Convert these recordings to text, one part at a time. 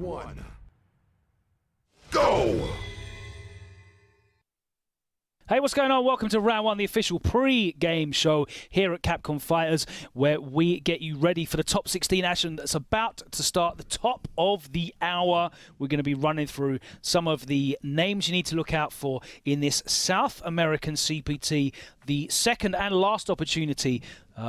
1. Go! Hey, what's going on? Welcome to Round 1, the official pre-game show here at Capcom Fighters, where we get you ready for the top 16 action that's about to start the top of the hour. We're going to be running through some of the names you need to look out for in this South American CPT, the second and last opportunity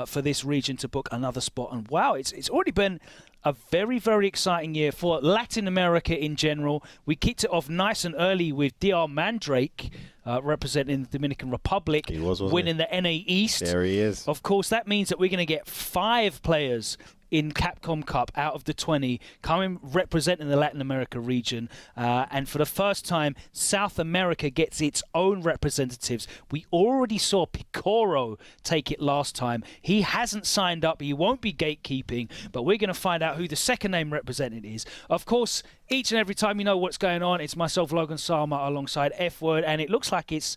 for this region to book another spot. And wow, it's already been a very, very exciting year for Latin America in general. We kicked it off nice and early with DR Mandrake representing the Dominican Republic, winning the NA East. There he is. Of course, that means that we're going to get 5 players in Capcom Cup out of the 20 coming representing the Latin America region, and for the first time South America gets its own representatives. We already saw Picoro take it last time. He hasn't signed up, he won't be gatekeeping, but we're going to find out who the second name represented is. Of course, each and every time you know what's going on, it's myself, Logan Sama, alongside F-Word, and it looks like it's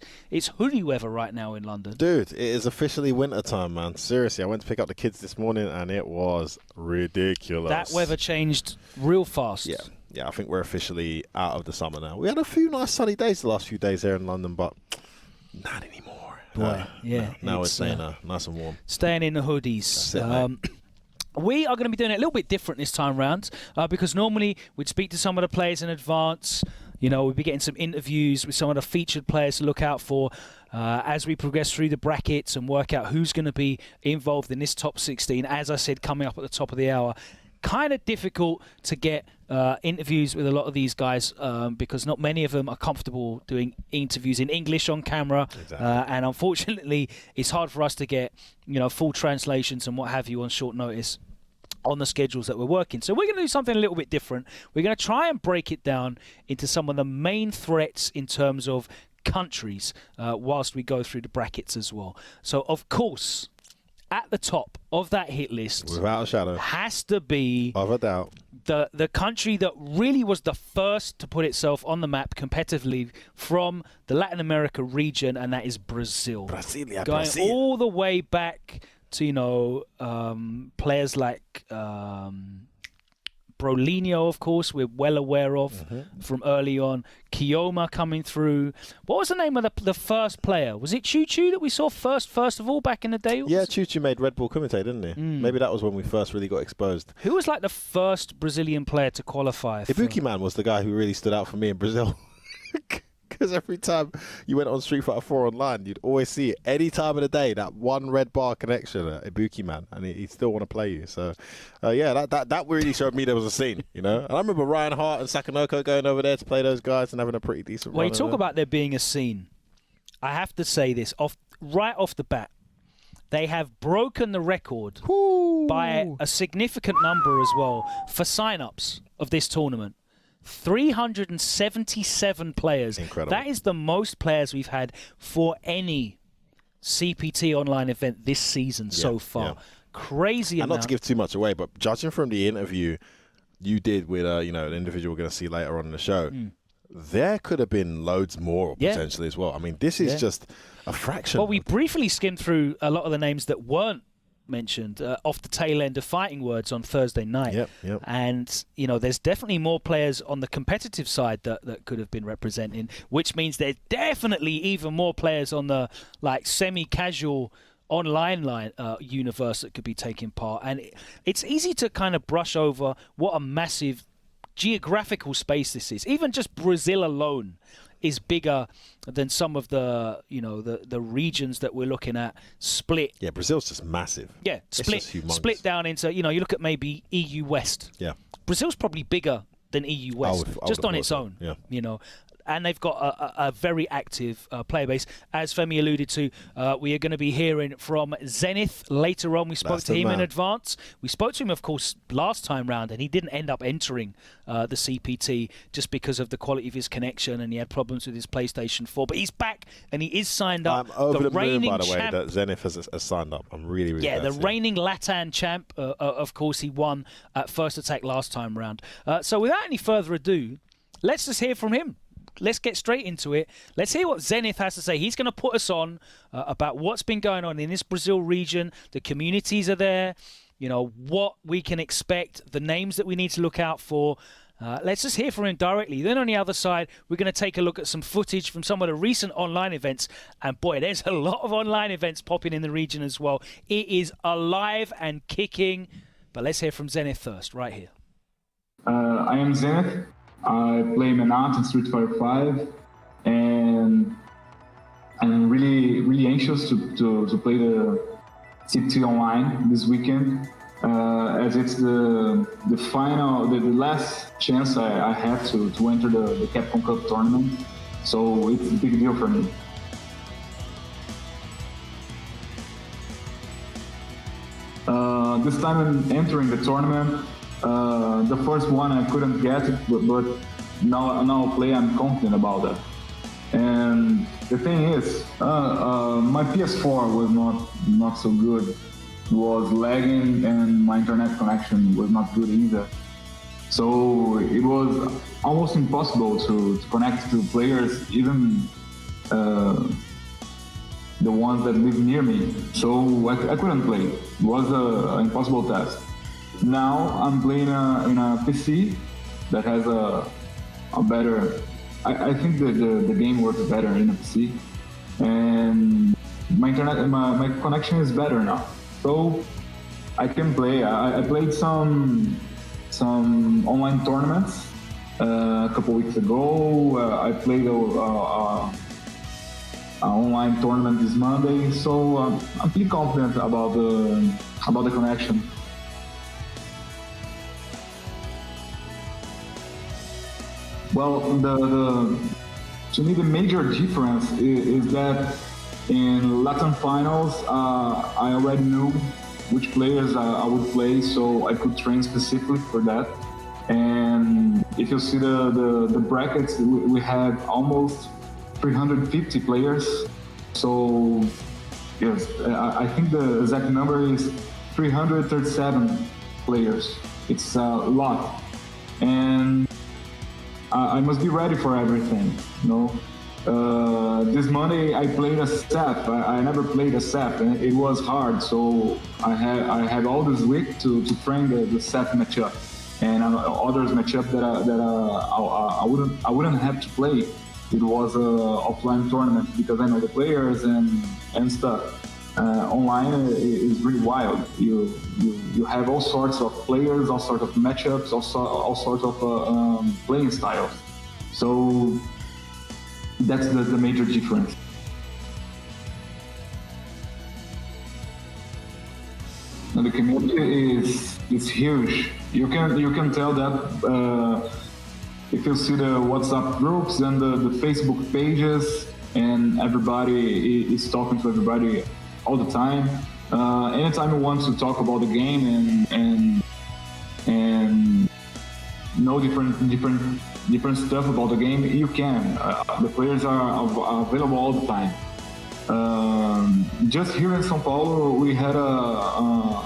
hoodie weather right now in London. Dude, it is officially winter time, man. Seriously, I went to pick up the kids this morning and it was ridiculous. That weather changed real fast. Yeah, I think we're officially out of the summer now. We had a few nice sunny days the last few days here in London, but not anymore. Now it's staying nice and warm. Staying in the hoodies. That's it, we are going to be doing it a little bit different this time round, because normally we'd speak to some of the players in advance. You know, we'd be getting some interviews with some of the featured players to look out for as we progress through the brackets and work out who's going to be involved in this top 16. As I said, coming up at the top of the hour. Kind of difficult to get interviews with a lot of these guys because not many of them are comfortable doing interviews in English on camera. Exactly. And unfortunately, it's hard for us to get, full translations and what have you on short notice on the schedules that we're working. So we're going to do something a little bit different. We're going to try and break it down into some of the main threats in terms of countries whilst we go through the brackets as well. So, of course, at the top of that hit list, without a shadow, has to be of a doubt the country that really was the first to put itself on the map competitively from the Latin America region, and that is Brazil. Going all the way back to players like Brolinho, of course, we're well aware of from early on. Kioma coming through. What was the name of the first player? Was it Choo Choo that we saw first of all back in the day? Yeah, Choo Choo made Red Bull Kumite, didn't he? Maybe that was when we first really got exposed. Who was like the first Brazilian player to qualify? Ibuki Man was the guy who really stood out for me in Brazil. Because every time you went on Street Fighter 4 online, you'd always see it any time of the day, that one red bar connection, Ibuki Man, and he'd still want to play you. So, that really showed me there was a scene, And I remember Ryan Hart and Sakanoko going over there to play those guys and having a pretty decent run. Well, you talk about there being a scene. I have to say this, right off the bat, they have broken the record by a significant number as well for sign-ups of this tournament. 377 players. Incredible. That is the most players we've had for any CPT online event this season so far. Yeah. Crazy and amount. not to give too much away, but judging from the interview you did with an individual we're going to see later on in the show, there could have been loads more potentially as well. I mean, this is just a fraction. Well, we briefly skimmed through a lot of the names that weren't mentioned off the tail end of Fighting Words on Thursday night. Yep. And, there's definitely more players on the competitive side that could have been representing, which means there's definitely even more players on the semi-casual online universe that could be taking part. And it's easy to kind of brush over what a massive geographical space this is. Even just Brazil alone is bigger than some of the the regions that we're looking at split. Yeah, Brazil's just massive. Yeah, split down into, you look at maybe EU West. Yeah. Brazil's probably bigger than EU West, just on its own. Yeah. And they've got a very active player base. As Femi alluded to, we are going to be hearing from Zenith later on. We spoke to him in advance. We spoke to him, of course, last time round, and he didn't end up entering the CPT just because of the quality of his connection, and he had problems with his PlayStation 4. But he's back, and he is signed up. I'm over the moon, by the way, that Zenith has signed up. I'm really, really glad. Yeah, the reigning Latan champ, of course, he won at First Attack last time round. So without any further ado, let's just hear from him. Let's get straight into it. Let's hear what Zenith has to say. He's going to put us on about what's been going on in this Brazil region. The communities are there. What we can expect, the names that we need to look out for. Let's just hear from him directly. Then on the other side, we're going to take a look at some footage from some of the recent online events. And boy, there's a lot of online events popping in the region as well. It is alive and kicking. But let's hear from Zenith first, right here. I am Zenith. I play Menat in Street Fighter 5, and I'm really anxious to play the CPT online this weekend, as it's the final, the last chance I have to enter the Capcom Cup tournament. So it's a big deal for me. This time I'm entering the tournament. The first one I couldn't get it, but now play I'm confident about that. And the thing is, my PS4 was not so good. It was lagging and my internet connection was not good either. So it was almost impossible to connect to players, even the ones that live near me. So I couldn't play. It was an impossible task. Now I'm playing in a PC that has a better. I think the game works better in a PC, and my connection is better now, so I can play. I played some online tournaments a couple weeks ago. I played an online tournament this Monday, so I'm pretty confident about the connection. Well, to me the major difference is that in Latin finals, I already knew which players I would play, so I could train specifically for that. And if you see the brackets, we had almost 350 players. So yes, I think the exact number is 337 players. It's a lot, and I must be ready for everything, you know. This Monday I played a SAP. I never played a SAP, and it was hard. So I had all this week to train the SAP matchup, and others matchup that I wouldn't have to play. It was a offline tournament because I know the players and stuff. Online is really wild. You have all sorts of players, all sorts of matchups, all sorts of playing styles. So that's the major difference. And the community is huge. You can tell that if you see the WhatsApp groups and the Facebook pages, and everybody is talking to everybody all the time. Anytime you want to talk about the game and know different stuff about the game, you can. The players are available all the time. Just here in São Paulo, we had a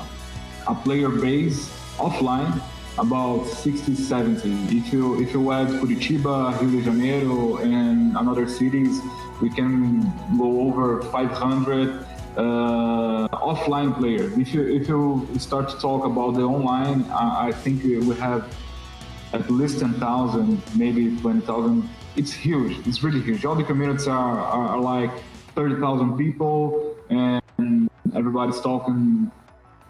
player base offline about 60, 70. If you add Curitiba, Rio de Janeiro, and another cities, we can go over 500 offline players. If you start to talk about the online, I think we have at least 10,000, maybe 20,000. It's huge. It's really huge. All the communities are like 30,000 people, and everybody's talking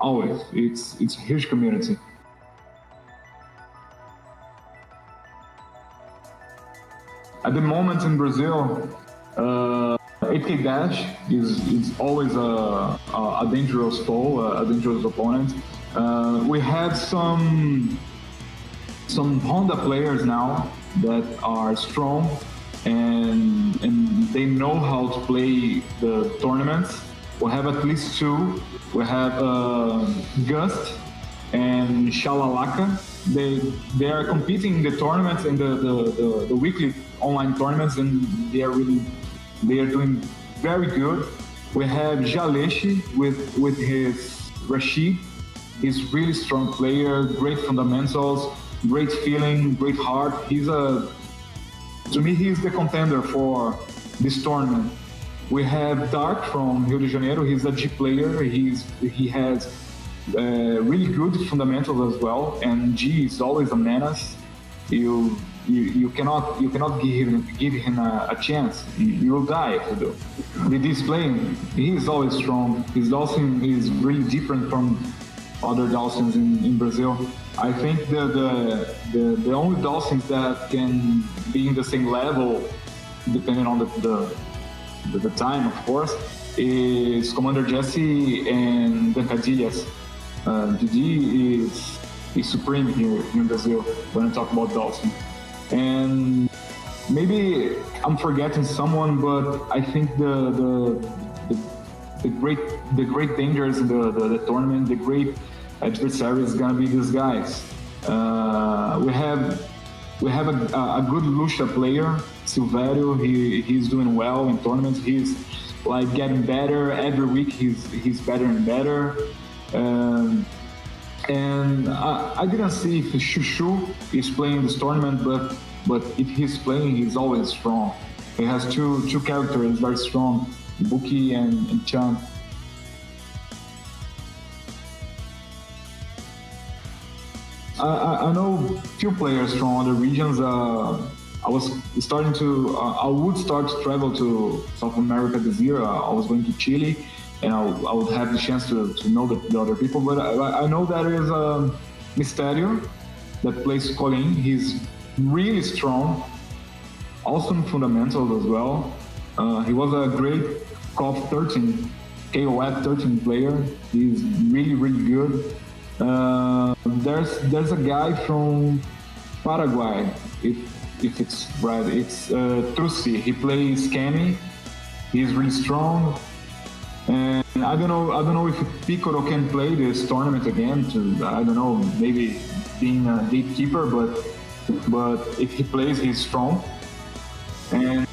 always. It's a huge community. At the moment in Brazil, 8K Dash is always a dangerous foe, a dangerous opponent. We have some Honda players now that are strong and they know how to play the tournaments. We have at least two. We have Gust and Shalalaka. They are competing in the tournaments and the weekly online tournaments, and they are doing very good. We have Jaleshi with his Rashid. He's really strong player, great fundamentals, great feeling, great heart. To me, he's the contender for this tournament. We have Dark from Rio de Janeiro. He's a G player. He has really good fundamentals as well, and G is always a menace. You cannot give him a chance. You will die if you do. With this playing, he is always strong. His Dawson is really different from other Dawsons in Brazil. I think the only Dawsons that can be in the same level, depending on the time, of course, is Commander Jesse and Dancadillas. Didi is supreme here in Brazil when I talk about Dawson. And maybe I'm forgetting someone, but I think the great dangers in the tournament, the great adversary is gonna be these guys. We have a good Lucia player, Silvério. He's doing well in tournaments. He's like getting better every week. He's better and better. And I didn't see if Chuchu is playing this tournament, but if he's playing, he's always strong. He has two characters very strong, Buki and Chan. I know few players from other regions. I would start to travel to South America this year. I was going to Chile, and I would have the chance to know the other people. But I know there is Mysterio that plays Colin. He's really strong, awesome fundamentals as well. He was a great KOF 13 player. He's really, really good. There's a guy from Paraguay, if it's right. It's Trussi. He plays Cammy. He's really strong. And I don't know if Piccolo can play this tournament again. I don't know, maybe being a gatekeeper, but if he plays, he's strong. And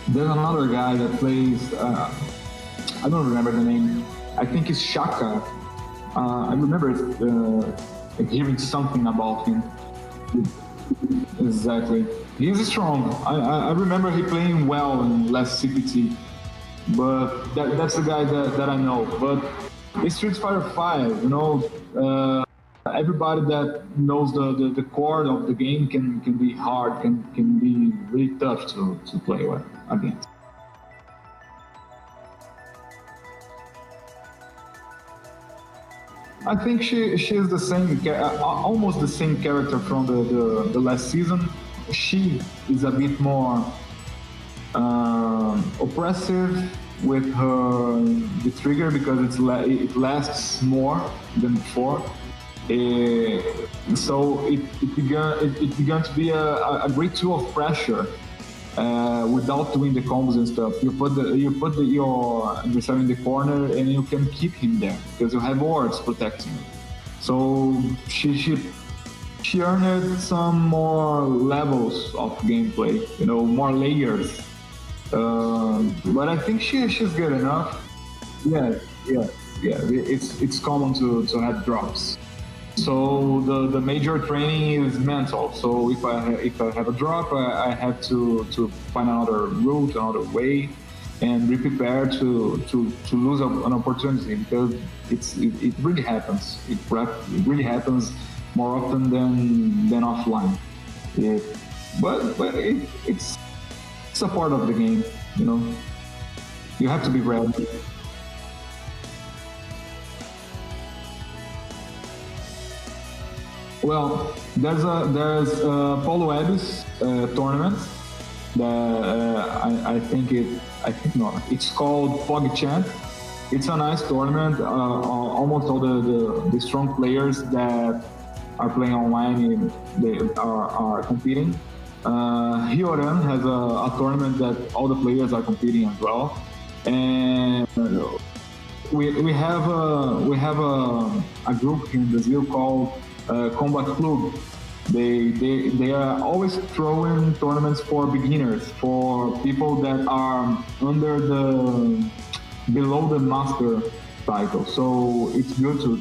there's another guy that plays. I don't remember the name. I think it's Shaka. I remember hearing something about him. Exactly. He's strong. I remember he playing well in last CPT. But that's the guy that I know. But in Street Fighter 5, everybody that knows the core of the game can be hard, can be really tough to play against. I think she is the same, almost the same character from the last season. She is a bit more oppressive with the trigger because it lasts more than before. So it began to be a great tool of pressure without doing the combos and stuff. You put your adversary in the corner and you can keep him there because you have wards protecting him. So she earned some more levels of gameplay, more layers. But I think she's good enough. Yeah. It's common to have drops. So the major training is mental. So if I have a drop, I have to find another route, another way, and be prepared to lose an opportunity because it really happens. It really happens more often than offline. But it's a part of the game, You have to be ready. Well, there's Paulo Ebis tournament that I think it's called PogChamp. It's a nice tournament. Almost all the strong players that are playing online they are competing. Hyoran has a tournament that all the players are competing as well, and we have a group here in Brazil called Combat Club. They are always throwing tournaments for beginners, for people that are below the master title. So it's good to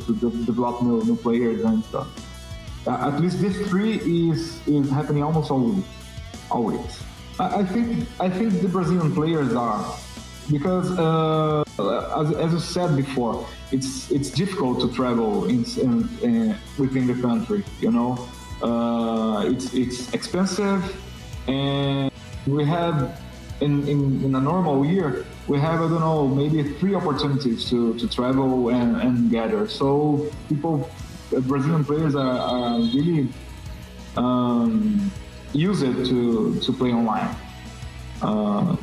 develop new players and stuff. At least this 3 is happening almost always. I think the Brazilian players are, because as you said before, it's difficult to travel within the country. It's expensive, and we have in a normal year we have, I don't know, maybe 3 opportunities to travel and gather. So Brazilian players are really use it to play online.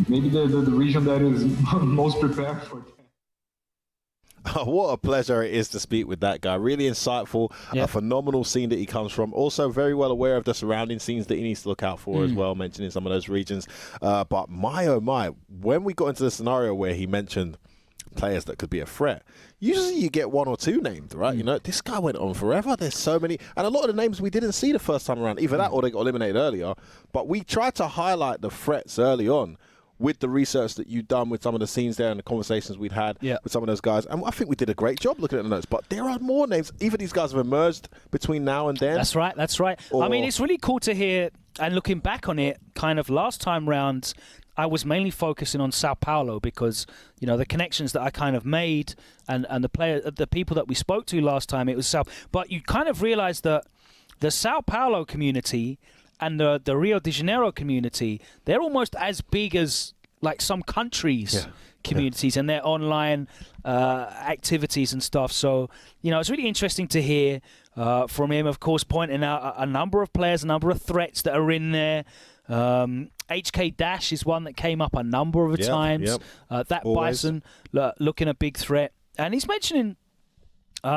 Maybe the region that is most prepared for that. What a pleasure it is to speak with that guy. Really insightful, a phenomenal scene that he comes from. Also very well aware of the surrounding scenes that he needs to look out for as well, mentioning some of those regions. But my, oh my, when we got into the scenario where he mentioned players that could be a threat, usually you get 1 or 2 named, right? You know, this guy went on forever. There's so many. And a lot of the names we didn't see the first time around. Either that or they got eliminated earlier. But we tried to highlight the threats early on with the research that you've done with some of the scenes there and the conversations we'd had with some of those guys. And I think we did a great job looking at the notes. But there are more names. Even these guys have emerged between now and then. That's right, that's right. I mean, it's really cool to hear, and looking back on it, kind of last time round, I was mainly focusing on Sao Paulo because, you know, the connections that I kind of made and the people that we spoke to last time, it was Sao. But you kind of realize that the Sao Paulo community and the Rio de Janeiro community, they're almost as big as like some countries' communities and their online activities and stuff. So, you know, it's really interesting to hear from him, of course, pointing out a number of players, a number of threats that are in there. HK Dash is one that came up a number of times. That always. Bison looking a big threat. And he's mentioning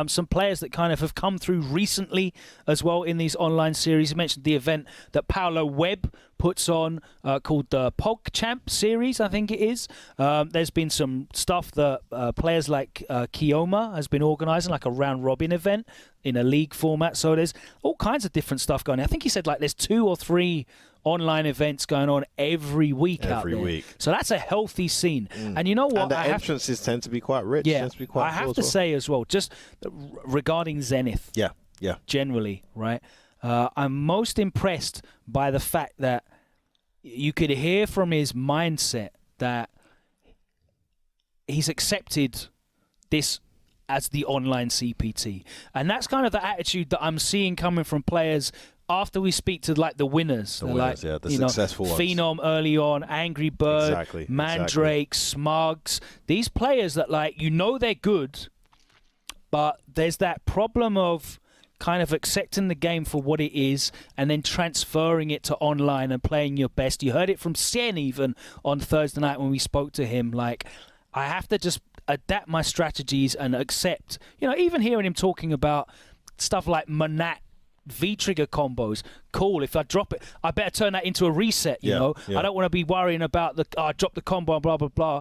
some players that kind of have come through recently as well in these online series. He mentioned the event that Paolo Webb puts on called the PogChamp series, I think it is. There's been some stuff that players like Kioma has been organising, like a round-robin event in a league format. So there's all kinds of different stuff going on. I think he said like there's 2 or 3 online events going on every week out there. Every week. So that's a healthy scene. And you know what? And the entrances tend to be quite rich. Yeah, to be quite I have to say as well, just regarding Zenith. Yeah. Generally, right? I'm most impressed by the fact that you could hear from his mindset that he's accepted this as the online CPT. And that's kind of the attitude that I'm seeing coming from players after we speak to like the winners, the successful ones. Phenom early on, Angry Bird, Mandrake, Smugs, these players that like, you know, they're good, but there's that problem of kind of accepting the game for what it is and then transferring it to online and playing your best. You heard it from Sen even on Thursday night when we spoke to him, like, I have to just adapt my strategies and accept, you know, even hearing him talking about stuff like Manat V-trigger combos, cool. If I drop it, I better turn that into a reset, you know. I don't want to be worrying about I dropped the combo and blah, blah, blah.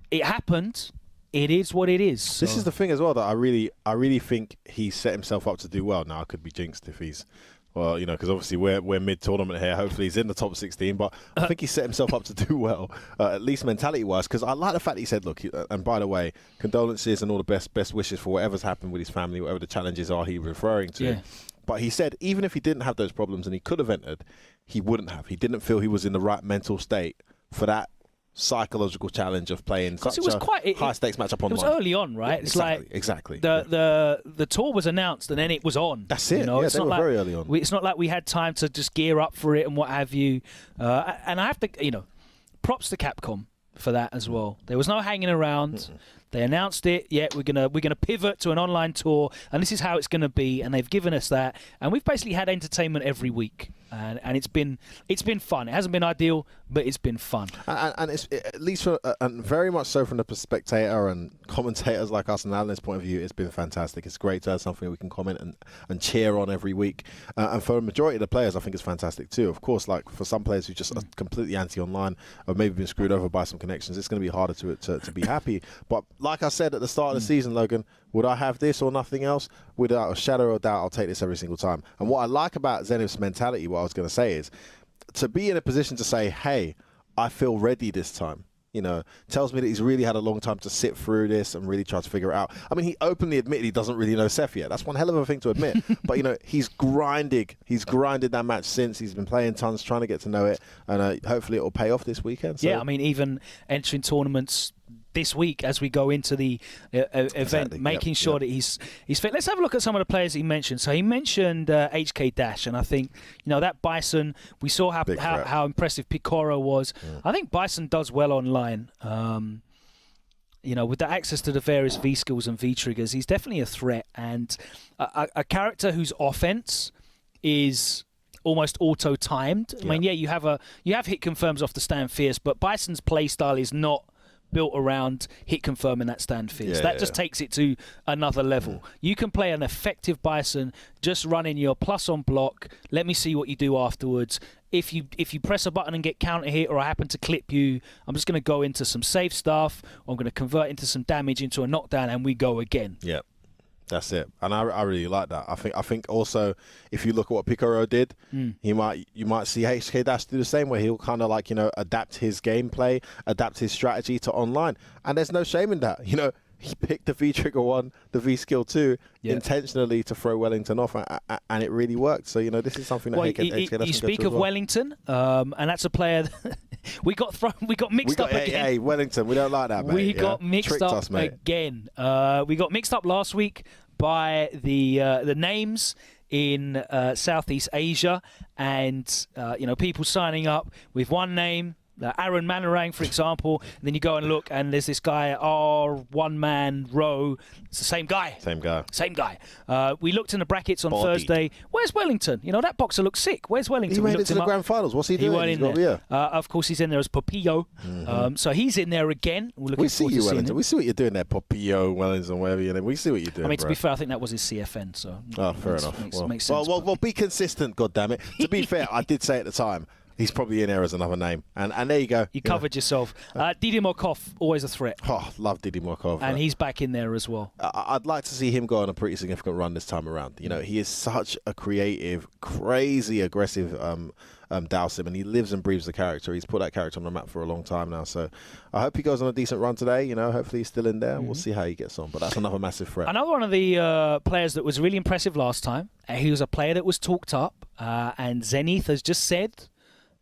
It happened. It is what it is. So. This is the thing as well that I really think he set himself up to do well. Now, I could be jinxed if he's, well, you know, because obviously we're mid-tournament here. Hopefully he's in the top 16, but I think he set himself up to do well, at least mentality-wise, because I like the fact that he said, look, and by the way, condolences and all the best wishes for whatever's happened with his family, whatever the challenges are he referring to. Yeah. But he said even if he didn't have those problems and he could have entered, he wouldn't have. He didn't feel he was in the right mental state for that psychological challenge of playing such a high-stakes matchup online. It was early on, right? Yeah, it's exactly. The tour was announced and then it was on. That's it. You know? Yeah, they were very early on. It's not like we had time to just gear up for it and what have you. And I have to, you know, props to Capcom for that as well. There was no hanging around. They announced it. Yeah, we're gonna pivot to an online tour, and this is how it's gonna be. And they've given us that, and we've basically had entertainment every week, and it's been fun. It hasn't been ideal, but it's been fun. And it's at least and very much so from the spectator and commentators like us and analysts' point of view, it's been fantastic. It's great to have something we can comment and cheer on every week. And for the majority of the players, I think it's fantastic too. Of course, like for some players who just are completely anti-online or maybe been screwed over by some connections, it's going to be harder to be happy. But like I said at the start of the season, Logan, would I have this or nothing else? Without a shadow of a doubt, I'll take this every single time. And what I like about Zenith's mentality, what I was going to say is, to be in a position to say, hey, I feel ready this time, you know, tells me that he's really had a long time to sit through this and really try to figure it out. I mean, he openly admitted he doesn't really know Seth yet. That's one hell of a thing to admit. But, you know, he's grinded that match since. He's been playing tons, trying to get to know it. And hopefully it will pay off this weekend. So. Yeah, I mean, even entering tournaments this week as we go into the event, making sure that he's fit. Let's have a look at some of the players he mentioned. So he mentioned HK Dash, and I think that Bison. We saw how impressive Picoro was. I think Bison does well online. With the access to the various V skills and V triggers, he's definitely a threat, and a character whose offense is almost auto-timed. I mean, you have hit confirms off the stand fierce, but Bison's playstyle is not built around hit confirming that stand fierce. That just takes it to another level. You can play an effective Bison just running your plus on block. Let me see what you do afterwards. If you press a button and get counter hit, or I happen to clip you, I'm just going to go into some safe stuff. I'm going to convert into some damage into a knockdown, and we go again. Yeah. That's it, and I really like that. I think also if you look at what Picoro did, you might see HK Dash do the same way. He'll kind of adapt his gameplay, adapt his strategy to online, and there's no shame in that. He picked the V trigger 1, the V skill 2 intentionally to throw Wellington off, and it really worked. So this is something that HK Dash you speak of Wellington, and that's a player that we got mixed up again. Hey, Wellington, we don't like that, mate. We got mixed up again. We got mixed up last week by the names in Southeast Asia, and people signing up with one name. Aaron Manarang, for example, and then you go and look, and there's this guy, one-man row. It's the same guy. Same guy. We looked in the brackets on Thursday. Where's Wellington? That boxer looks sick. Where's Wellington? He made it to the grand finals. What's he doing? He went in there. Of course, he's in there as Popillo. So he's in there again. We see you, Wellington. We see what you're doing there, Popillo, Wellington, whatever you're doing. We see what you're doing. To be fair, I think that was his CFN. So fair enough. Makes sense. Well, be consistent, goddammit. To be fair, I did say at the time, he's probably in there as another name. And there you go. You covered yourself. Didi Morkov, always a threat. Oh, love Didi Morkov. And he's back in there as well. I'd like to see him go on a pretty significant run this time around. He is such a creative, crazy, aggressive Dowsim, and he lives and breathes the character. He's put that character on the map for a long time now. So I hope he goes on a decent run today. Hopefully he's still in there. We'll see how he gets on. But that's another massive threat. Another one of the players that was really impressive last time. He was a player that was talked up, and Zenith has just said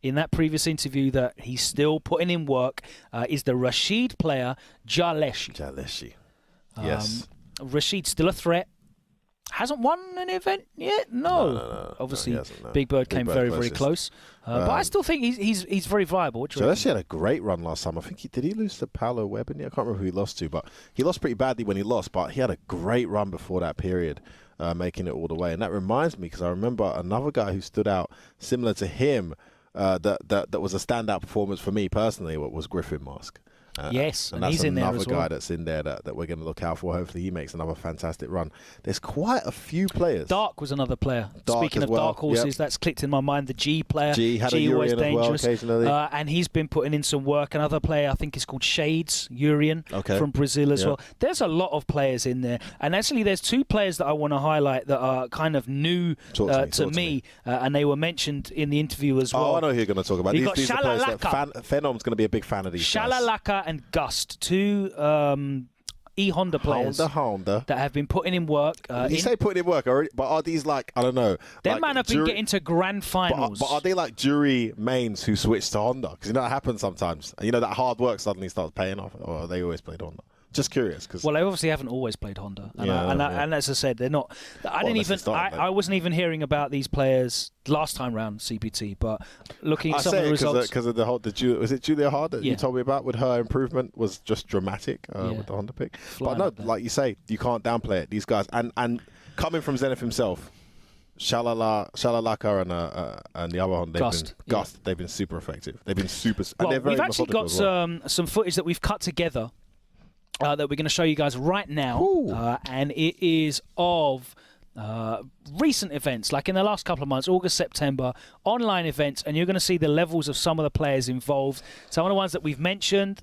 in that previous interview that he's still putting in work, is the Rashid player, Jaleshi. Yes. Rashid's still a threat. Hasn't won an event yet? No. Obviously, Big Bird came very close. But I still think he's very viable. Jaleshi had a great run last time. I think did he lose to Paolo Webb? I can't remember who he lost to, but he lost pretty badly when he lost, but he had a great run before that period. Making it all the way. And that reminds me, because I remember another guy who stood out similar to him, that was a standout performance for me personally. What was Griffin Mask? Yes, and that's he's in there as well. another guy that's in there that we're going to look out for. Hopefully, he makes another fantastic run. There's quite a few players. Dark was another player. Speaking of dark horses, that's clicked in my mind. The G player. G had a Urian as well occasionally, and he's been putting in some work. Another player, I think, is called Shades Urian from Brazil as well. There's a lot of players in there, and actually, there's two players that I want to highlight that are kind of new to me, and they were mentioned in the interview as well. Oh, I know who you're going to talk about. You've these got are players that Phenom's going to be a big fan of these Shalalaka and Gust, two Honda players Honda that have been putting in work. You say putting in work, but are these I don't know? Them man have been getting to grand finals. But are they like jury mains who switch to Honda? Because that happens sometimes. And that hard work suddenly starts paying off, or they always played Honda. Just curious, because they obviously haven't always played Honda, and as I said, they're not. I wasn't even hearing about these players last time round CPT, but looking at some of the results, because of was it Julia Hard that you told me about? With her improvement was just dramatic with the Honda pick. But no, like you say, you can't downplay it. These guys, and coming from Zenith himself. Shalalaka and the other one, Gust. They've been super effective. They've been super. Well, we've actually got some footage that we've cut together. That we're going to show you guys right now, and it is of recent events, like in the last couple of months, August, September, online events, and you're going to see the levels of some of the players involved. Some of the ones that we've mentioned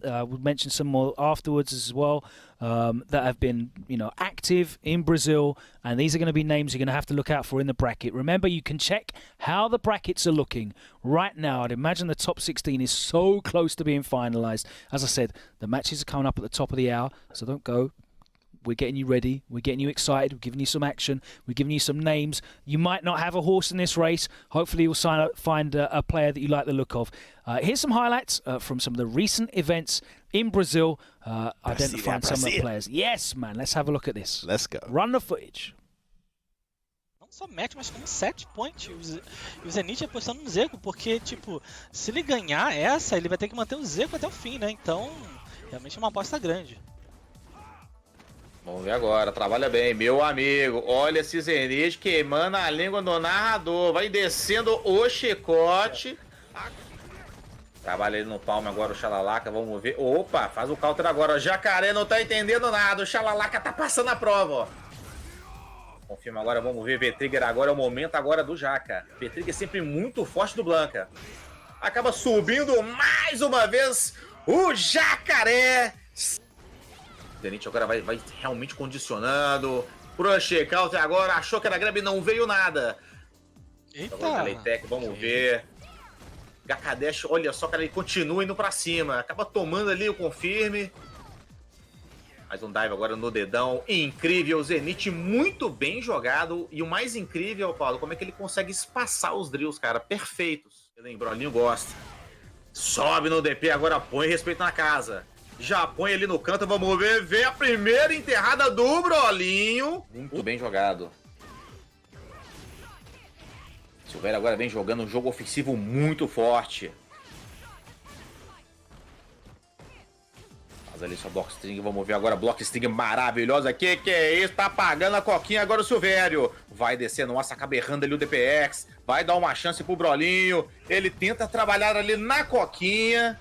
some more afterwards as well, that have been, active in Brazil, and these are going to be names you're going to have to look out for in the bracket. Remember, you can check how the brackets are looking right now. I'd imagine the top 16 is so close to being finalised. As I said, the matches are coming up at the top of the hour, so don't go. We're getting you ready. We're getting you excited. We're giving you some action. We're giving you some names. You might not have a horse in this race. Hopefully you'll find a player that you like the look of. Here's some highlights from some of the recent events in Brazil, identifying some of the players. Yes, man. Let's have a look at this. Let's go. Run the footage. Não só match, mas como set point. E o Zenit apostando no Zeco, porque, tipo, se ele ganhar essa, ele vai ter que manter o Zeco até o fim, né? Então, realmente é uma aposta grande. Vamos ver agora, trabalha bem, meu amigo. Olha esse Zenit queimando a língua do narrador. Vai descendo o chicote. Trabalha ele no palmo agora o Xalalaca, vamos ver. Opa, faz o counter agora. O Jacaré não tá entendendo nada. O Xalalaca tá passando a prova, ó. Confirma agora, vamos ver. V-Trigger agora é o momento agora do Jaca. V-Trigger sempre muito forte do Blanca. Acaba subindo mais uma vez o Jacaré. Zenit agora vai realmente condicionando. Pro check-out agora, achou que era grab e não veio nada. Eita! Vamos ver. Gakadesh, olha só, cara, ele continua indo pra cima. Acaba tomando ali o confirme. Mais um dive agora no dedão. Incrível, Zenit muito bem jogado. E o mais incrível, Paulo, como é que ele consegue espaçar os drills, cara. Perfeitos. Brolinho gosta. Sobe no DP, agora põe respeito na casa. Já põe ali no canto, vamos ver. Vem a primeira enterrada do Brolinho. Muito bem jogado. Silvério agora vem jogando um jogo ofensivo muito forte. Faz ali sua blockstring, vamos ver agora a blockstring maravilhosa. Que é isso? Tá apagando a coquinha agora o Silvério. Vai descendo, nossa, acaba errando ali o DPX. Vai dar uma chance pro Brolinho. Ele tenta trabalhar ali na coquinha.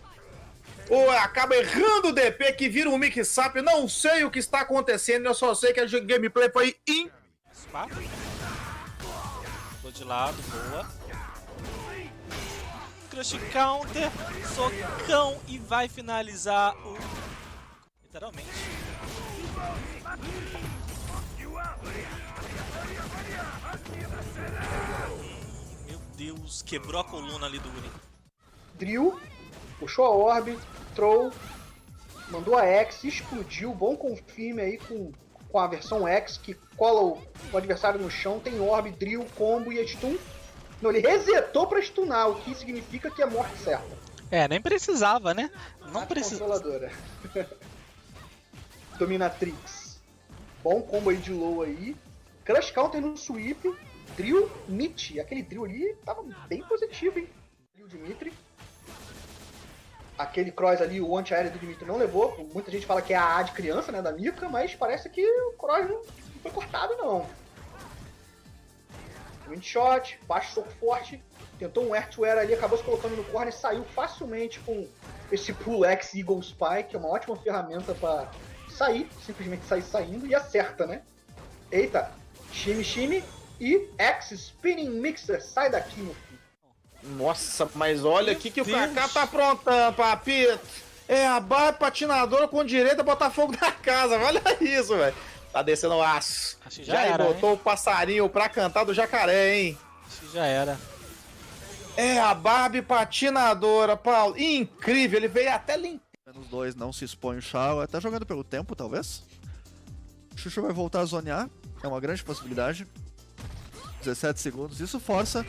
Ou acaba errando o DP que vira um mix-up. Não sei o que está acontecendo, eu só sei que a gameplay foi Tô de lado, boa. Crush counter, socão e vai finalizar o... Literalmente. Meu Deus, quebrou a coluna ali do Uri. Drill, puxou a orb, troll, mandou a X, explodiu, bom confirme aí com a versão X, que cola o adversário no chão, tem orb, drill, combo e stun. Não, ele resetou pra stunar, o que significa que é morte certa. É, nem precisava, né? Não precisava. Controladora. Dominatrix. Bom combo aí de low aí. Crush counter no sweep. Drill, Mitch. Aquele drill ali tava bem positivo, hein? Drill Dimitri. Aquele cross ali, o anti-aéreo do Dimitri não levou. Muita gente fala que é a A de criança, né, da Mika, mas parece que o cross não foi cortado, não. Wind shot, baixo soco forte. Tentou um air to air ali, acabou se colocando no corner, saiu facilmente com esse pull X Eagle Spike, que é uma ótima ferramenta para sair, simplesmente sair saindo e acerta, né? Eita, shime e X Spinning Mixer, sai daqui, meu filho. Nossa, mas olha o que o Kaká tá aprontando, papito. É a barra patinadora com direito a botar fogo na casa. Olha isso, velho. Tá descendo o aço. Acho que já era, botou hein? o passarinho pra cantar do jacaré, hein? Acho que já era. É a Barbie patinadora, Paulo. Incrível, ele veio até limpar. Menos 2 não se expõe o Shao, tá jogando pelo tempo, talvez. O Chuchu vai voltar a zonear, é uma grande possibilidade. 17 segundos, isso força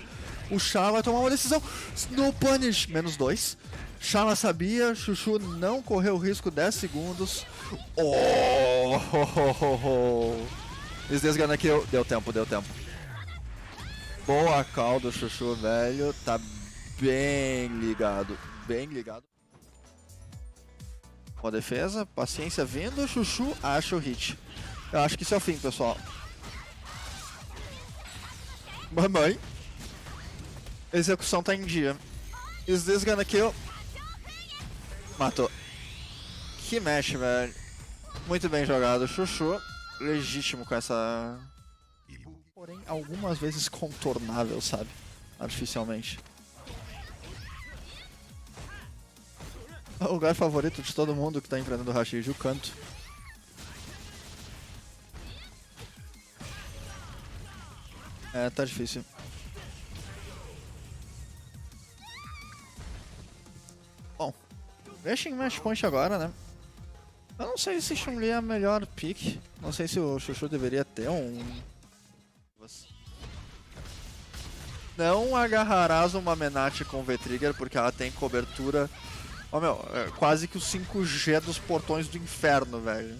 o Shao a tomar uma decisão. No punish, menos 2. Shao sabia, Chuchu não correu o risco, 10 segundos. Is this gonna kill? Deu tempo. Boa call do Chuchu, velho. Tá bem ligado. Boa defesa, paciência vindo. Chuchu acha o hit. Eu acho que isso é o fim, pessoal. Mamãe. Execução tá em dia. Is this gonna kill? Matou. Que match, velho. Muito bem jogado. Chuchu, legítimo com essa... Porém, algumas vezes contornável, sabe? Artificialmente. O lugar favorito de todo mundo que tá enfrentando o Rashid, o canto. É, tá difícil. Bom, rushing match point agora, né? Eu não não sei se Chun-Li é a melhor pick. Não sei se o Chuchu deveria ter um... Não agarrarás uma Menat com V-Trigger porque ela tem cobertura... Ó, meu, é quase que o 5G dos portões do inferno, velho.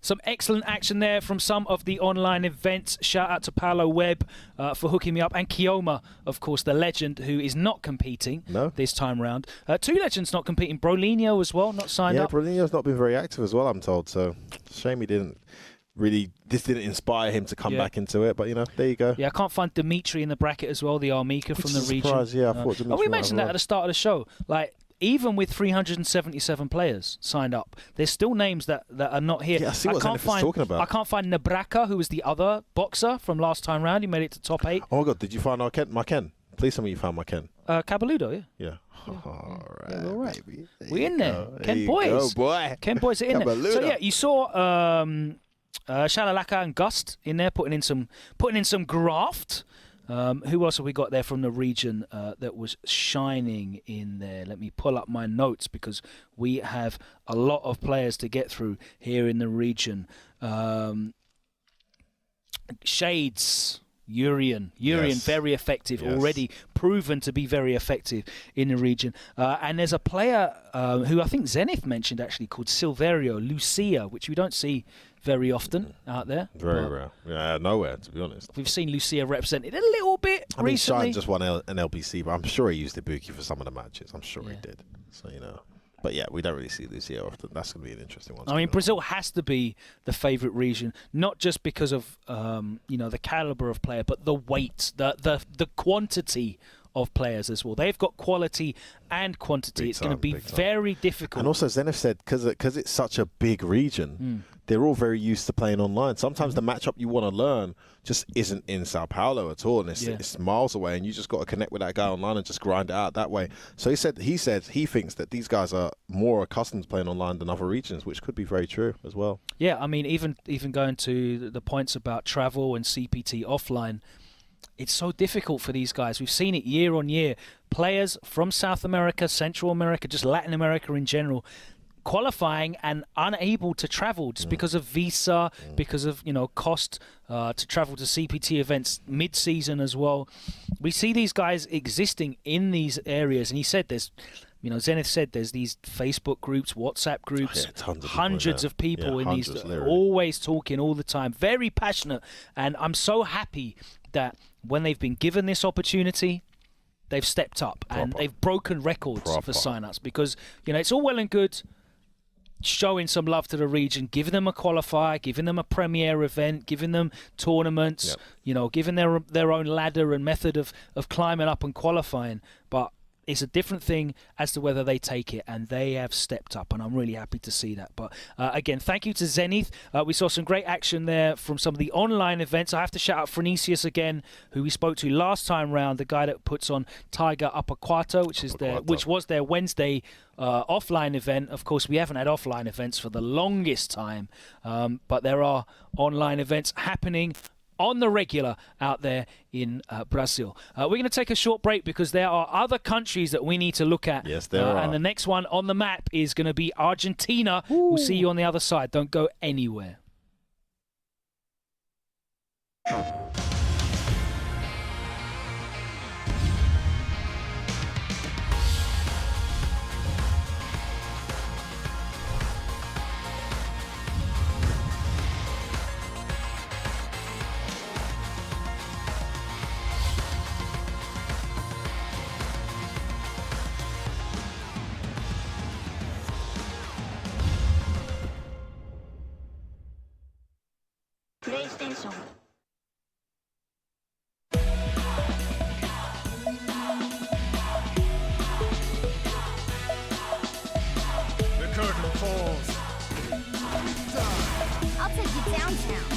Some excellent action there from some of the online events. Shout out to Paolo Webb for hooking me up. And Kioma, of course, the legend who is not competing this time round. Two legends not competing. Brolinho as well, not signed up. Yeah, Brolinho's not been very active as well, I'm told. So, shame he didn't really... This didn't inspire him to come back into it. But, you know, there you go. Yeah, I can't find Dimitri in the bracket as well, the Armika from the region. Surprise, yeah, I thought Dimitri we mentioned that at the start of the show. Like, even with 377 players signed up, there's still names that are not here. Yeah, I see what Zenith is talking about. I can't find Nabraka, who was the other boxer from last time round. He made it to top 8. Oh my God, did you find my Ken? Please tell me you found my Ken. Cabaludo, yeah. Yeah. All right, yeah, all right. baby. We're in there. Ken Boys. Boys. Go, boy. Ken Boys are in there. Cabaludo. So yeah, you saw Shalalaka and Gust in there putting in some graft. Who else have we got there from the region that was shining in there? Let me pull up my notes because we have a lot of players to get through here in the region. Shades, Urian, Yes. very effective, Yes. already proven to be very effective in the region. And there's a player who I think Zenith mentioned actually called Silverio Lucia, which we don't see very often out there. Very rare. Yeah, nowhere, to be honest. We've seen Lucia represented a little bit I mean, recently. Shine just won an LBC, but I'm sure he used Ibuki for some of the matches. I'm sure he did. So, you know. But yeah, we don't really see Lucia often. That's going to be an interesting one. I mean, Brazil has to be the favourite region, not just because of the caliber of player, but the weight, the quantity of players as well. They've got quality and quantity. It's going to be very difficult. And also, Zenith said, because it's such a big region, they're all very used to playing online. Sometimes the matchup you want to learn just isn't in Sao Paulo at all, and it's miles away, and you just got to connect with that guy online and just grind it out that way. So he said he thinks that these guys are more accustomed to playing online than other regions, which could be very true as well. Yeah, I mean, even going to the points about travel and CPT offline, it's so difficult for these guys. We've seen it year on year. Players from South America, Central America, just Latin America in general, qualifying and unable to travel just because of visa, because of cost to travel to CPT events mid-season as well. We see these guys existing in these areas, and he said there's, Zenith said there's these Facebook groups, WhatsApp groups, hundreds of people in these, always talking all the time, very passionate, and I'm so happy that when they've been given this opportunity, they've stepped up and they've broken records for sign-ups, because it's all well and good showing some love to the region, giving them a qualifier, giving them a premier event, giving them tournaments, giving their own ladder and method of climbing up and qualifying, but it's a different thing as to whether they take it, and they have stepped up, and I'm really happy to see that. But again, thank you to Zenith. We saw some great action there from some of the online events. I have to shout out Phrenicius again, who we spoke to last time round, the guy that puts on Tiger Upper Quarto, which was their Wednesday offline event. Of course, we haven't had offline events for the longest time, but there are online events happening on the regular out there in Brazil. We're going to take a short break because there are other countries that we need to look at. Yes, there are. And the next one on the map is going to be Argentina. Ooh. We'll see you on the other side. Don't go anywhere. PlayStation. The curtain falls. I'll take you downtown.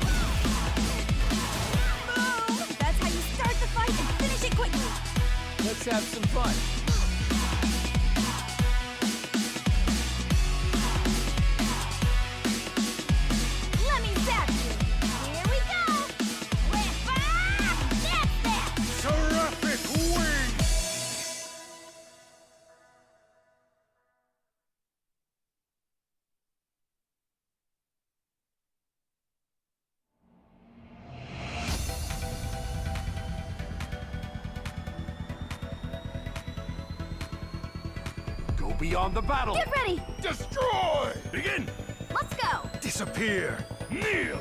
Boom! That's how you start the fight and finish it quickly. Let's have some fun. Let me zap you. Here we go. Go beyond the battle. Get ready. Destroy. Begin. Let's go. Disappear. Kneel.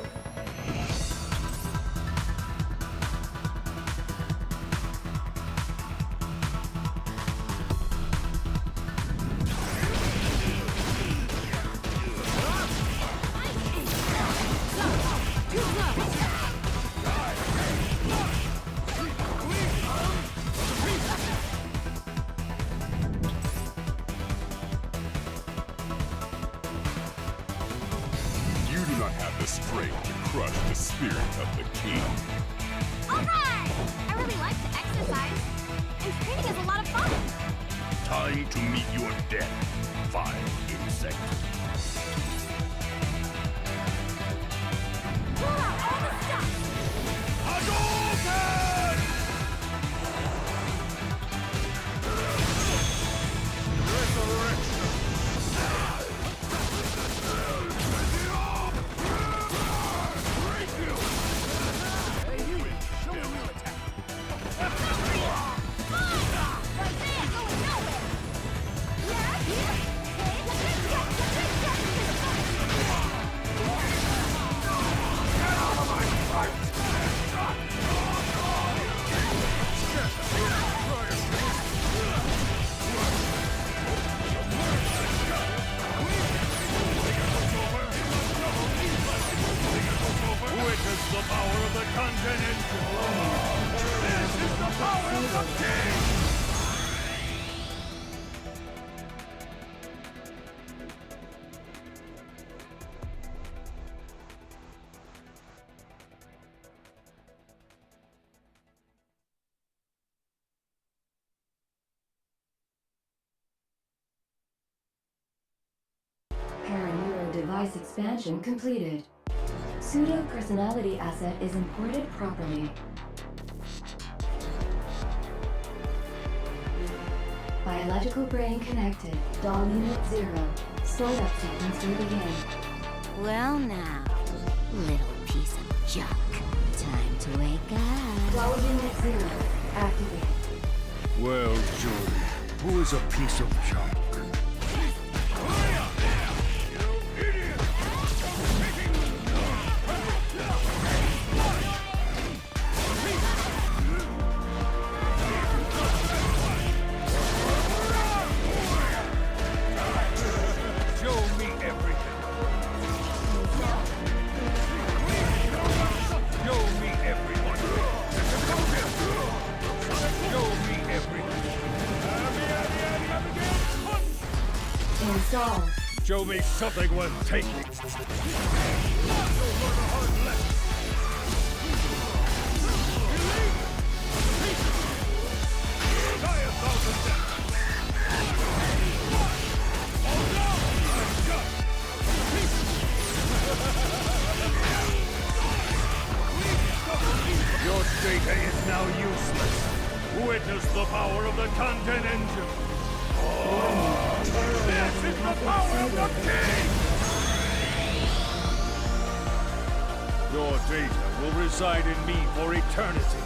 You do not have the strength to crush the spirit of the king. Alright! I really like to exercise. And training is a lot of fun. Time to meet your death, vile insect. Pull out all the stuff. Hadouken! Resurrection! Right there, going nowhere. Yeah, here. Hey, Witness the power of the continental. This is the power of the king. Paraneural device expansion completed. Pseudo-personality asset is imported properly. Biological brain connected. Doll unit 0. Startup sequence will begin. Well now, little piece of junk. Time to wake up. Doll unit 0. Activated. Well, Jordan, who is a piece of junk? Show me everything. Show me everyone. Show me everything. Install. Show me something worth taking. Your data is now useless. Witness the power of the content engine. This is the power of the king! Your data will reside in me for eternity.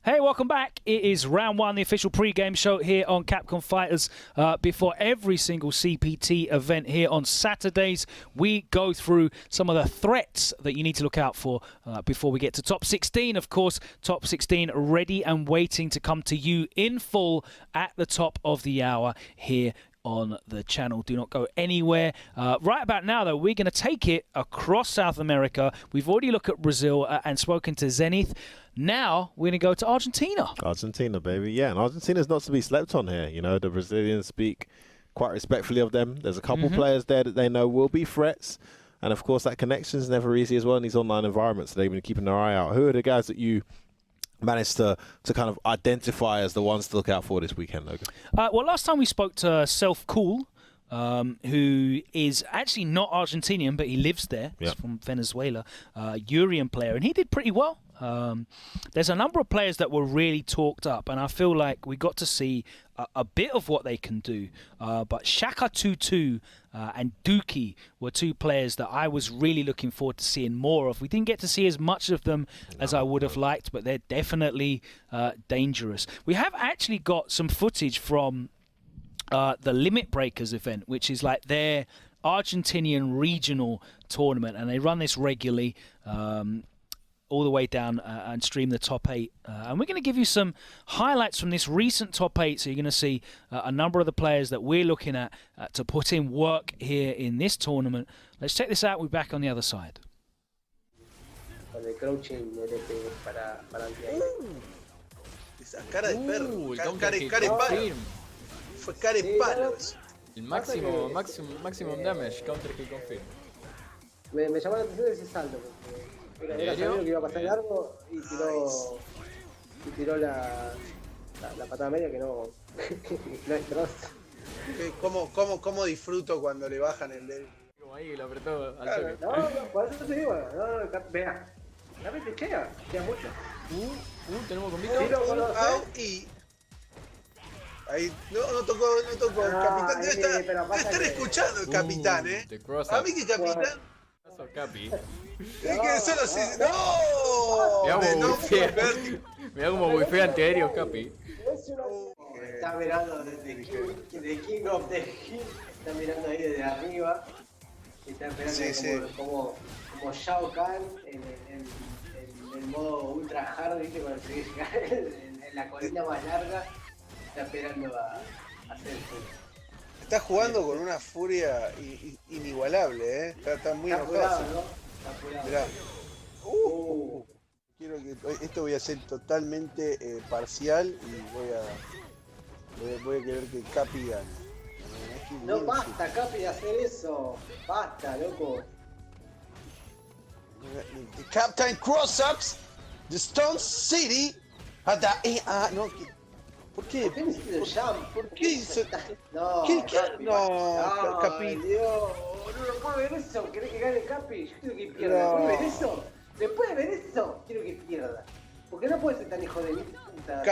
Hey, welcome back. It is round one, the official pre-game show here on Capcom Fighters. Before every single CPT event here on Saturdays, we go through some of the threats that you need to look out for before we get to top 16. Of course, top 16 ready and waiting to come to you in full at the top of the hour here on the channel. Do not go anywhere. Right about now, though, we're going to take it across South America. We've already looked at Brazil and spoken to Zenith. Now we're going to go to Argentina. Argentina, baby. Yeah, and Argentina's not to be slept on here. You know, the Brazilians speak quite respectfully of them. There's a couple players there that they know will be threats. And, of course, that connection's never easy as well in these online environments. So they've been keeping their eye out. Who are the guys that you managed to kind of identify as the ones to look out for this weekend, Logan? Well, last time we spoke to Self Cool, who is actually not Argentinian, but he lives there. He's from Venezuela, Urian player, and he did pretty well. There's a number of players that were really talked up, and I feel like we got to see a bit of what they can do. But Shaka Tutu and Dookie were two players that I was really looking forward to seeing more of. We didn't get to see as much of them as I would have liked, but they're definitely dangerous. We have actually got some footage from the Limit Breakers event, which is like their Argentinian regional tournament, and they run this regularly all the way down and stream the top 8. And we're going to give you some highlights from this recent top 8, so you're going to see a number of the players that we're looking at to put in work here in this tournament. Let's check this out. We're back on the other side. Esa cara de perro, cara de palo. Fue cara de palos. El maximum damage counter que confirma. Me llamó la atención ese salto, porque era sabido que iba a pasar largo y tiró la patada media que no es cross. ¿Cómo disfruto cuando le bajan el dedo? Como ahí lo apretó al toque. No, por eso te digo, vea. La mente queda mucho. Tenemos con y ahí no tocó capitán. Debe estar escuchando el capitán, A mí que capitán. Capi. Es que solo se. ¡No! Mirá como buifea antiaéreo, Capi. Está mirando desde King of the Hill. Está mirando ahí desde arriba. Y está esperando como Shao Kahn en el modo ultra hard, ¿viste? Cuando se llega en la colina más larga. Está esperando a hacer el full. Está jugando con una furia inigualable, Está muy enojado. Mirá. Quiero que esto voy a ser totalmente parcial y voy a querer que Capi gane. No basta, Capi, de hacer eso. Basta, loco. The Captain Cross-Ups, the Stone City, no. ¿Por qué? ¿Por qué hizo el jump? ¿Por qué hizo? No, Capi. No, Capi. Dios, no puedo ver eso. ¿Querés que gane Capi? Yo quiero que pierda. ¿Puedes ver eso? ¿Después de ver eso? Quiero que pierda. Porque no puede ser tan hijo de mi puta.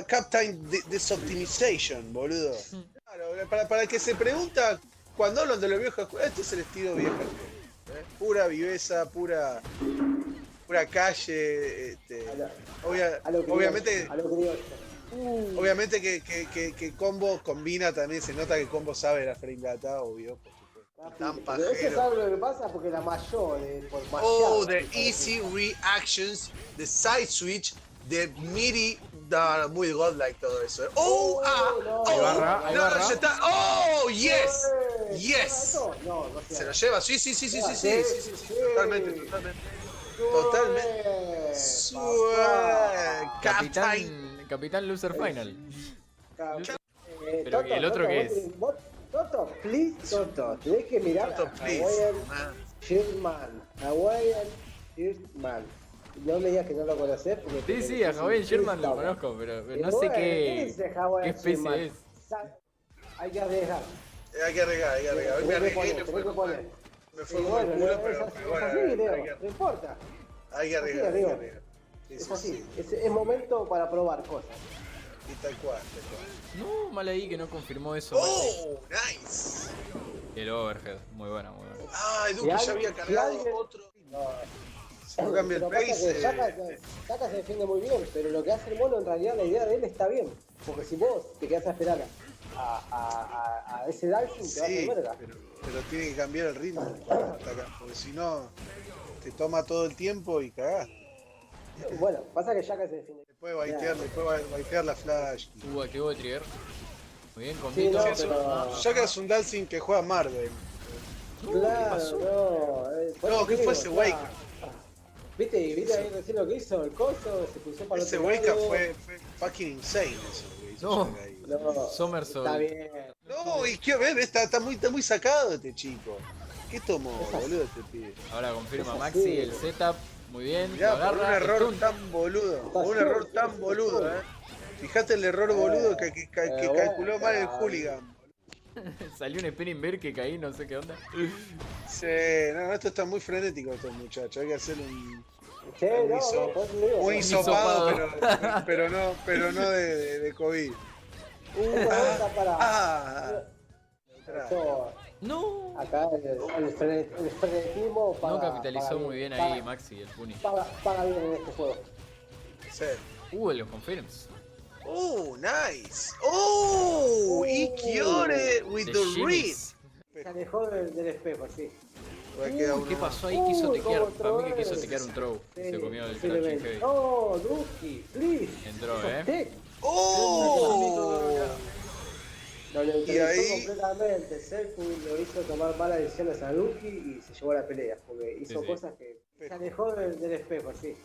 Captain Desoptimization, boludo. Claro, para el que se pregunta, cuando hablan de los viejos, este es el estilo viejo. Pura viveza, pura calle. Obviamente. Obviamente que Combo combina también, se nota que Combo sabe la frame data, obvio. Tan pajero. Eso es algo lo que pasa porque la mayor the easy reactions, the side switch, the MIDI, muy godlike todo eso. Ahí barra. Ya está. Yes. Se lo lleva, sí. Totalmente. Capitán Loser Final. Pero Toto, ¿y el otro qué es? Toto, please, Toto, tenés que mirar Toto, please. Hawaiian Shirtman. No me digas que no lo conocés porque... Sí, a Hawaiian Shirtman lo conozco, pero no sé qué especie es. Hay que arriesgar. Hay que arriesgar. Hoy me arriesgué y me fue como el culo, pero bueno, no importa. Hay que arriesgar. Es así, es momento para probar cosas. Y tal cual. No, mal ahí que no confirmó eso. Nice. El overhead, muy buena. Duque ya había cargado otro. No cambia el pace. Shaka se defiende muy bien, pero lo que hace el mono en realidad la idea de él está bien. Porque si vos te quedás a esperar a ese Dalsin, te vas a hacer verga. Pero tiene que cambiar el ritmo hasta acá, porque si no te toma todo el tiempo y cagás. Bueno, pasa que Shaka se defiende. Después baitear la flash. Activó el trigger. Muy bien, con sí, Shaka es un Dalsin que juega Marvel. Claro, no, ¿qué fue ese Wake? ¿Viste ahí recién lo que hizo? El coso, se puso para ese Wake fue fucking insane eso. No, Somersault. Está bien. No, y quiero ver, está muy sacado este chico. ¿Qué tomó, boludo, este pibe? Ahora confirma Maxi el setup. Muy bien. Mirá, lo por un agarra, error stun. tan boludo. Por un error tan boludo, Fíjate el error boludo que calculó mal el hooligan. Salió un spinning bear que caí, no sé qué onda. Sí, no, esto está muy frenético estos muchachos. Hay que hacer un hisopado. hisopado, pero no de COVID. No. Acá el frenetismo No capitalizó muy bien ahí Maxi, el Puni. paga bien en este juego. Sí. Los confirms. Nice. Ikiore with the read. Se alejó del espejo, sí. ¿Qué pasó ahí? Quiso tequear. Para mí que quiso tequear un throw. Se comió el crouching heavy. Duki, please. Entró, Lo neutralizó completamente. Selfie lo hizo tomar malas decisiones a Duki y se llevó a la pelea. Porque hizo cosas que se alejó del espejo, sí.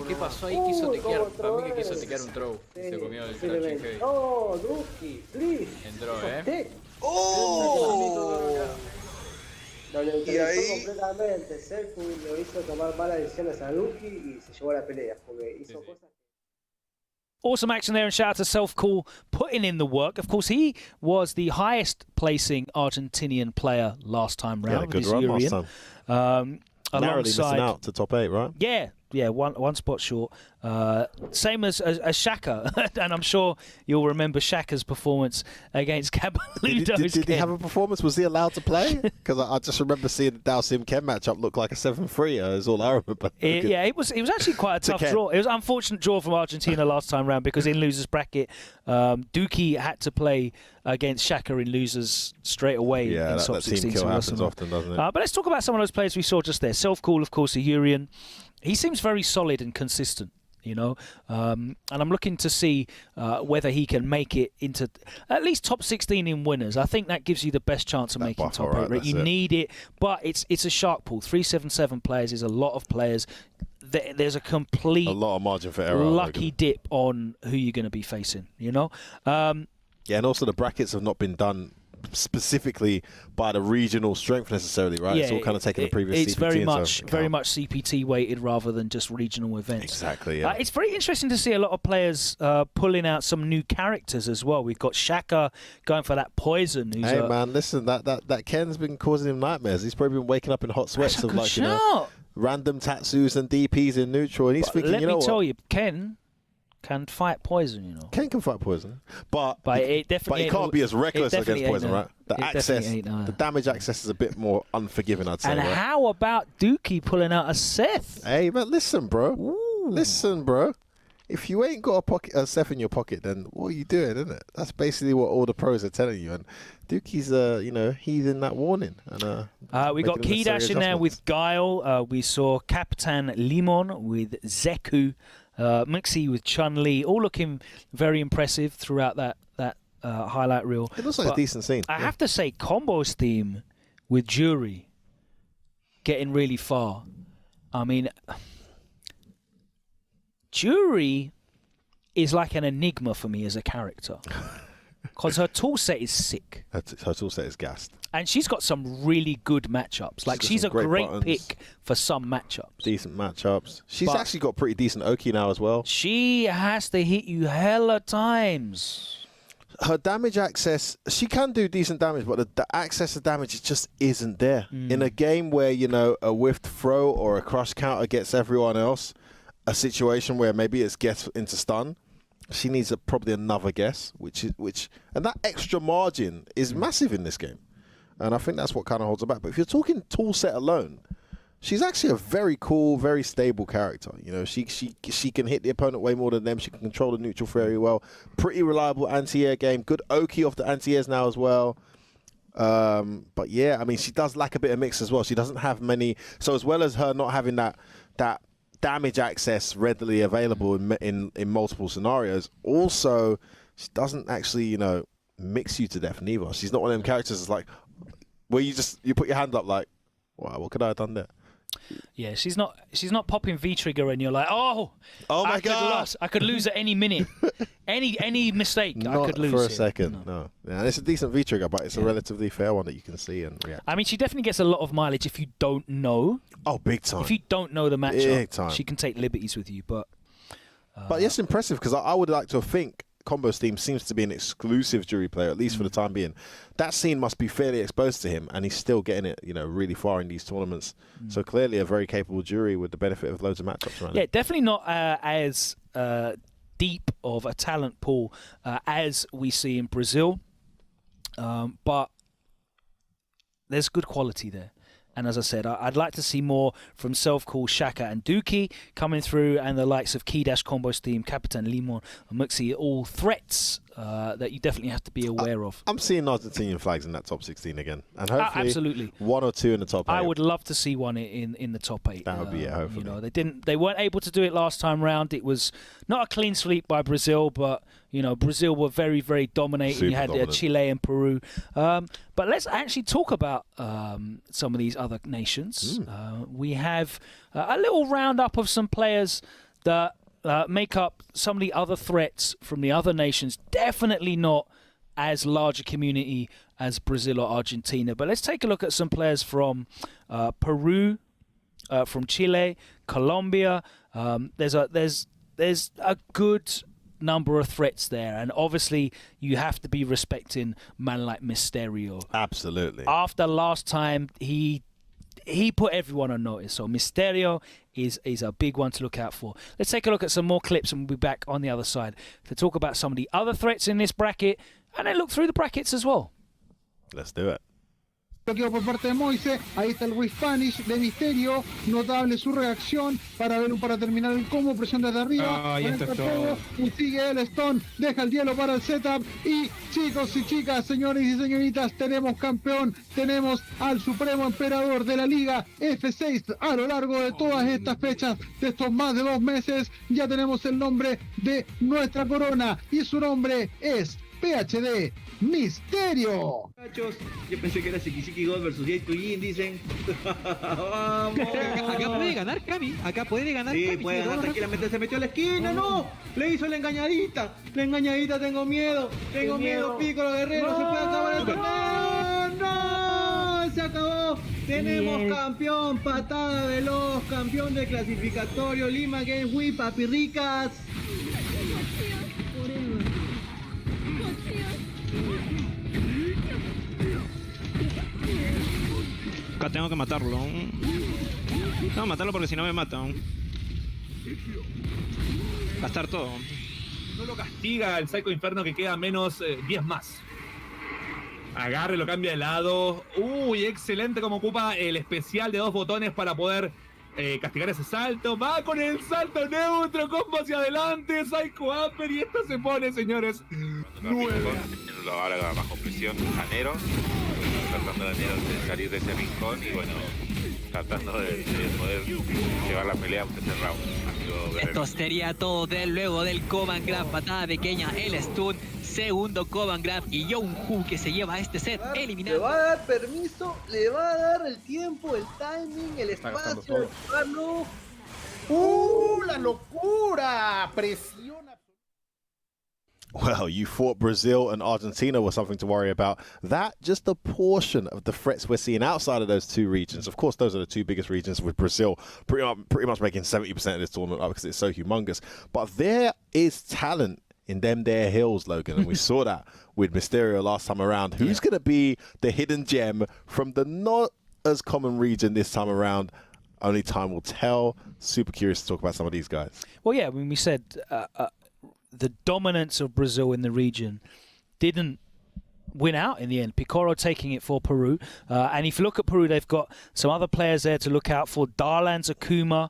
¿Qué pasó ahí? Quiso tequear. Para mí que quiso tequear un throw. Se comió el crouching heavy. Duki, please. Entró, Lo neutralizó completamente. Selfie lo hizo tomar malas decisiones a Duki y se llevó a la pelea. Porque hizo cosas. Awesome action there, and shout out to Self-Cool putting in the work. Of course, he was the highest placing Argentinian player last time round. Yeah, good run last time. Narrowly missing out to top 8, right? Yeah, one spot short. Same as Shaka, and I'm sure you'll remember Shaka's performance against Cabaludo's. Did he have a performance? Was he allowed to play? Because I just remember seeing the Dalsim Ken matchup look like a 7-3. Is all I remember. It was actually quite a tough draw. It was an unfortunate draw from Argentina last time round because in losers bracket, Duki had to play against Shaka in losers straight away. Yeah, in that team kill happens often, doesn't it? But let's talk about some of those players we saw just there. Self-Cool, of course, a Urian. He seems very solid and consistent, you know, and I'm looking to see whether he can make it into at least top 16 in winners. I think that gives you the best chance of making top 8. Right? You need it, but it's a shark pool. 377 players is a lot of players. There's a lot of margin for error. Lucky dip on who you're going to be facing, you know. Yeah, and also the brackets have not been done specifically by the regional strength necessarily, right? Yeah, it's all kind of taken the previous it's CPT very much CPT weighted rather than just regional events. Exactly, yeah. It's very interesting to see a lot of players pulling out some new characters as well. We've got Shaka going for that poison. Who's hey man, listen, that Ken's been causing him nightmares. He's probably been waking up in hot sweats of like, you know, random tattoos and DPs in neutral, and he's thinking, let me tell you, Ken can fight poison, you know. Ken can fight poison, but it definitely he can't be as reckless against poison, right? The damage access is a bit more unforgiving, I'd say. And right? how about Dookie pulling out a Seth? Hey, but listen, bro. Listen, bro. If you ain't got a Seth in your pocket, then what are you doing, isn't it? That's basically what all the pros are telling you. And Dookie's, he's in that warning. And we got Keydash in there with Guile. We saw Capitan Limon with Zeku. Mixie with Chun-Li, all looking very impressive throughout that highlight reel. It looks like a decent scene. I have to say, Combo's theme with Jury getting really far. I mean, Jury is like an enigma for me as a character. Because her tool set is sick. Her tool set is gassed. And she's got some really good matchups. Like, she's a great pick for some matchups. Decent matchups. She's actually got pretty decent Oki now as well. She has to hit you hella times. Her damage access, she can do decent damage, but the access to damage just isn't there. In a game where, you know, a whiffed throw or a crush counter gets everyone else, a situation where maybe it's gets into stun, she needs probably another guess, and that extra margin is massive in this game. And I think that's what kind of holds her back. But if you're talking tool set alone, she's actually a very cool, very stable character. You know, she can hit the opponent way more than them. She can control the neutral very well. Pretty reliable anti-air game. Good Oki off the anti-airs now as well. But yeah, I mean, she does lack a bit of mix as well. She doesn't have many. So as well as her not having that damage access readily available in multiple scenarios, also she doesn't actually, you know, mix you to death neither. She's not one of them characters that's like where you put your hand up like, wow, what could I have done there? Yeah, she's not popping V trigger and you're like, oh my God, I could lose at any minute, any mistake Not I could lose for a here. second. No. Yeah, it's a decent V trigger, but it's a relatively fair one that you can see and react. I mean, she definitely gets a lot of mileage if you don't know. Oh, big time. If you don't know the matchup, Big time. she can take liberties with you. But yes, impressive, because I would like to think Combo Steam seems to be an exclusive jury player, at least for the time being. That scene must be fairly exposed to him, and he's still getting it, really far in these tournaments. So clearly a very capable jury with the benefit of loads of matchups around. Yeah, definitely not as deep of a talent pool as we see in Brazil, but there's good quality there. And as I said, I'd like to see more from Self-Call, Shaka and Dookie coming through, and the likes of Key-Dash, Combo Steam, Capitan, Limon, and Muxi, all threats that you definitely have to be aware of. I'm seeing Argentinian flags in that top 16 again. And hopefully absolutely. 1 or 2 in the top 8. I would love to see one in the top 8. That would be it, hopefully. They weren't able to do it last time round. It was not a clean sweep by Brazil, but Brazil were very, very dominating. Super you had dominant. Chile and Peru. But let's actually talk about some of these other nations. We have a little roundup of some players that make up some of the other threats from the other nations. Definitely not as large a community as Brazil or Argentina. But let's take a look at some players from Peru, from Chile, Colombia. There's a good number of threats there, and obviously you have to be respecting man like Mysterio. Absolutely. After last time, he put everyone on notice, so Mysterio is a big one to look out for. Let's take a look at some more clips and we'll be back on the other side to talk about some of the other threats in this bracket and then look through the brackets as well. Let's do it. Bloqueo por parte de Moise, ahí está el Wii Spanish de Misterio, notable su reacción para terminar el combo, presión desde arriba, y sigue el Stone, deja el hielo para el setup, y chicos y chicas, señores y señoritas, tenemos campeón, tenemos al supremo emperador de la liga F6 a lo largo de todas estas fechas, de estos más de 2 meses, ya tenemos el nombre de nuestra corona, y su nombre es PhD Misterio. Muchachos, yo pensé que era Siki God versus Jay Yin, dicen. ¡Vamos! Acá puede ganar Cami, Sí, Cami, puede ganar tranquilamente, se metió a la esquina, no, le hizo la engañadita, tengo miedo, Piccolo Guerrero, se puede acabar el torneo, no, se acabó, tenemos campeón, patada veloz, campeón de clasificatorio, Lima Game Wii, papirricas. Acá tengo que matarlo. No, matarlo porque si no me matan. Gastar todo. No lo castiga el Psycho Inferno, que queda menos 10 más. Agarre, lo cambia de lado. Uy, excelente como ocupa el especial de 2 botones para poder castigar ese salto. Va con el salto neutro, combo hacia adelante, Psycho Upper, y esto se pone, señores, 9. Ahora bajo presión, Janero, tratando de salir de ese rincón y bueno, tratando de poder llevar la pelea a un tercer round. Esto sería todo luego del Command Grab, patada pequeña, el stun, segundo Command Grab y Young Hu que se lleva este set eliminado. Le va a dar permiso, le va a dar el tiempo, el timing, el espacio de jugarlo. ¡La locura! Presión. Well, you thought Brazil and Argentina were something to worry about. That just a portion of the threats we're seeing outside of those 2 regions. Of course, those are the 2 biggest regions, with Brazil pretty much making 70% of this tournament because it's so humongous. But there is talent in them there hills, Logan, and we saw that with Mysterio last time around. Who's going to be the hidden gem from the not as common region this time around? Only time will tell. Super curious to talk about some of these guys. Well, yeah, when we said the dominance of Brazil in the region didn't win out in the end. Picoro taking it for Peru. And if you look at Peru, they've got some other players there to look out for. Darlan Zakuma,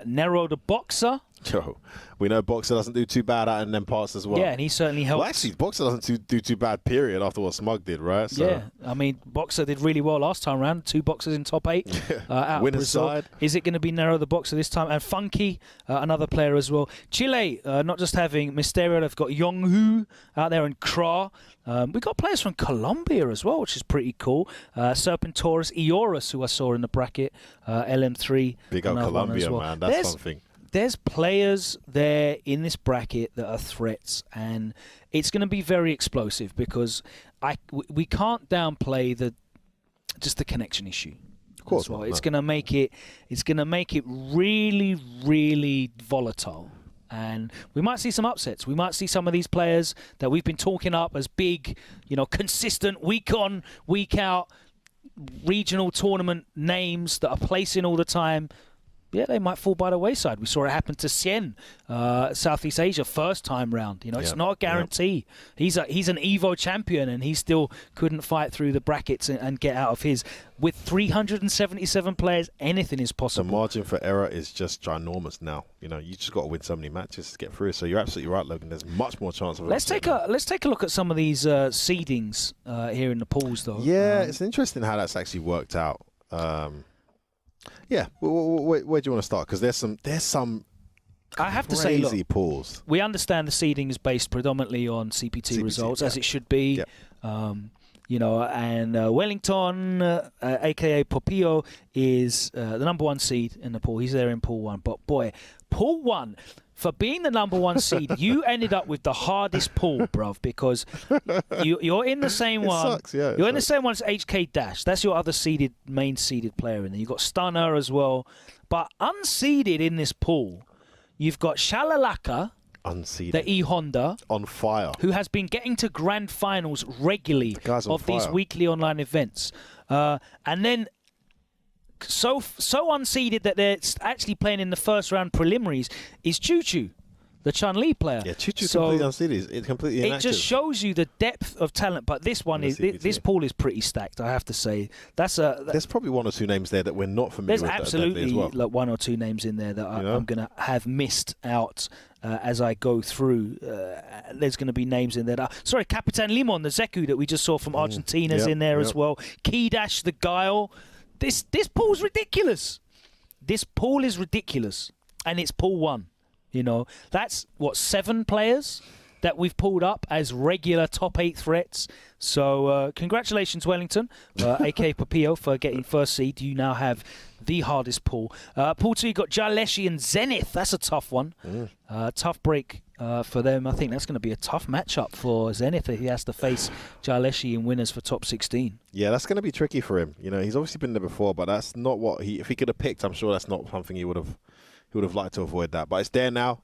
Nero the Boxer. Yo, we know Boxer doesn't do too bad out in them parts as well. Yeah, and he certainly helped. Well, actually, Boxer doesn't do too bad, period, after what Smug did, right? So. Yeah, I mean, Boxer did really well last time round. 2 boxers in top 8 out of Winner's Brazil. side. Is it going to be Nero the Boxer this time? And Funky, another player as well. Chile, not just having Mysterio, they've got Yonghu out there and Kra. We've got players from Colombia as well, which is pretty cool. Serpentoris, Eoros, who I saw in the bracket, LM3. Big up Colombia, well. man. That's something. There's players there in this bracket that are threats, and it's going to be very explosive because we can't downplay the connection issue. Of course, well. It's going to make it really, really volatile. And we might see some upsets. We might see some of these players that we've been talking up as big, consistent, week on, week out, regional tournament names that are placing all the time. Yeah, they might fall by the wayside. We saw it happen to Sien, Southeast Asia, first time round. It's not a guarantee. He's an Evo champion, and he still couldn't fight through the brackets and get out of his. With 377 players, anything is possible. The margin for error is just ginormous now. You just got to win so many matches to get through. So you're absolutely right, Logan. There's much more chance of. Let's take a look at some of these seedings here in the pools, though. Yeah, it's interesting how that's actually worked out. Yeah, where do you want to start? Because there's some I have to crazy say, look, pools. We understand the seeding is based predominantly on CPT results, as it should be. Yep. And Wellington, aka Popio, is the number 1 seed in the pool. He's there in pool 1. But boy, pool 1, for being the number 1 seed, you ended up with the hardest pool, bruv, because you're in the same one. Sucks, yeah, you're in the same one as HK Dash. That's your other main seeded player in there. You've got Stunner as well. But unseeded in this pool, you've got Shalalaka, unseeded, the E-Honda, on fire, who has been getting to grand finals regularly of these weekly online events. And then so unseeded that they're actually playing in the first round preliminaries is Choo Choo, the Chun-Li player. Yeah, Choo Choo's completely unseeded. It's completely inactive. It just shows you the depth of talent. But this one this pool is pretty stacked, I have to say. There's probably 1 or 2 names there that we're not familiar with. There's absolutely as well. like 1 or 2 names in there that I'm going to have missed out as I go through. There's going to be names in there. Capitan Limon, the Zeku that we just saw from Argentina, is in there as well. Key Dash, the Guile. This pool's ridiculous. This pool is ridiculous, and it's pool 1. That's 7 players that we've pulled up as regular top 8 threats. So congratulations, Wellington, aka Papillo, for getting first seed. You now have the hardest pool. Pool 2, you got Jaleshi and Zenith. That's a tough one. Tough break for them. I think that's going to be a tough matchup for Zenith if he has to face Jaleshi in winners for top 16. Yeah, that's going to be tricky for him. He's obviously been there before, but that's not what if he could have picked, I'm sure that's not something he would have liked to avoid that. But it's there now.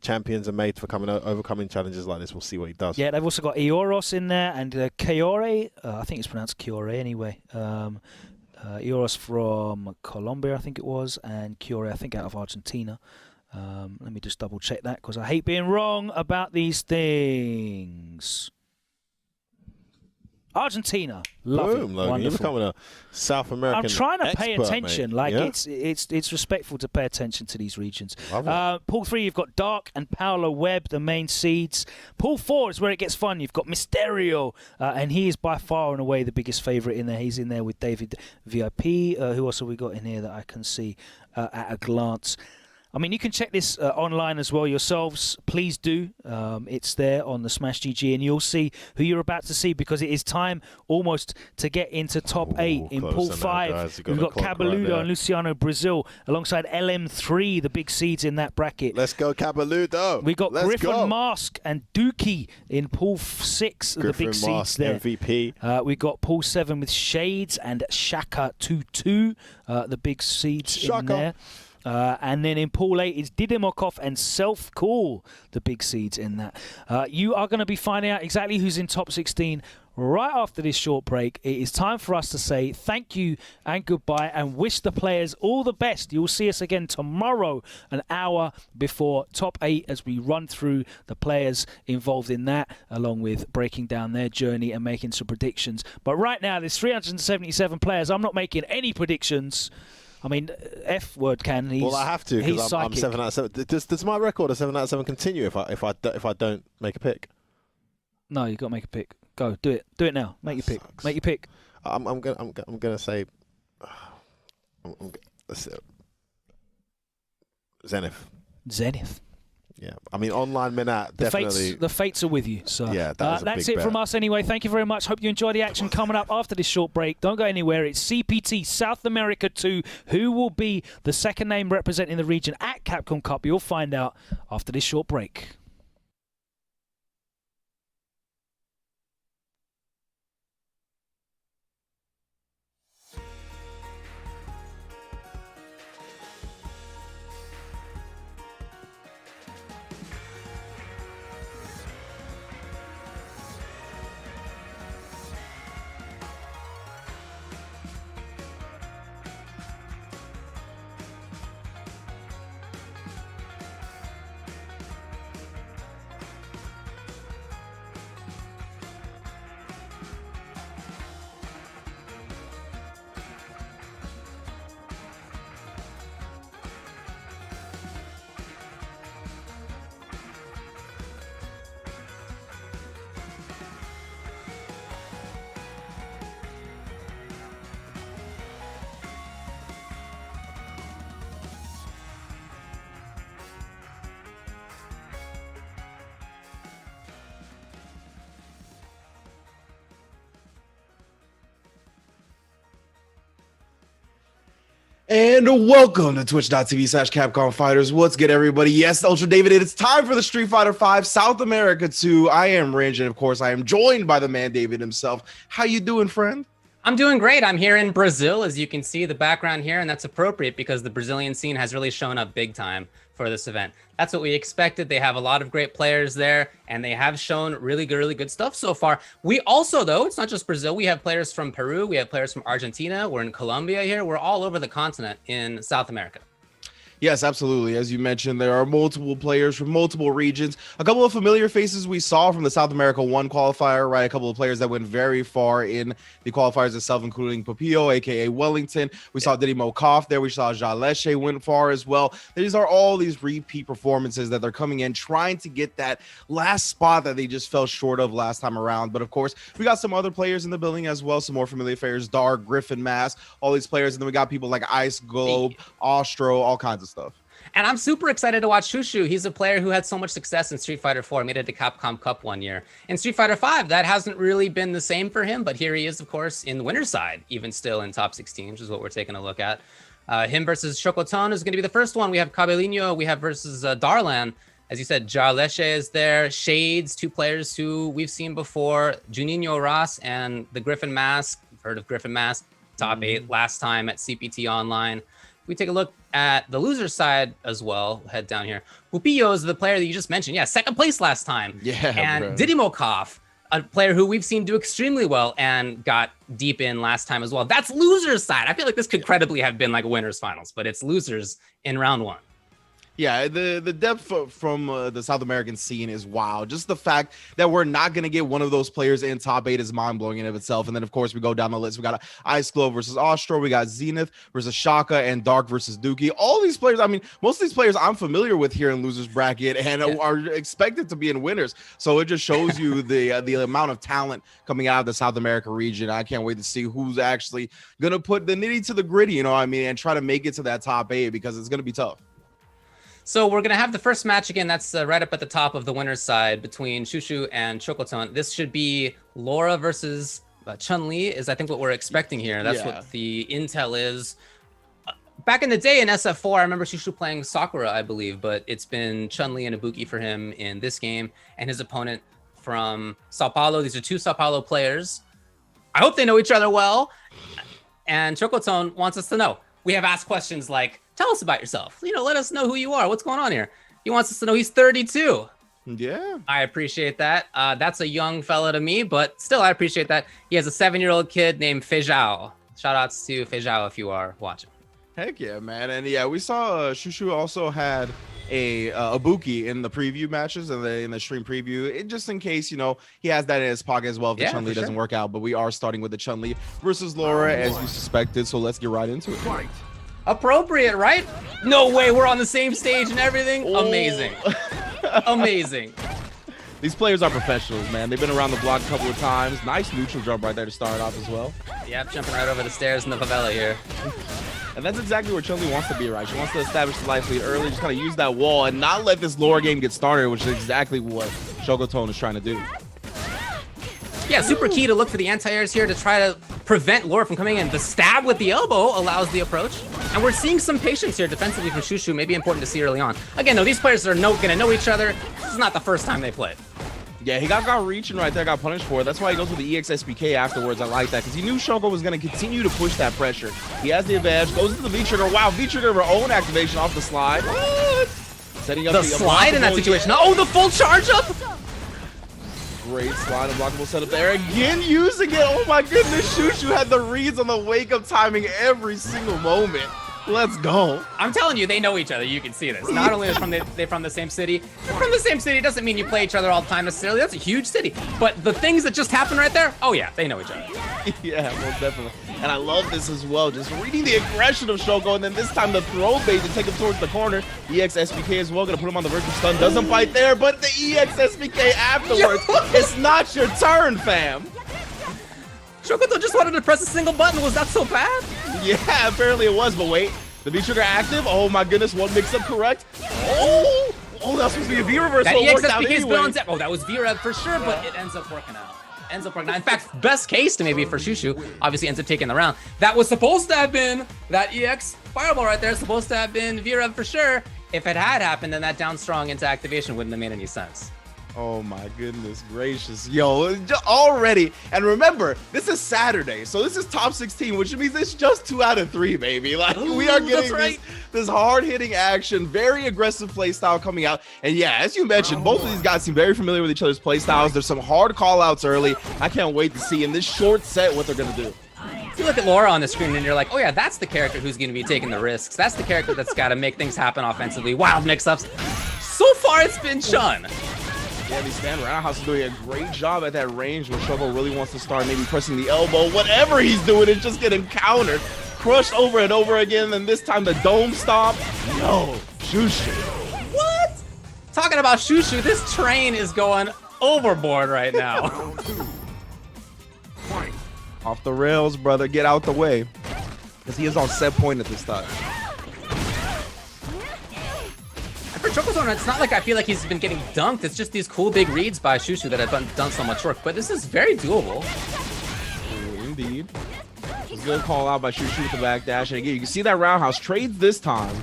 Champions are made for overcoming challenges like this. We'll see what he does. Yeah, they've also got Eoros in there and Kiore. I think it's pronounced Kiore anyway. Eoros from Colombia, I think it was, and Kiore, I think, out of Argentina. Let me just double check that because I hate being wrong about these things. Argentina, love Boom, it. Logan. Wonderful. You're becoming a South American I'm trying to pay expert, attention. mate. Like Yeah? it's respectful to pay attention to these regions. Love Pool 3, you've got Dark and Paolo Webb, the main seeds. Pool 4 is where it gets fun. You've got Mysterio, and he is by far and away the biggest favourite in there. He's in there with David VIP. Who else have we got in here that I can see at a glance? I mean, you can check this online as well yourselves. Please do. It's there on the Smash GG, and you'll see who you're about to see because it is time almost to get into top 8 in Pool 5. We've got Cabeludo and Luciano Brazil alongside LM3, the big seeds in that bracket. Let's go, Cabeludo. We've got Griffin Mask and Dookie in Pool 6, the big seeds there. MVP. We've got Pool 7 with Shades and Shaka 2-2, the big seeds in there. And then in Pool 8 is Didymokov and Self Cool, the big seeds in that. You are going to be finding out exactly who's in top 16 right after this short break. It is time for us to say thank you and goodbye and wish the players all the best. You'll see us again tomorrow, an hour before top 8, as we run through the players involved in that, along with breaking down their journey and making some predictions. But right now, there's 377 players. I'm not making any predictions. I mean, F word can. He's, well, I have to he's because I'm psychic. 7 out of 7. Does my record of 7 out of 7 continue if I don't make a pick? No, you got to make a pick. Go, do it. Do it now. Make your pick. Make your pick. I'm gonna say. Zenith. Zenith. Yeah, I mean online Minat definitely. The fates are with you. So yeah, that's it from us anyway. Thank you very much. Hope you enjoy the action coming up after this short break. Don't go anywhere. It's CPT South America 2. Who will be the second name representing the region at Capcom Cup? You'll find out after this short break. And welcome to twitch.tv/Capcom Fighters. What's good, everybody? Yes, Ultra David, it's time for the Street Fighter V South America 2. I am Range, and of course, I am joined by the man David himself. How you doing, friend? I'm doing great. I'm here in Brazil, as you can see the background here, and that's appropriate because the Brazilian scene has really shown up big time for this event. That's what we expected. They have a lot of great players there, and they have shown really good stuff so far. We also, though, it's not just Brazil. We have players from Peru. We have players from Argentina. We're in Colombia here. We're all over the continent in South America. Yes, absolutely. As you mentioned, there are multiple players from multiple regions. A couple of familiar faces we saw from the South America 1 qualifier, right? A couple of players that went very far in the qualifiers itself, including Papillo, aka Wellington. We saw Diddy Mokoff there. We saw Jaleshe went far as well. These are all these repeat performances that they're coming in, trying to get that last spot that they just fell short of last time around. But of course, we got some other players in the building as well, some more familiar players, Dark, Griffin Mass, all these players. And then we got people like Ice Globe, Ostro, all kinds of stuff. And I'm super excited to watch Shushu. He's a player who had so much success in Street Fighter 4, made it to Capcom Cup one year. In Street Fighter 5, that hasn't really been the same for him, but here he is, of course, in the winner's side, even still in top 16, which is what we're taking a look at. Him versus Chocoton is going to be the first one. We have Cabelinho, we have versus Darlan. As you said, Jarleshe is there. Shades, two players who we've seen before. Juninho Ross and the Griffin Mask. You've heard of Griffin Mask, top 8 last time at CPT Online. We take a look at the loser side as well. Head down here. Pupillo is the player that you just mentioned. Yeah, second place last time. Yeah, and Diddy Mokoff, a player who we've seen do extremely well and got deep in last time as well. That's losers side. I feel like this could credibly have been like winners finals, but it's losers in round 1. Yeah, the depth from the South American scene is wild. Just the fact that we're not going to get one of those players in top 8 is mind-blowing in of itself. And then, of course, we go down the list. We got Ice Globe versus Ostro. We got Zenith versus Shaka and Dark versus Dookie. All these players, I mean, most of these players I'm familiar with here in Losers Bracket and are expected to be in winners. So it just shows you the amount of talent coming out of the South America region. I can't wait to see who's actually going to put the nitty to the gritty, you know what I mean, and try to make it to that top 8 because it's going to be tough. So we're going to have the first match again. That's right up at the top of the winner's side between Shushu and Chocoton. This should be Laura versus Chun-Li is I think what we're expecting here. That's what the intel is. Back in the day in SF4, I remember Shushu playing Sakura, I believe, but it's been Chun-Li and Ibuki for him in this game. And his opponent from Sao Paulo. These are two Sao Paulo players. I hope they know each other well. And Chocoton wants us to know. We have asked questions like, tell us about yourself. You know, let us know who you are. What's going on here? He wants us to know he's 32. Yeah. I appreciate that. That's a young fella to me, but still, I appreciate that. He has a 7-year-old kid named Feijao. Shout outs to Feijao if you are watching. Heck yeah, man. And yeah, we saw Shushu also had a Ibuki in the preview matches and in the stream preview, just in case, you know, he has that in his pocket as well if the Chun-Li doesn't work out. But we are starting with the Chun-Li versus Laura as you suspected. So let's get right into it. Appropriate, right? No way, we're on the same stage and everything. Oh. Amazing. Amazing. These players are professionals, man. They've been around the block a couple of times. Nice neutral jump right there to start off as well. Yep, jumping right over the stairs in the favela here. And that's exactly where Chun-Li wants to be, right? She wants to establish the life lead early, just kind of use that wall and not let this lower game get started, which is exactly what Shogoton is trying to do. Yeah, super key to look for the anti-airs here to try to prevent Laura from coming in. The stab with the elbow allows the approach. And we're seeing some patience here defensively from Shushu, maybe important to see early on. Again, though, these players are gonna know each other. This is not the first time they played. Yeah, he got reaching right there, got punished for it. That's why he goes with the EX-SPK afterwards. I like that, because he knew Shogo was going to continue to push that pressure. He has the advantage, goes into the V-Trigger. Wow, V-Trigger her own activation off the slide. What? Setting up the slide in that situation. Oh, the full charge up! Great slide, unblockable setup there. Again, using it. Oh my goodness, Shushu had the reads on the wake-up timing every single moment. Let's go. I'm telling you, they know each other. You can see this. Not only are they from the same city. From the same city doesn't mean you play each other all the time necessarily. That's a huge city. But the things that just happened right there, oh yeah, they know each other. Yeah, most definitely. And I love this as well. Just reading the aggression of Shogo, and then this time the throw bait to take him towards the corner. EX-SPK as well, gonna put him on the virtual stun. Doesn't fight there, but the EX-SPK afterwards. It's not your turn, fam. Shogoto just wanted to press a single button. Was that so bad? Yeah, apparently it was, but wait. The V-Trigger active. Oh my goodness, one mix-up correct. Oh, that's supposed to be a V-reverse. That EX-SPK is anyway. Oh, that was V-Rev for sure, but it ends up working out. In fact, best case to maybe for Shushu, obviously ends up taking the round. That was supposed to have been, that EX fireball right there, supposed to have been V-Rev for sure. If it had happened, then that down strong into activation wouldn't have made any sense. Oh my goodness gracious. Yo, already. And remember, this is Saturday, so this is top 16, which means it's just 2 out of 3, baby. Like, we are getting this hard-hitting action, very aggressive play style coming out. And yeah, as you mentioned, both of these guys seem very familiar with each other's play styles. There's some hard call-outs early. I can't wait to see in this short set what they're going to do. You look at Laura on the screen and you're like, oh yeah, that's the character who's going to be taking the risks. That's the character that's got to make things happen offensively. Wild mix-ups. So far, it's been Chun. Yeah, the stand roundhouse is doing a great job at that range where Shogo really wants to start maybe pressing the elbow. Whatever he's doing is just getting countered, crushed over and over again, and this time the dome stomp. Yo, Shushu. What? Talking about Shushu, this train is going overboard right now. Off the rails, brother. Get out the way. Because he is on set point at this time. For Chocozone, it's not like I feel like he's been getting dunked. It's just these cool big reads by Shushu that have done so much work. But this is very doable. Ooh, indeed. It's a good call out by Shushu with the back dash. And again, you can see that roundhouse trades this time.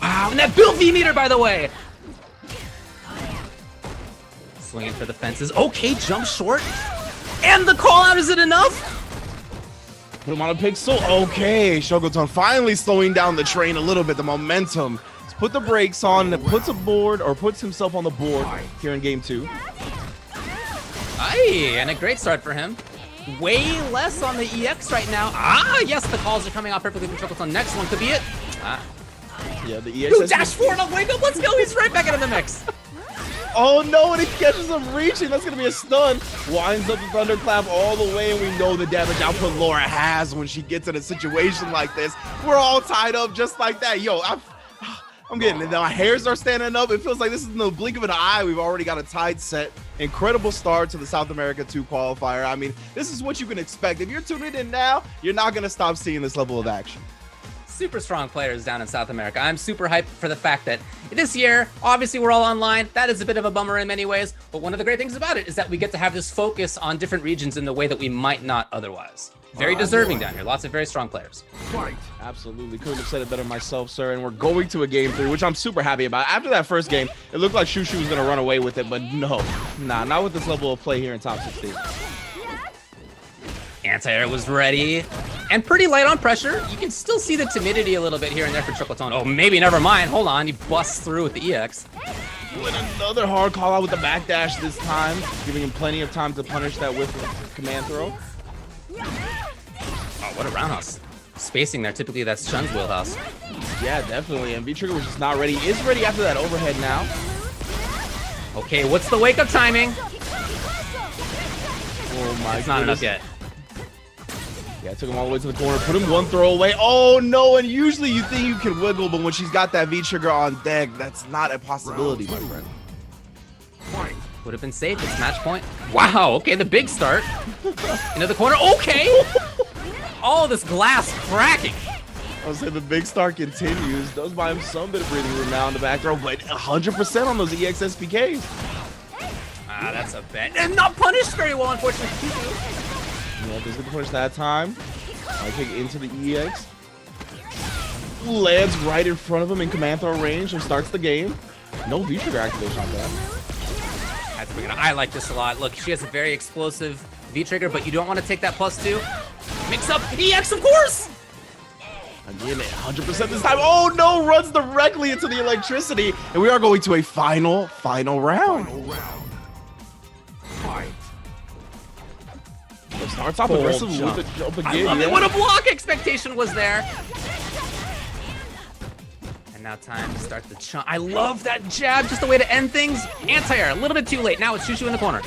Wow, and that build V-meter, by the way. Swinging for the fences. Okay, jump short. And the call out, is it enough? Put him on a pixel. Okay, Shogoton finally slowing down the train a little bit, the momentum. Let's put the brakes on, puts himself on the board here in game 2. Aye, and a great start for him. Way less on the EX right now. Ah, yes, the calls are coming out perfectly for Shogoton. Next one could be it. Ah. Yeah, the EX. Dude, dash forward on wake up. Let's go. He's right back into the mix. Oh no, and he catches him reaching. That's going to be a stun. Winds up the thunderclap all the way, and we know the damage output Laura has when she gets in a situation like this. We're all tied up just like that. Yo, I'm getting it. My hairs are standing up. It feels like this is in the blink of an eye. We've already got a tied set. Incredible start to the South America 2 qualifier. I mean, this is what you can expect. If you're tuning in now, you're not going to stop seeing this level of action. Super strong players down in South America. I'm super hyped for the fact that this year, obviously we're all online. That is a bit of a bummer in many ways, but one of the great things about it is that we get to have this focus on different regions in the way that we might not otherwise. Very deserving down here. Lots of very strong players. Right. Absolutely. Couldn't have said it better myself, sir. And we're going to a game 3, which I'm super happy about. After that first game, it looked like Shushu was going to run away with it, but no. Nah, not with this level of play here in top 16. Anti-air was ready. And pretty light on pressure. You can still see the timidity a little bit here and there for Chocoton. Oh, maybe never mind. Hold on. He busts through with the EX. Doing another hard call out with the backdash this time, giving him plenty of time to punish that with command throw. Oh, what a roundhouse. Spacing there. Typically, that's Chun's wheelhouse. Yeah, definitely. And V-Trigger was just not ready. Is ready after that overhead now. Okay, what's the wake-up timing? Oh, my It's not enough yet. Yeah, took him all the way to the corner, put him one throw away. Oh no, and usually you think you can wiggle, but when she's got that V-trigger on deck, that's not a possibility, my friend. Would have been safe. It's match point. Wow, okay, the big start. Into the corner, okay! All this glass cracking. I was saying the big star continues, does buy him some bit of breathing room now in the back row, but 100% on those EX SPKs. Ah, that's a bet. And not punished very well, unfortunately. Yeah, doesn't get punished that time. I kick into the EX. Lands right in front of him in command throw range and starts the game. No V-trigger activation on that. I like this a lot. Look, she has a very explosive V-trigger, but you don't want to take that +2. Mix up EX, of course! Again, 100% this time. Oh no, runs directly into the electricity. And we are going to a final round. So starts off aggressive with the jump again. I love it. What a block expectation was there. And now time to start the chunk. I love that jab, just a way to end things. Anti-air, a little bit too late. Now it's Shushu in the corner.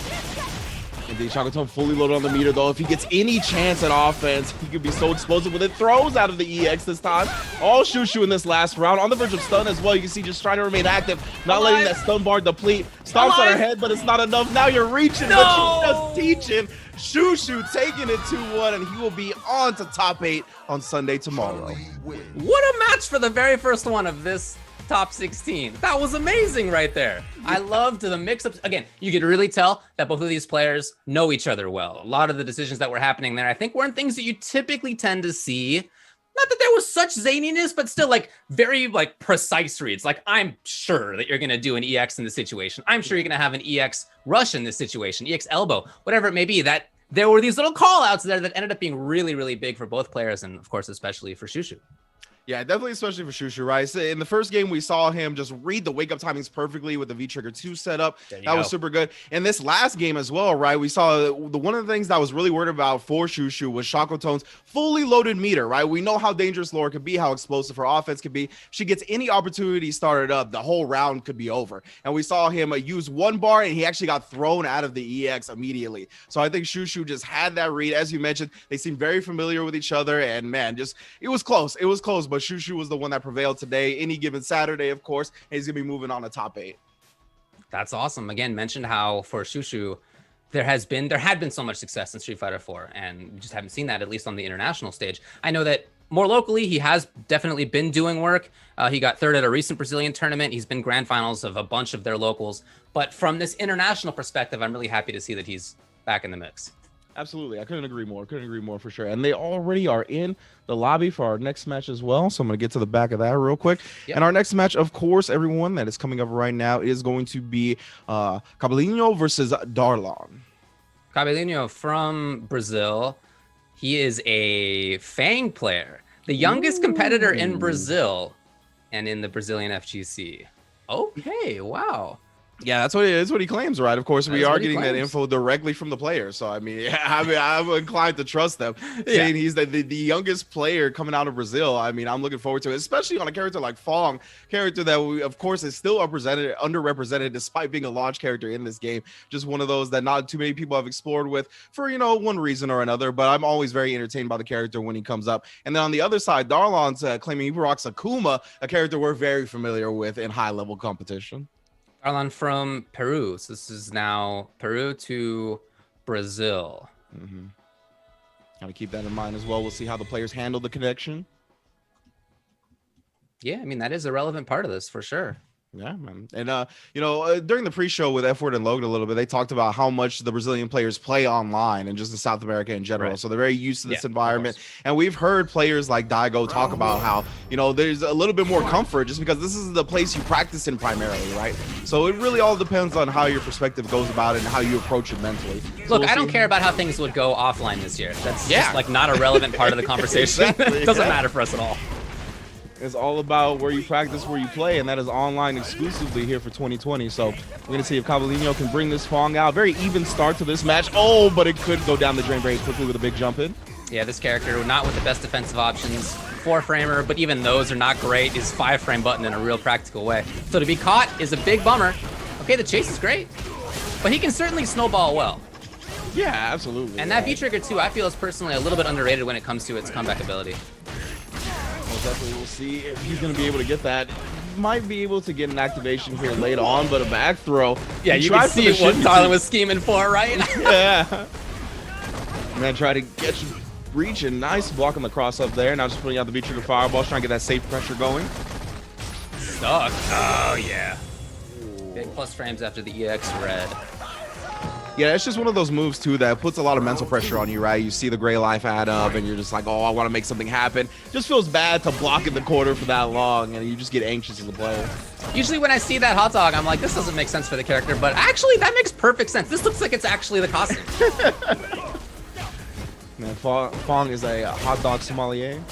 Indeed, Chocolatone fully loaded on the meter, though. If he gets any chance at offense, he could be so explosive with it. Throws out of the EX this time. All Shushu in this last round. On the verge of stun as well. You can see just trying to remain active, not letting that stun bar deplete. Stomps on her head, but it's not enough. Now you're reaching, but she's just teaching. Shushu taking it 2-1, and he will be on to top 8 on Sunday tomorrow. What a match for the very first one of this top 16. That was amazing right there. I loved the mix-ups. Again, you could really tell that both of these players know each other well. A lot of the decisions that were happening there, I think, weren't things that you typically tend to see. Not that there was such zaniness, but still like very like precise reads. Like, I'm sure that you're going to do an EX in this situation. I'm sure you're going to have an EX rush in this situation, EX elbow, whatever it may be. That there were these little call outs there that ended up being really, really big for both players. And of course, especially for Shushu. Yeah, definitely, especially for Shushu, right? So in the first game, we saw him just read the wake-up timings perfectly with the V-Trigger 2 setup. That was super good. In this last game as well, right, we saw one of the things that I was really worried about for Shushu was Chocolatone's fully loaded meter, right? We know how dangerous Laura could be, how explosive her offense could be. If she gets any opportunity started up, the whole round could be over. And we saw him use one bar, and he actually got thrown out of the EX immediately. So I think Shushu just had that read. As you mentioned, they seem very familiar with each other, and man, just it was close. It was close, but Shushu was the one that prevailed today. Any given Saturday, of course, and he's gonna be moving on to top 8. That's awesome. Again, mentioned how for Shushu there had been so much success in Street Fighter 4, and we just haven't seen that, at least on the international stage. I know that more locally, he has definitely been doing work. He got third at a recent Brazilian tournament. He's been grand finals of a bunch of their locals. But from this international perspective, I'm really happy to see that he's back in the mix. Absolutely. I couldn't agree more. Couldn't agree more for sure. And they already are in the lobby for our next match as well. So I'm going to get to the back of that real quick. Yep. And our next match, of course, everyone, that is coming up right now is going to be Cabelinho versus Darlon. Cabelinho from Brazil. He is a Fang player, the youngest competitor in Brazil and in the Brazilian FGC. Okay, wow. Yeah, that's what he claims, right? Of course, we are getting that info directly from the players. So, I mean, I'm inclined to trust them. Saying he's the youngest player coming out of Brazil. I mean, I'm looking forward to it, especially on a character like Fong, character that, of course, is still underrepresented despite being a launch character in this game. Just one of those that not too many people have explored with for, one reason or another. But I'm always very entertained by the character when he comes up. And then on the other side, Darlon's claiming he rocks Akuma, a character we're very familiar with in high-level competition. Darlon from Peru. So this is now Peru to Brazil. Got to keep that in mind as well. We'll see how the players handle the connection. Yeah, I mean, that is a relevant part of this for sure. Yeah, man. And, during the pre-show with F-Word and Logan a little bit, they talked about how much the Brazilian players play online and just in South America in general. Right. So they're very used to this environment. And we've heard players like Daigo talk about how, there's a little bit more comfort just because this is the place you practice in primarily, right? So it really all depends on how your perspective goes about it and how you approach it mentally. Look, I don't care about how things would go offline this year. That's just like not a relevant part of the conversation. It doesn't matter for us at all. It's all about where you practice, where you play, and that is online exclusively here for 2020. So we're going to see if Cabelinho can bring this Fong out. Very even start to this match. Oh, but it could go down the drain very quickly with a big jump in. Yeah, this character, not with the best defensive options. 4-framer, but even those are not great. His 5-frame button in a real practical way. So to be caught is a big bummer. Okay, the chase is great, but he can certainly snowball well. Yeah, absolutely. And that V-trigger too, I feel is personally a little bit underrated when it comes to its comeback ability. Well, definitely we'll see if he's going to be able to get that. Might be able to get an activation here later on, but a back throw. Yeah, you can see what Darlon was scheming for, right? Yeah. Man, try to get you reaching. Nice blocking the cross up there. Now just putting out the V-trigger fireballs, trying to get that safe pressure going. Stuck. Oh, yeah. Big plus frames after the EX red. Yeah, it's just one of those moves, too, that puts a lot of mental pressure on you, right? You see the gray life add up, and you're just like, oh, I want to make something happen. Just feels bad to block in the corner for that long, and you just get anxious as a player. Usually when I see that hot dog, I'm like, this doesn't make sense for the character, but actually, that makes perfect sense. This looks like it's actually the costume. Man, Fong is a hot dog sommelier.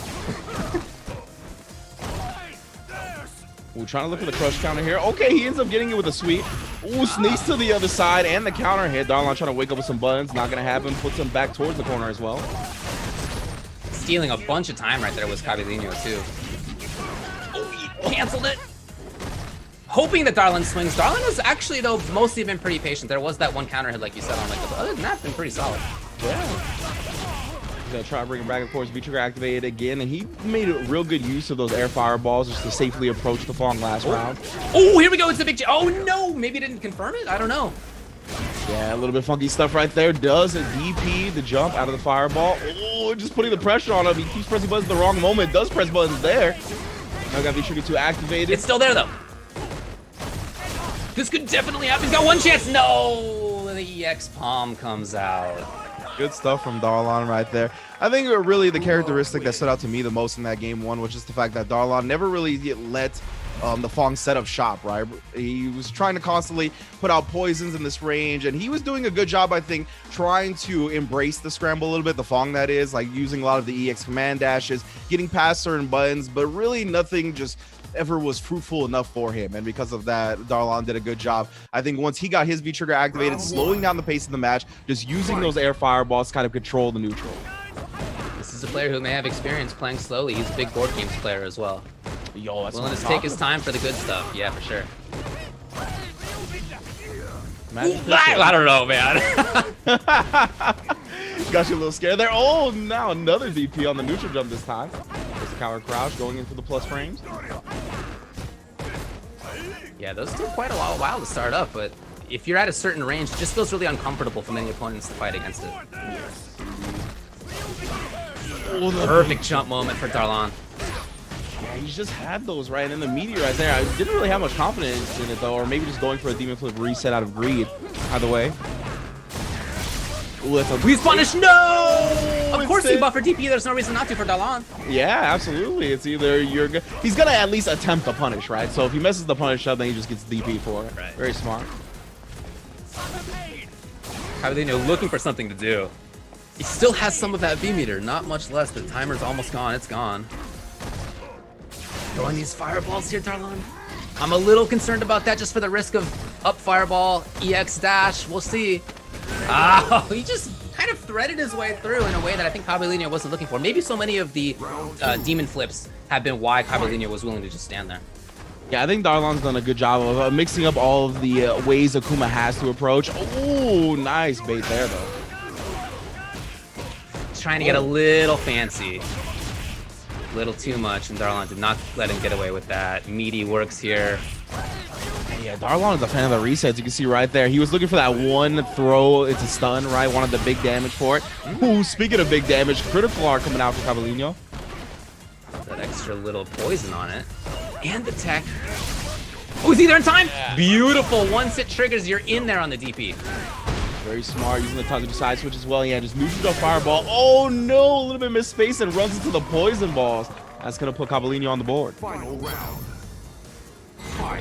We're trying to look for the crush counter here. Okay, he ends up getting it with a sweep. Ooh, sneaks to the other side and the counter hit. Darlon trying to wake up with some buttons. Not going to happen. Puts him back towards the corner as well. Stealing a bunch of time right there was Cabellino, too. Oh, he canceled it. Hoping that Darlon swings. Darlon has actually, though, mostly been pretty patient. There was that one counter hit, like you said, on like, other than that, been pretty solid. Yeah. He's gonna try to bring him back, of course. V-trigger activated again, and he made a real good use of those air fireballs just to safely approach the Fong last round. Oh, here we go. It's a big... Oh, no. Maybe it didn't confirm it. I don't know. Yeah, a little bit funky stuff right there. Does a DP the jump out of the fireball. Oh, just putting the pressure on him. He keeps pressing buttons at the wrong moment. Does press buttons there. Now got V-trigger 2 activated. It's still there, though. This could definitely happen. He's got one chance. No. The EX palm comes out. Good stuff from Darlon right there. I think really the characteristic that stood out to me the most in that game one was just the fact that Darlon never really let the Fong set up shop, right? He was trying to constantly put out poisons in this range, and he was doing a good job, I think, trying to embrace the scramble a little bit, the Fong that is, like using a lot of the EX command dashes, getting past certain buttons, but really nothing just ever was fruitful enough for him, and because of that, Darlon did a good job. I think once he got his V-trigger activated, slowing down the pace of the match, just using those air fireballs to kind of control the neutral. This is a player who may have experience playing slowly. He's a big board games player as well. Yo, that's willing to take his time for the good stuff. Yeah, for sure. I don't know, man. Got you a little scared there. Oh, now another DP on the neutral jump this time. There's the counter crouch going in for the plus frames. Yeah, those took quite a while to start up, but if you're at a certain range, it just feels really uncomfortable for many opponents to fight against it. Oh, perfect jump moment for Darlon. Yeah, he's just had those, right? And the meteor right there, I didn't really have much confidence in it, though, or maybe just going for a demon flip reset out of greed. Either way. Ooh, he's punished. No! Of course he buffered DP. There's no reason not to for Darlon. Yeah, absolutely. It's either he's gonna at least attempt the punish, right? So if he messes the punish up, then he just gets DP for it. Right. Very smart. Cabellino looking for something to do. He still has some of that V meter, not much less. The timer's almost gone. It's gone. Throwing these fireballs here, Darlon. I'm a little concerned about that just for the risk of up fireball, EX dash. We'll see. Oh, he just kind of threaded his way through in a way that I think Cabellino wasn't looking for. Maybe so many of the demon flips have been why Cabellino was willing to just stand there. Yeah, I think Darlon's done a good job of mixing up all of the ways Akuma has to approach. Oh, nice bait there, though. He's trying to get a little fancy. A little too much, and Darlon did not let him get away with that. Meaty works here. Yeah, Darlon is a fan of the resets. You can see right there. He was looking for that one throw. It's a stun, right? Wanted the big damage for it. Ooh, speaking of big damage, critical are coming out for Cabellino. That extra little poison on it. And the tech. Oh, is he there in time? Yeah. Beautiful. Once it triggers, you're in there on the DP. Very smart, using the time to side switch as well. Yeah, just neutral fireball. Oh no, a little bit missed space and runs into the poison balls. That's gonna put Cabellino on the board. Final round.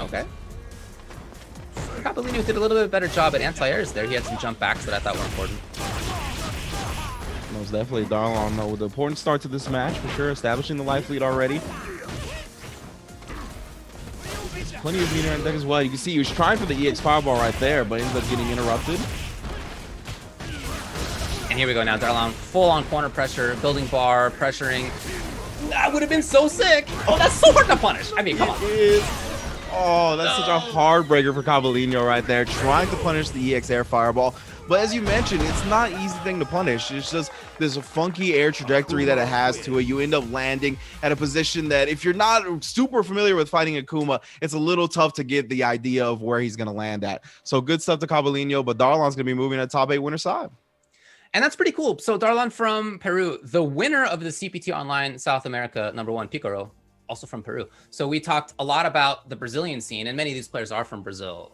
Okay. Cabellino did a little bit better job at anti-airs there. He had some jump backs that I thought were important. Most definitely Darlon, though, with an important start to this match for sure, establishing the life lead already. Plenty of meter on deck as well. You can see he was trying for the EX fireball right there, but ends up getting interrupted. And here we go now, Darlon, full on corner pressure, building bar, pressuring. That would have been so sick. Oh, that's so hard to punish. I mean, come on. Oh, that's such a heartbreaker for Cavallino right there, trying to punish the EX air fireball. But as you mentioned, it's not an easy thing to punish. It's just this funky air trajectory that it has to it. You end up landing at a position that if you're not super familiar with fighting Akuma, it's a little tough to get the idea of where he's going to land at. So good stuff to Cavallino, but Darlon's going to be moving to top 8 winner side. And that's pretty cool. So Darlon from Peru, the winner of the CPT Online South America #1, Picaro, also from Peru. So we talked a lot about the Brazilian scene, and many of these players are from Brazil.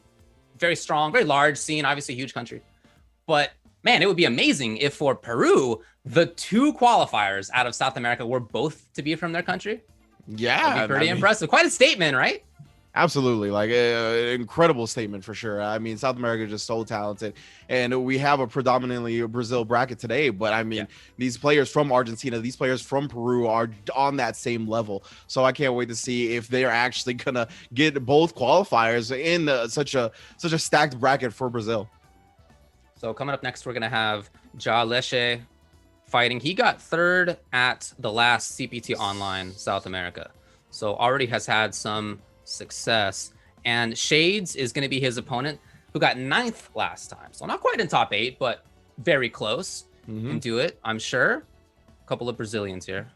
Very strong, very large scene, obviously a huge country. But man, it would be amazing if for Peru, the 2 qualifiers out of South America were both to be from their country. Yeah. That'd be pretty impressive. Quite a statement, right? Absolutely, like an incredible statement for sure. I mean, South America is just so talented, and we have a predominantly Brazil bracket today. But I mean, these players from Argentina, these players from Peru are on that same level. So I can't wait to see if they're actually gonna get both qualifiers in such a stacked bracket for Brazil. So coming up next, we're gonna have Ja Leche fighting. He got 3rd at the last CPT Online South America, so already has had some success. And Shades is going to be his opponent, who got 9th last time. So not quite in top 8, but very close. Can do it, I'm sure. A couple of Brazilians here.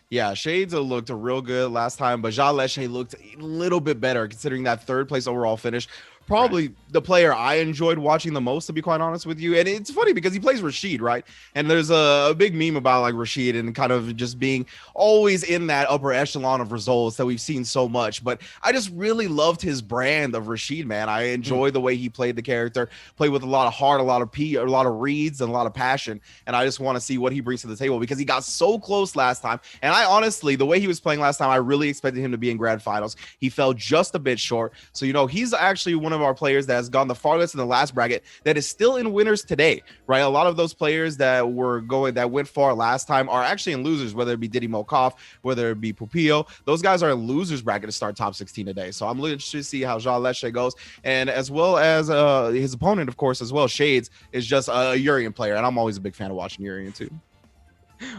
Yeah, Shades looked real good last time, but Ja Leche looked a little bit better considering that 3rd place overall finish. Probably the player I enjoyed watching the most, to be quite honest with you. And it's funny because he plays Rashid, right? And there's a big meme about like Rashid and kind of just being always in that upper echelon of results that we've seen so much. But I just really loved his brand of Rashid, man. I enjoyed the way he played the character, played with a lot of heart, a lot of reads, and a lot of passion. And I just want to see what he brings to the table because he got so close last time. And I honestly, the way he was playing last time, I really expected him to be in grand finals. He fell just a bit short. So, you know, he's actually one of our players that has gone the farthest in the last bracket that is still in winners today, right? A lot of those players that went far last time are actually in losers, whether it be Diddy Mokov, whether it be Pupillo. Those guys are in losers bracket to start top 16 today. So I'm interested to see how Ja Leche goes, and as well as his opponent, of course, as well. Shades is just a Urian player, and I'm always a big fan of watching Urian too.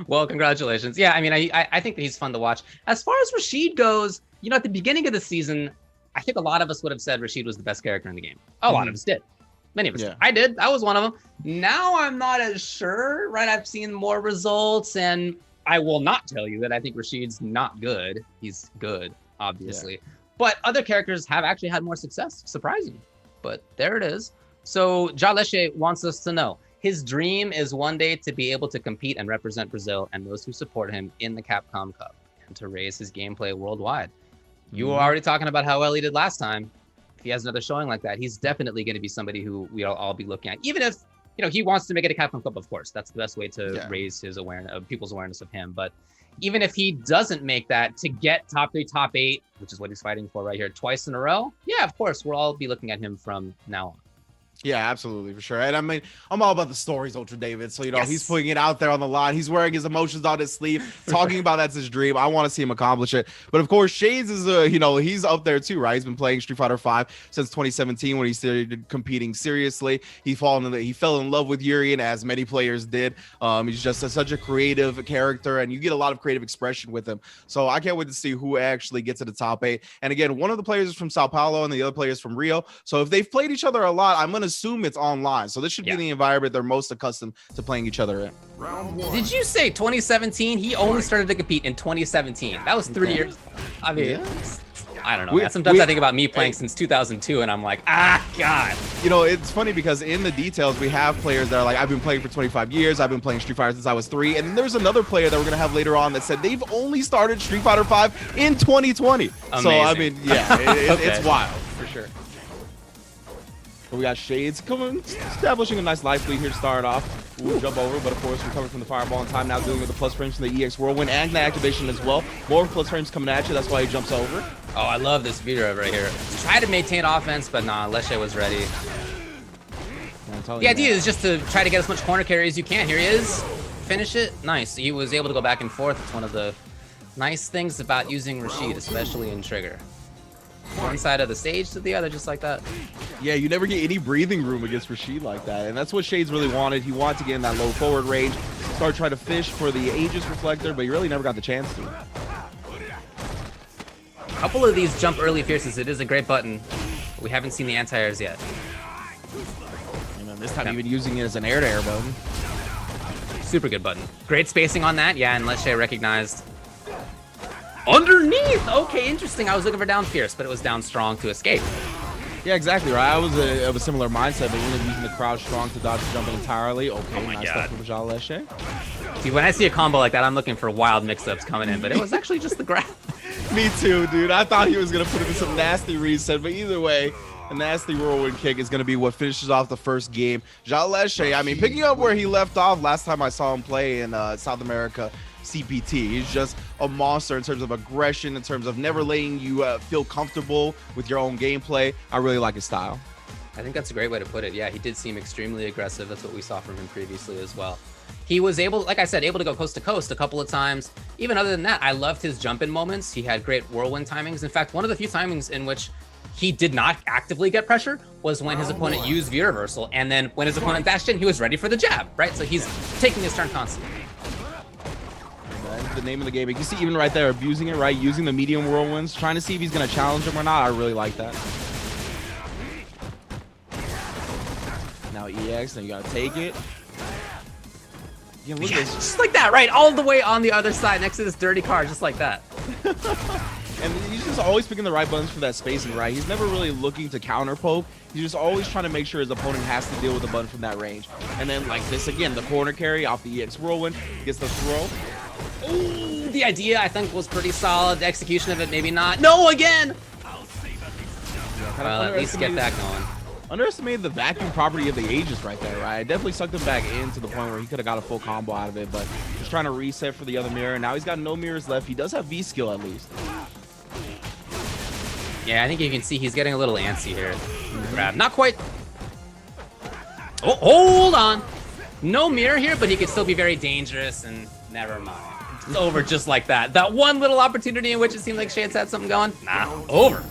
Well, congratulations. Yeah, I mean, I think that he's fun to watch. As far as Rashid goes, you know, at the beginning of the season, I think a lot of us would have said Rashid was the best character in the game. A lot of us did. Many of us did. I did. I was one of them. Now I'm not as sure, right? I've seen more results, and I will not tell you that I think Rashid's not good. He's good, obviously. Yeah. But other characters have actually had more success, surprising. But there it is. So Ja Leche wants us to know, his dream is one day to be able to compete and represent Brazil and those who support him in the Capcom Cup and to raise his gameplay worldwide. You were already talking about how well he did last time. If he has another showing like that, he's definitely going to be somebody who we'll all be looking at. Even if, you know, he wants to make it a Capcom Cup, of course. That's the best way to raise his awareness, people's awareness of him. But even if he doesn't make that, to get top 3, top 8, which is what he's fighting for right here, twice in a row, yeah, of course, we'll all be looking at him from now on. Yeah, absolutely, for sure. And I mean, I'm all about the stories, Ultra David. So, you know, he's putting it out there on the line. He's wearing his emotions on his sleeve, talking about that's his dream. I want to see him accomplish it. But of course, Shades is, you know, he's up there too, right? He's been playing Street Fighter V since 2017 when he started competing seriously. He fell in love with Urian, as many players did. He's just such a creative character, and you get a lot of creative expression with him. So I can't wait to see who actually gets to the top 8. And again, one of the players is from Sao Paulo and the other player is from Rio. So if they've played each other a lot, I'm going to assume it's online. So this should be the environment they're most accustomed to playing each other in. Did you say 2017? He only started to compete in 2017. That was 3 years. I mean, I don't know. Sometimes I think about me playing since 2002 and I'm like, God. You know, it's funny because in the details, we have players that are like, I've been playing for 25 years. I've been playing Street Fighter since I was 3. And then there's another player that we're going to have later on that said they've only started Street Fighter 5 in 2020. Amazing. So, I mean, yeah, it's wild. For sure. But we got Shades coming, establishing a nice life lead here to start off. We'll jump over, but of course, recovering from the fireball in time now, dealing with the plus frames from the EX Whirlwind and the activation as well. More plus frames coming at you, that's why he jumps over. Oh, I love this video right here. Try to maintain offense, but nah, Leche was ready. The idea is just to try to get as much corner carry as you can. Here he is. Finish it. Nice. He was able to go back and forth. It's one of the nice things about using Rashid, especially in Trigger. One side of the stage to the other, just like that. Yeah, you never get any breathing room against Rashid like that, and that's what Shades really wanted. He wanted to get in that low forward range, start trying to fish for the Aegis Reflector, but he really never got the chance to. couple of these jump early fierces, it is a great button. But we haven't seen the anti-airs yet. And then this time even using it as an air-to-air button. Super good button. Great spacing on that. Yeah, and Leshe recognized. Underneath! Okay, interesting. I was looking for down fierce, but it was down strong to escape. Yeah, exactly, right? I was of a similar mindset, but even using the crouch strong to dodge jumping entirely. Okay, nice stuff from Jean Leshe. See, when I see a combo like that, I'm looking for wild mix-ups coming in, but it was actually just the grab. Me too, dude. I thought he was going to put it in some nasty reset, but either way, a nasty whirlwind kick is going to be what finishes off the first game. Jean Leshe, I mean, picking up where he left off last time I saw him play in South America CPT. He's just a monster in terms of aggression, in terms of never letting you feel comfortable with your own gameplay. I really like his style. I think that's a great way to put it. Yeah, he did seem extremely aggressive. That's what we saw from him previously as well. He was able, like I said, able to go coast to coast a couple of times. Even other than that, I loved his jump-in moments. He had great whirlwind timings. In fact, one of the few timings in which he did not actively get pressure was when his opponent used view reversal, and then when his opponent dashed in, he was ready for the jab, right? So he's taking his turn constantly. That's the name of the game. You can see even right there, abusing it, right? Using the medium whirlwinds, trying to see if he's going to challenge him or not. I really like that. Now EX, then you got to take it. Yeah, look at this. Just like that, right? All the way on the other side next to this dirty car, just like that. And he's just always picking the right buttons for that spacing, right? He's never really looking to counter poke. He's just always trying to make sure his opponent has to deal with the button from that range. And then like this again, the corner carry off the EX whirlwind, gets the throw. Ooh, the idea I think was pretty solid. The execution of it, maybe not. No, again! Well, at least get that going. Underestimated the vacuum property of the Aegis right there, right? I definitely sucked him back in to the point where he could have got a full combo out of it, but just trying to reset for the other mirror. Now he's got no mirrors left. He does have V skill at least. Yeah, I think you can see he's getting a little antsy here. Grab, not quite. Oh, hold on. No mirror here, but he could still be very dangerous, and never mind. It's over just like that. That one little opportunity in which it seemed like Shades had something going, nah, over.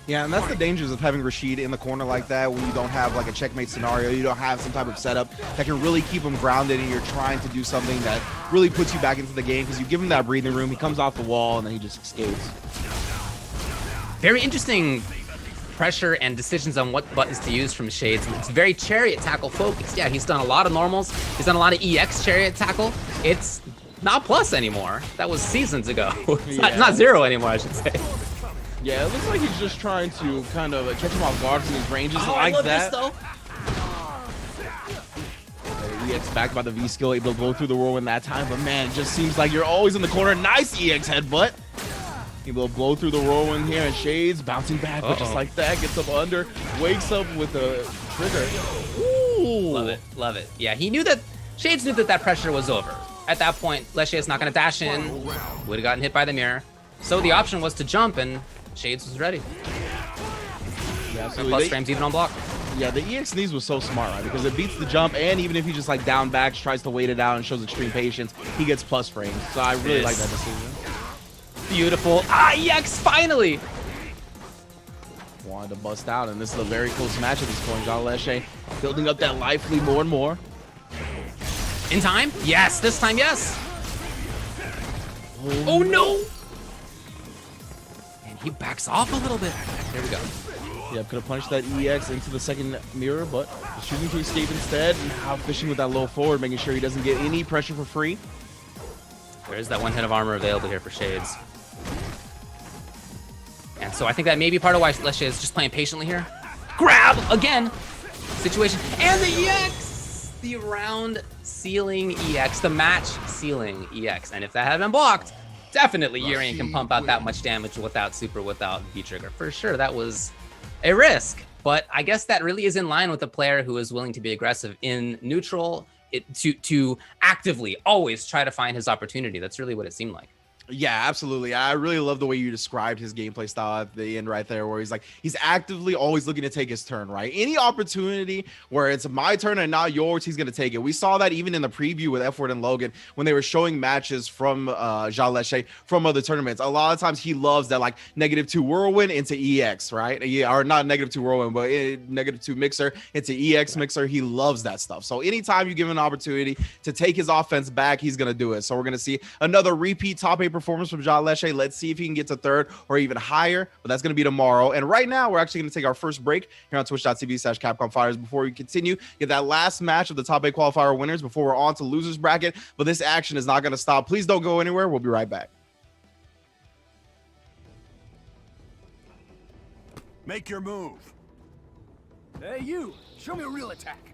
Yeah, and that's the dangers of having Rashid in the corner like that when you don't have like a checkmate scenario, you don't have some type of setup that can really keep him grounded and you're trying to do something that really puts you back into the game because you give him that breathing room, he comes off the wall, and then he just escapes. Very interesting pressure and decisions on what buttons to use from Shades. It's very Chariot Tackle focused. Yeah, he's done a lot of normals. He's done a lot of EX Chariot Tackle. It's not plus anymore. That was seasons ago. It's not zero anymore, I should say. Yeah, it looks like he's just trying to kind of catch him off guard from these ranges like I love that. This, though. EX backed by the V skill, able to go through the whirlwind that time, but man, it just seems like you're always in the corner. Nice EX headbutt. Able to blow through the whirlwind here, and Shades bouncing back, but just like that, gets up under, wakes up with a trigger. Ooh. Love it, love it. Yeah, he knew that, Shades knew that that pressure was over. At that point, Leshe is not going to dash in, would have gotten hit by the mirror. So the option was to jump, and Shades was ready. Yeah, and plus frames even on block. Yeah, the EX sneeze was so smart, right? Because it beats the jump, and even if he just like down backs, tries to wait it out and shows extreme patience, he gets plus frames. So I really like that decision. Beautiful. EX finally! Wanted to bust out, and this is a very close match at this point. Jean Leshe building up that life lead more and more. In time? Yes, this time, yes! Oh no! And he backs off a little bit. There we go. Yeah, could have punched that EX into the second mirror, but choosing to escape instead, and now fishing with that low forward, making sure he doesn't get any pressure for free. There is that one hit of armor available here for Shades. And so I think that may be part of why Leshe is just playing patiently here. Grab again! Situation. And the EX! The round ceiling EX, the match ceiling EX. And if that had been blocked, definitely Urian can pump out that much damage without super, without V-trigger. For sure, that was a risk. But I guess that really is in line with a player who is willing to be aggressive in neutral, to actively always try to find his opportunity. That's really what it seemed like. Yeah, absolutely. I really love the way you described his gameplay style at the end right there, where he's actively always looking to take his turn, right? Any opportunity where it's my turn and not yours, he's going to take it. We saw that even in the preview with F-Word and Logan when they were showing matches from Jean Leshe from other tournaments. A lot of times he loves that like -2 whirlwind into EX, right? Yeah, or not -2 whirlwind, but -2 mixer into EX mixer. He loves that stuff. So anytime you give him an opportunity to take his offense back, he's going to do it. So we're going to see another repeat top 8 performance from Ja Leche. Let's see if he can get to third or even higher, but that's going to be tomorrow. And right now, we're actually going to take our first break here on twitch.tv/Capcom Fighters before we continue. Get that last match of the top 8 qualifier winners before we're on to losers bracket. But this action is not going to stop. Please don't go anywhere. We'll be right back. Make your move. Hey, you! Show me a real attack.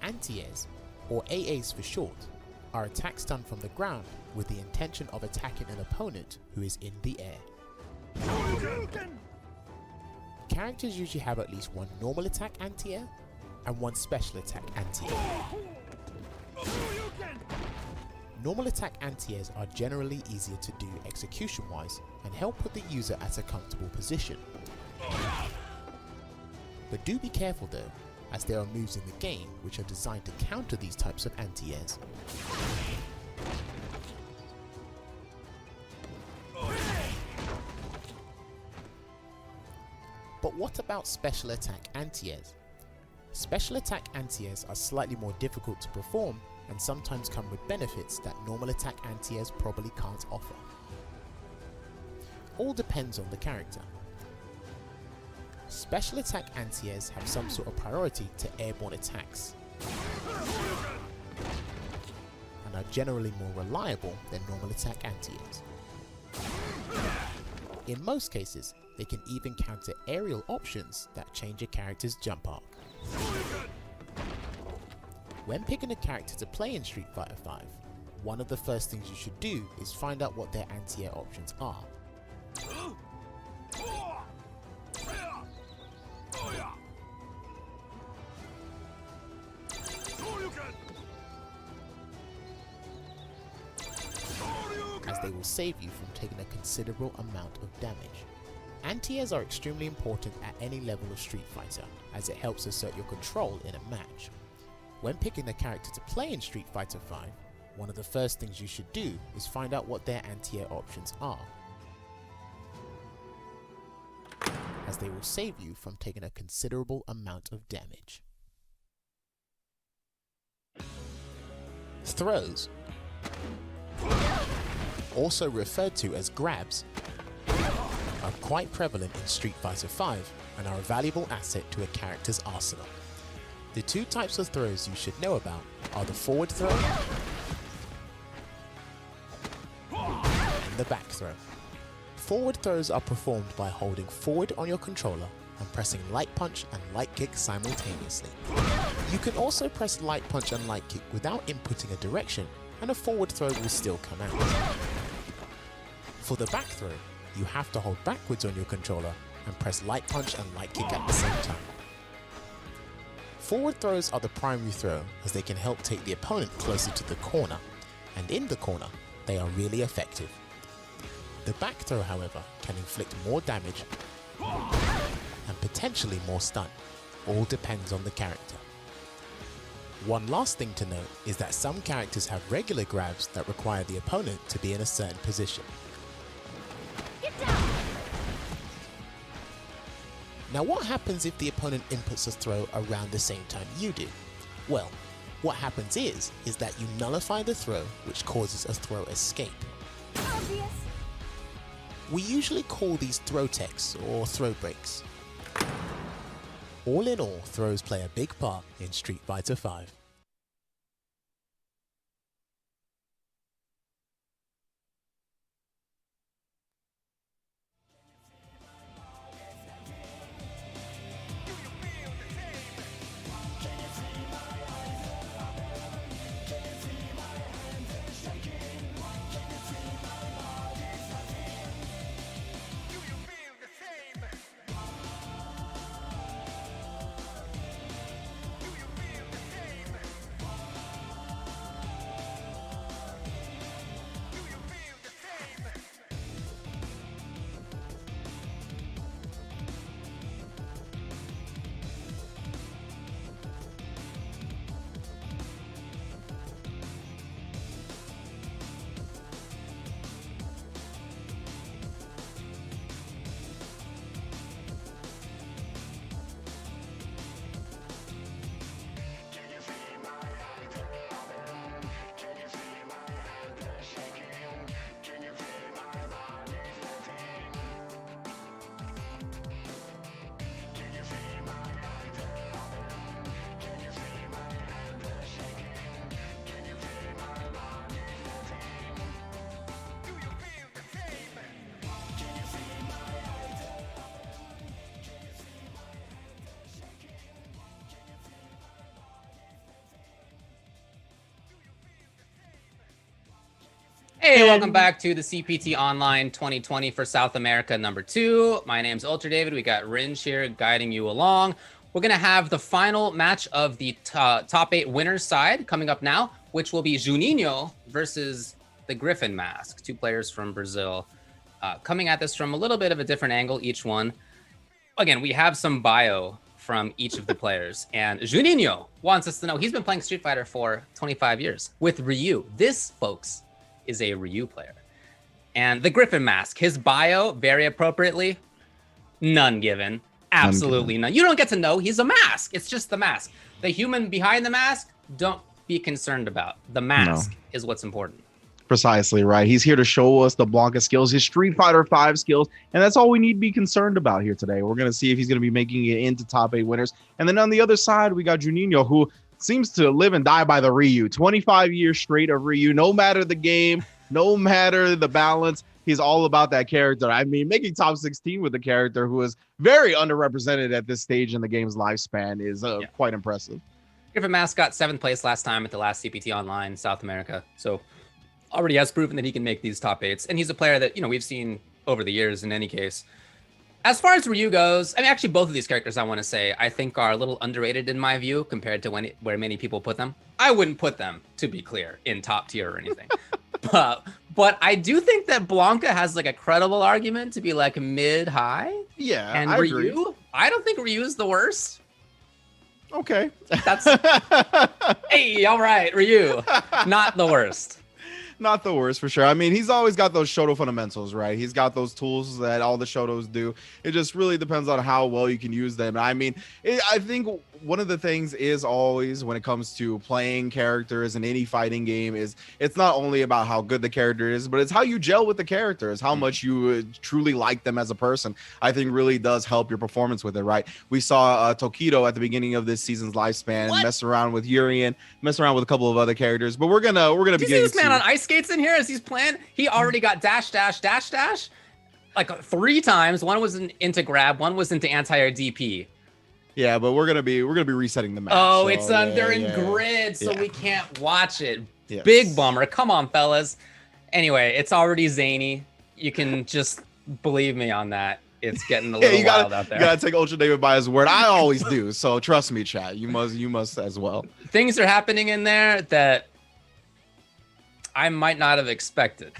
Anti-airs, or AAs for short, are attacks done from the ground with the intention of attacking an opponent who is in the air. Characters usually have at least one normal attack anti-air and one special attack anti-air. Normal attack anti-airs are generally easier to do execution-wise and help put the user at a comfortable position. But do be careful though, as there are moves in the game which are designed to counter these types of anti-airs. But what about special attack anti-airs? Special attack anti-airs are slightly more difficult to perform and sometimes come with benefits that normal attack anti-airs probably can't offer. All depends on the character. Special attack anti-airs have some sort of priority to airborne attacks and are generally more reliable than normal attack anti-airs. In most cases, they can even counter aerial options that change a character's jump arc. When picking a character to play in Street Fighter V, one of the first things you should do is find out what their anti-air options are. As they will save you from taking a considerable amount of damage. Anti-airs are extremely important at any level of Street Fighter, as it helps assert your control in a match. When picking a character to play in Street Fighter V, one of the first things you should do is find out what their anti-air options are, as they will save you from taking a considerable amount of damage. Throws, also referred to as grabs, are quite prevalent in Street Fighter V and are a valuable asset to a character's arsenal. The two types of throws you should know about are the forward throw and the back throw. Forward throws are performed by holding forward on your controller and pressing light punch and light kick simultaneously. You can also press light punch and light kick without inputting a direction, and a forward throw will still come out. For the back throw, you have to hold backwards on your controller and press light punch and light kick at the same time. Forward throws are the primary throw, as they can help take the opponent closer to the corner, and in the corner, they are really effective. The back throw, however, can inflict more damage and potentially more stun. All depends on the character. One last thing to note is that some characters have regular grabs that require the opponent to be in a certain position. Now what happens if the opponent inputs a throw around the same time you do? Well, what happens is that you nullify the throw, which causes a throw escape. Obvious. We usually call these throw techs or throw breaks. All in all, throws play a big part in Street Fighter V. Hey, welcome back to the CPT Online 2020 for South America #2. My name's Ultra David. We got Ringe here guiding you along. We're going to have the final match of the top 8 winners side coming up now, which will be Juninho versus the Griffin Mask, 2 players from Brazil. Coming at this from a little bit of a different angle, each one. Again, we have some bio from each of the players. And Juninho wants us to know he's been playing Street Fighter for 25 years with Ryu. This, folks, is a Ryu player. And the Griffin Mask, his bio, very appropriately, none given. Absolutely none. You don't get to know he's a mask. It's just the mask. The human behind the mask, don't be concerned about. The mask is what's important. Precisely, right. He's here to show us the Blanca skills, his Street Fighter 5 skills, and that's all we need to be concerned about here today. We're going to see if he's going to be making it into top 8 winners. And then on the other side, we got Juninho, who seems to live and die by the Ryu. 25 years straight of Ryu. No matter the game, no matter the balance, he's all about that character. I mean, making top 16 with a character who is very underrepresented at this stage in the game's lifespan is quite impressive. Griffin Mask got 7th place last time at the last CPT Online South America. So already has proven that he can make these top 8s. And he's a player that, we've seen over the years in any case. As far as Ryu goes, I mean, actually, both of these characters, I want to say, I think are a little underrated in my view compared to where many people put them. I wouldn't put them, to be clear, in top tier or anything. But I do think that Blanca has like a credible argument to be like mid-high. Yeah, and I Ryu, agree. I don't think Ryu is the worst. Okay. That's hey, all right, Ryu, not the worst. Not the worst, for sure. I mean, he's always got those Shoto fundamentals, right? He's got those tools that all the Shotos do. It just really depends on how well you can use them. I mean, I think one of the things is always when it comes to playing characters in any fighting game is it's not only about how good the character is, but it's how you gel with the characters, how much you truly like them as a person. I think really does help your performance with it, right? We saw Tokido at the beginning of this season's lifespan mess around with Urien, mess around with a couple of other characters, but we're gonna be getting this man on ice skates in here as he's playing. He already got dash like 3 times. One was into grab, one was into anti-air DP. Yeah, but we're gonna be resetting the match. Oh, so, it's under grid, so we can't watch it. Yes. Big bummer. Come on, fellas. Anyway, it's already zany. You can just believe me on that. It's getting a little wild out there. You gotta take Ultra David by his word. I always do. So trust me, chat. You must as well. Things are happening in there that I might not have expected.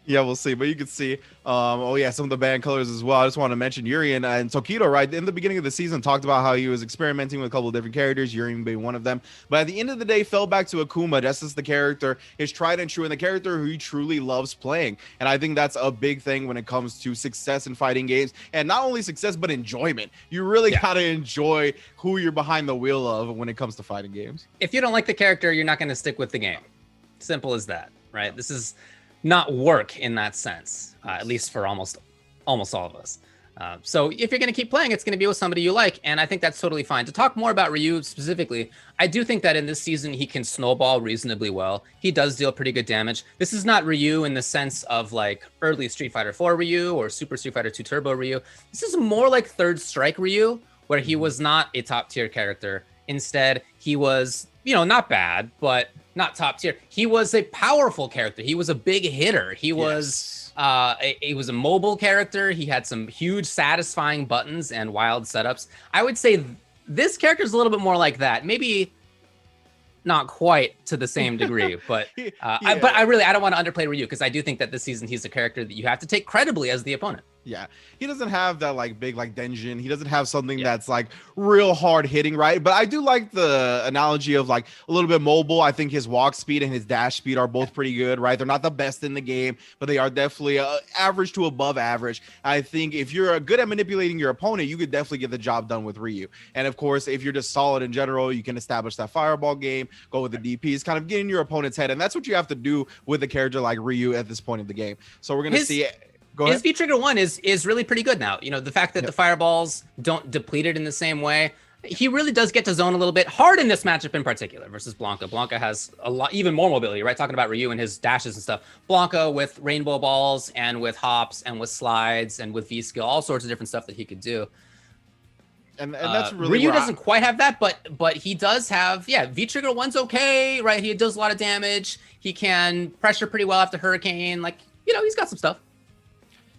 Yeah, we'll see. But you can see, some of the band colors as well. I just want to mention Urien and Tokido, right? In the beginning of the season, talked about how he was experimenting with a couple of different characters, Urien being one of them. But at the end of the day, fell back to Akuma. That's just the character, his tried and true, and the character who he truly loves playing. And I think that's a big thing when it comes to success in fighting games. And not only success, but enjoyment. You really got to enjoy who you're behind the wheel of when it comes to fighting games. If you don't like the character, you're not going to stick with the game. Simple as that, right? This is not work in that sense, at least for almost all of us. So if you're going to keep playing, it's going to be with somebody you like, and I think that's totally fine. To talk more about Ryu specifically, I do think that in this season he can snowball reasonably well. He does deal pretty good damage. This is not Ryu in the sense of like early Street Fighter 4 Ryu or Super Street Fighter 2 Turbo Ryu. This is more like Third Strike Ryu, where he was not a top tier character. Instead, he was, not bad, but not top tier. He was a powerful character. He was a big hitter. He was he was a mobile character. He had some huge satisfying buttons and wild setups. I would say this character is a little bit more like that. Maybe not quite to the same degree, but I don't want to underplay Ryu because I do think that this season he's a character that you have to take credibly as the opponent. Yeah, he doesn't have that like big like Denjin. He doesn't have something that's like real hard hitting, right? But I do like the analogy of like a little bit mobile. I think his walk speed and his dash speed are both pretty good, right? They're not the best in the game, but they are definitely average to above average. I think if you're good at manipulating your opponent, you could definitely get the job done with Ryu. And of course, if you're just solid in general, you can establish that fireball game, go with the DPs, kind of get in your opponent's head. And that's what you have to do with a character like Ryu at this point of the game. So we're going to see it. His V-Trigger 1 is really pretty good now. The fact that the fireballs don't deplete it in the same way, he really does get to zone a little bit hard in this matchup in particular versus Blanca. Blanca has a lot, even more mobility, right? Talking about Ryu and his dashes and stuff. Blanca with rainbow balls and with hops and with slides and with V-skill, all sorts of different stuff that he could do. And that's really Ryu doesn't quite have that, but he does have, V-Trigger 1's okay, right? He does a lot of damage. He can pressure pretty well after Hurricane. Like, he's got some stuff.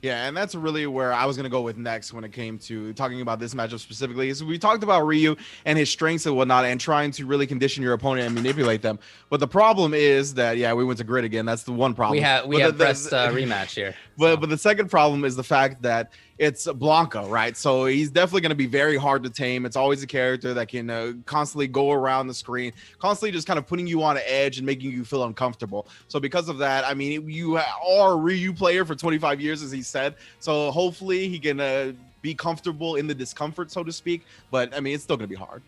Yeah, and that's really where I was going to go with next when it came to talking about this matchup specifically. So we talked about Ryu and his strengths and whatnot and trying to really condition your opponent and manipulate them. But the problem is that, we went to grid again. That's the one problem. We have pressed rematch here. But the second problem is the fact that it's Blanca, right? So he's definitely going to be very hard to tame. It's always a character that can constantly go around the screen, constantly just kind of putting you on edge and making you feel uncomfortable. So because of that, I mean, you are a Ryu player for 25 years, as he said. So hopefully he can be comfortable in the discomfort, so to speak. But I mean, it's still going to be hard.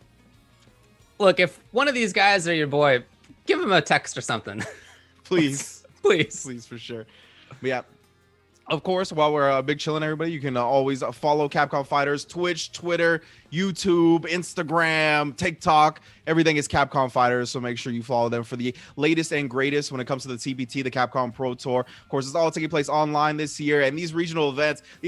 Look, if one of these guys are your boy, give him a text or something. Please. Please, for sure. But yeah. Of course, while we're big chilling, everybody, you can always follow Capcom Fighters, Twitch, Twitter, YouTube, Instagram, TikTok. Everything is Capcom Fighters, so make sure you follow them for the latest and greatest when it comes to the CPT, the Capcom Pro Tour. Of course, it's all taking place online this year, and these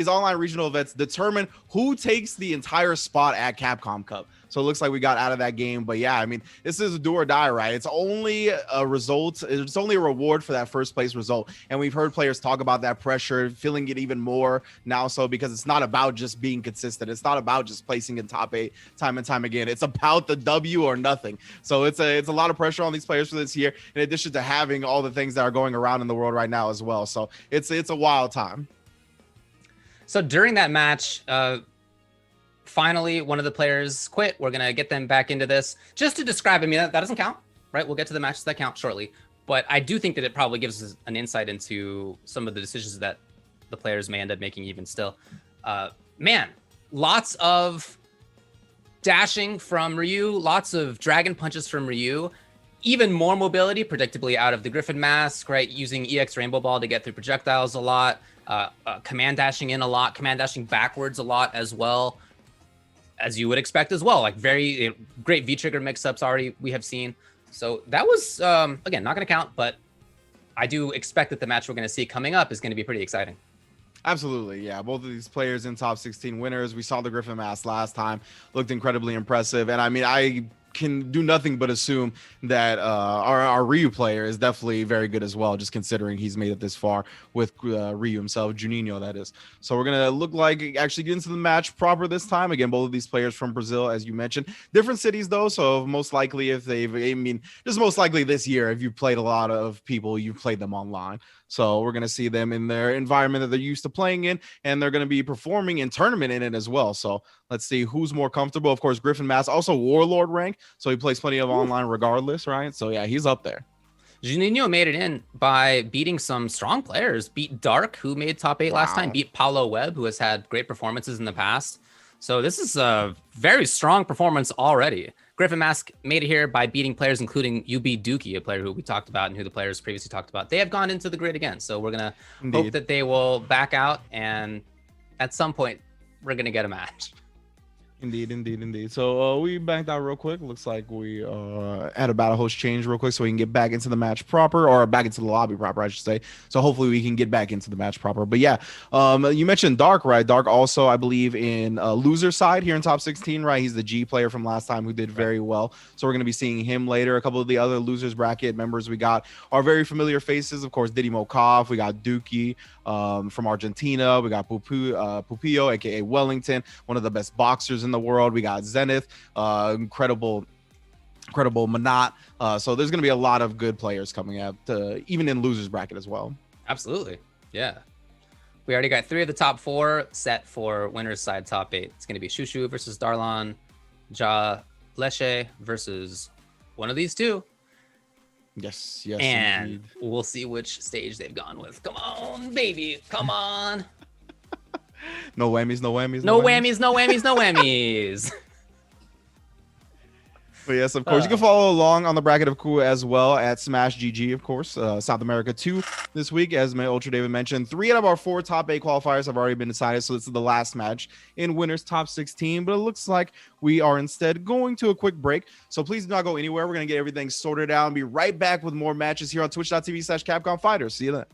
online regional events determine who takes the entire spot at Capcom Cup. So it looks like we got out of that game. But yeah, I mean, this is a do or die, right? It's only a result. It's only a reward for that first place result. And we've heard players talk about that pressure, feeling it even more now. So because it's not about just being consistent. It's not about just placing in top 8 time and time again. It's about the W or nothing. So it's a lot of pressure on these players for this year, in addition to having all the things that are going around in the world right now as well. So it's a wild time. So during that match, finally, one of the players quit. We're going to get them back into this. Just to describe, I mean, that doesn't count, right? We'll get to the matches that count shortly. But I do think that it probably gives us an insight into some of the decisions that the players may end up making even still. Man, lots of dashing from Ryu, lots of dragon punches from Ryu, even more mobility, predictably out of the Griffin Mask, right? Using EX Rainbow Ball to get through projectiles a lot, command dashing in a lot, command dashing backwards a lot as well, as you would expect as well. Like very great V-trigger mix-ups already we have seen. So that was, again, not going to count, but I do expect that the match we're going to see coming up is going to be pretty exciting. Absolutely, yeah. Both of these players in top 16 winners. We saw the Griffin Mask last time. Looked incredibly impressive. And I mean, I can do nothing but assume that our Ryu player is definitely very good as well, just considering he's made it this far with Ryu himself, Juninho, that is. So we're going to look like actually get into the match proper this time. Again, both of these players from Brazil, as you mentioned. Different cities, though, so most likely just most likely this year, if you've played a lot of people, you've played them online. So we're going to see them in their environment that they're used to playing in, and they're going to be performing in tournament in it as well. So let's see who's more comfortable. Of course, Griffin Mask, also Warlord rank, so he plays plenty of online regardless, right? So yeah, he's up there. Juninho made it in by beating some strong players. Beat Dark, who made top 8 last time. Beat Paulo Webb, who has had great performances in the past. So this is a very strong performance already. Griffin Mask made it here by beating players including UB Dookie, a player who we talked about and who the players previously talked about. They have gone into the grid again, so we're going to hope that they will back out, and at some point, we're going to get a match. Indeed. So we backed out real quick. Looks like we had a battle host change real quick so we can get back into the match proper, or back into the lobby proper, I should say. So hopefully we can get back into the match proper. But yeah, you mentioned Dark, right? Dark also, I believe, in loser side here in top 16, right? He's the G player from last time who did very well. So we're going to be seeing him later. A couple of the other losers bracket members we got are very familiar faces. Of course, Diddy Mokov. We got Dookie from Argentina. We got Pupillo, aka Wellington, one of the best boxers in the world. We got Zenith, incredible Manat. So there's going to be a lot of good players coming up, even in losers bracket as well. Absolutely, yeah. We already got 3 of the top 4 set for winners side top 8. It's going to be Shushu versus Darlon, Ja Leche versus one of these two. Yes, and indeed. We'll see which stage they've gone with. Come on, baby, come on. No whammies. No whammies. But yes, of course, you can follow along on the bracket of Cool as well at Smash GG, of course. South America 2 this week, as my Ultra David mentioned. 3 out of our 4 top 8 qualifiers have already been decided, so this is the last match in winners top 16. But it looks like we are instead going to a quick break, so please do not go anywhere. We're going to get everything sorted out and be right back with more matches here on twitch.tv/Capcom Fighters. See you then.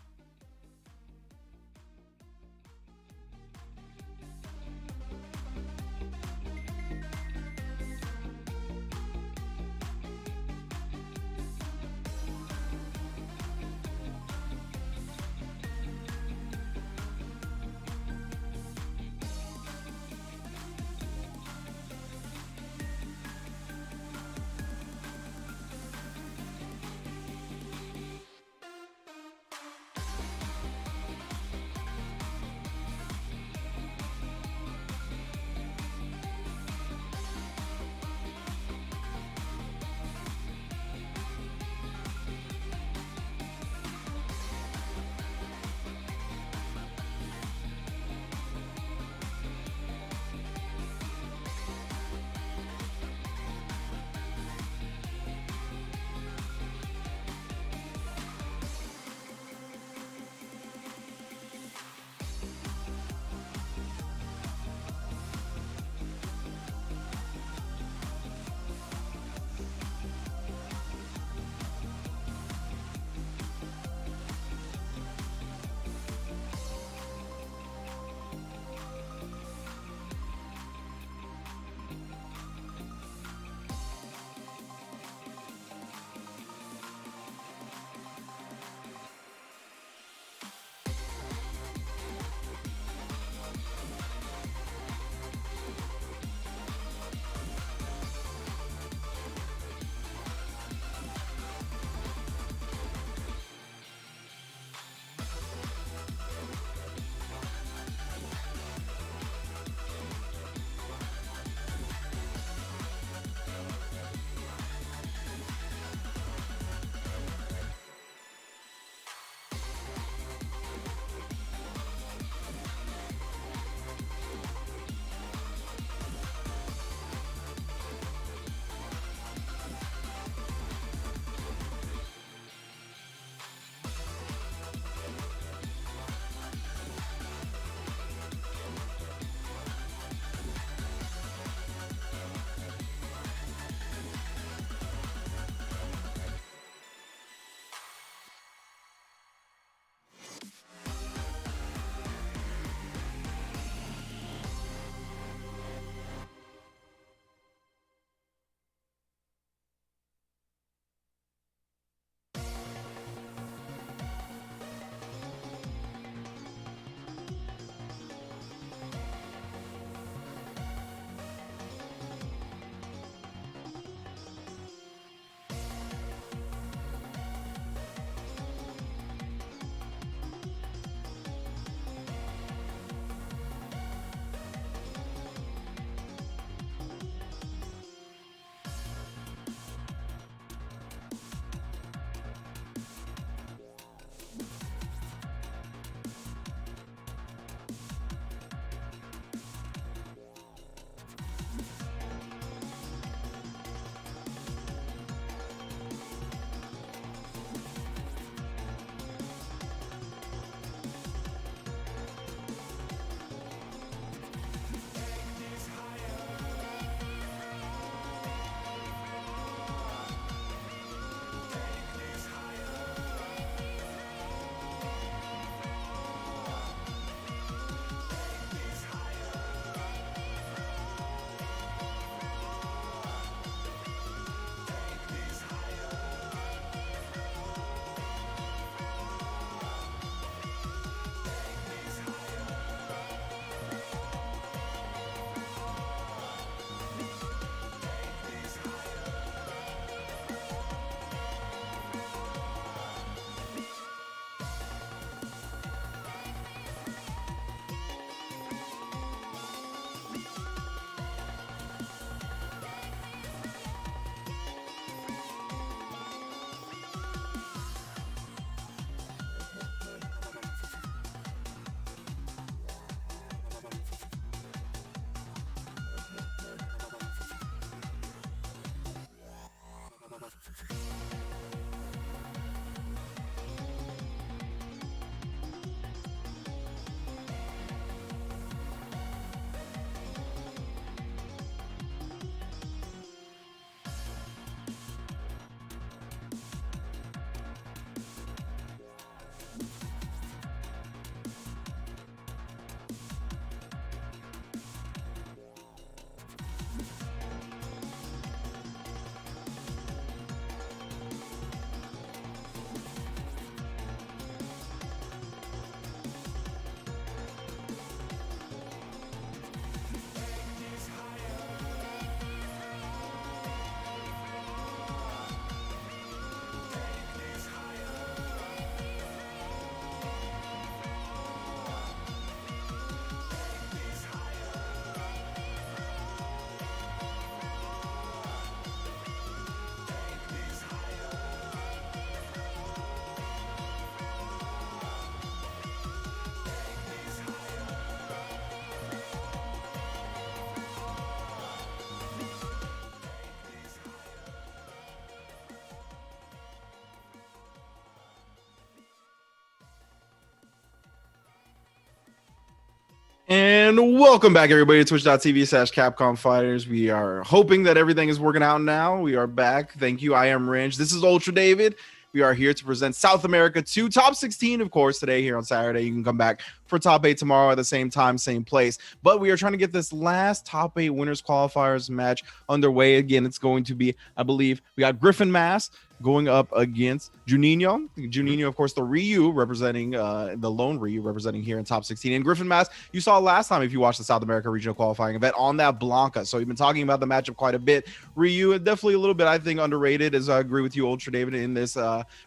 And welcome back, everybody, to twitch.tv/Capcom Fighters. We are hoping that everything is working out now. We are back. Thank you. I am Ringe. This is Ultra David. We are here to present South America 2 Top 16, of course, today here on Saturday. You can come back for Top 8 tomorrow at the same time, same place. But we are trying to get this last Top 8 winners qualifiers match underway. Again, it's going to be, I believe, we got Griffin Mass going up against Juninho. Juninho, of course, the Ryu representing, the lone Ryu representing here in Top 16. And Griffin Mass, you saw last time if you watched the South America regional qualifying event on that Blanca. So we've been talking about the matchup quite a bit. Ryu, definitely a little bit, I think, underrated, as I agree with you, Ultra David, in this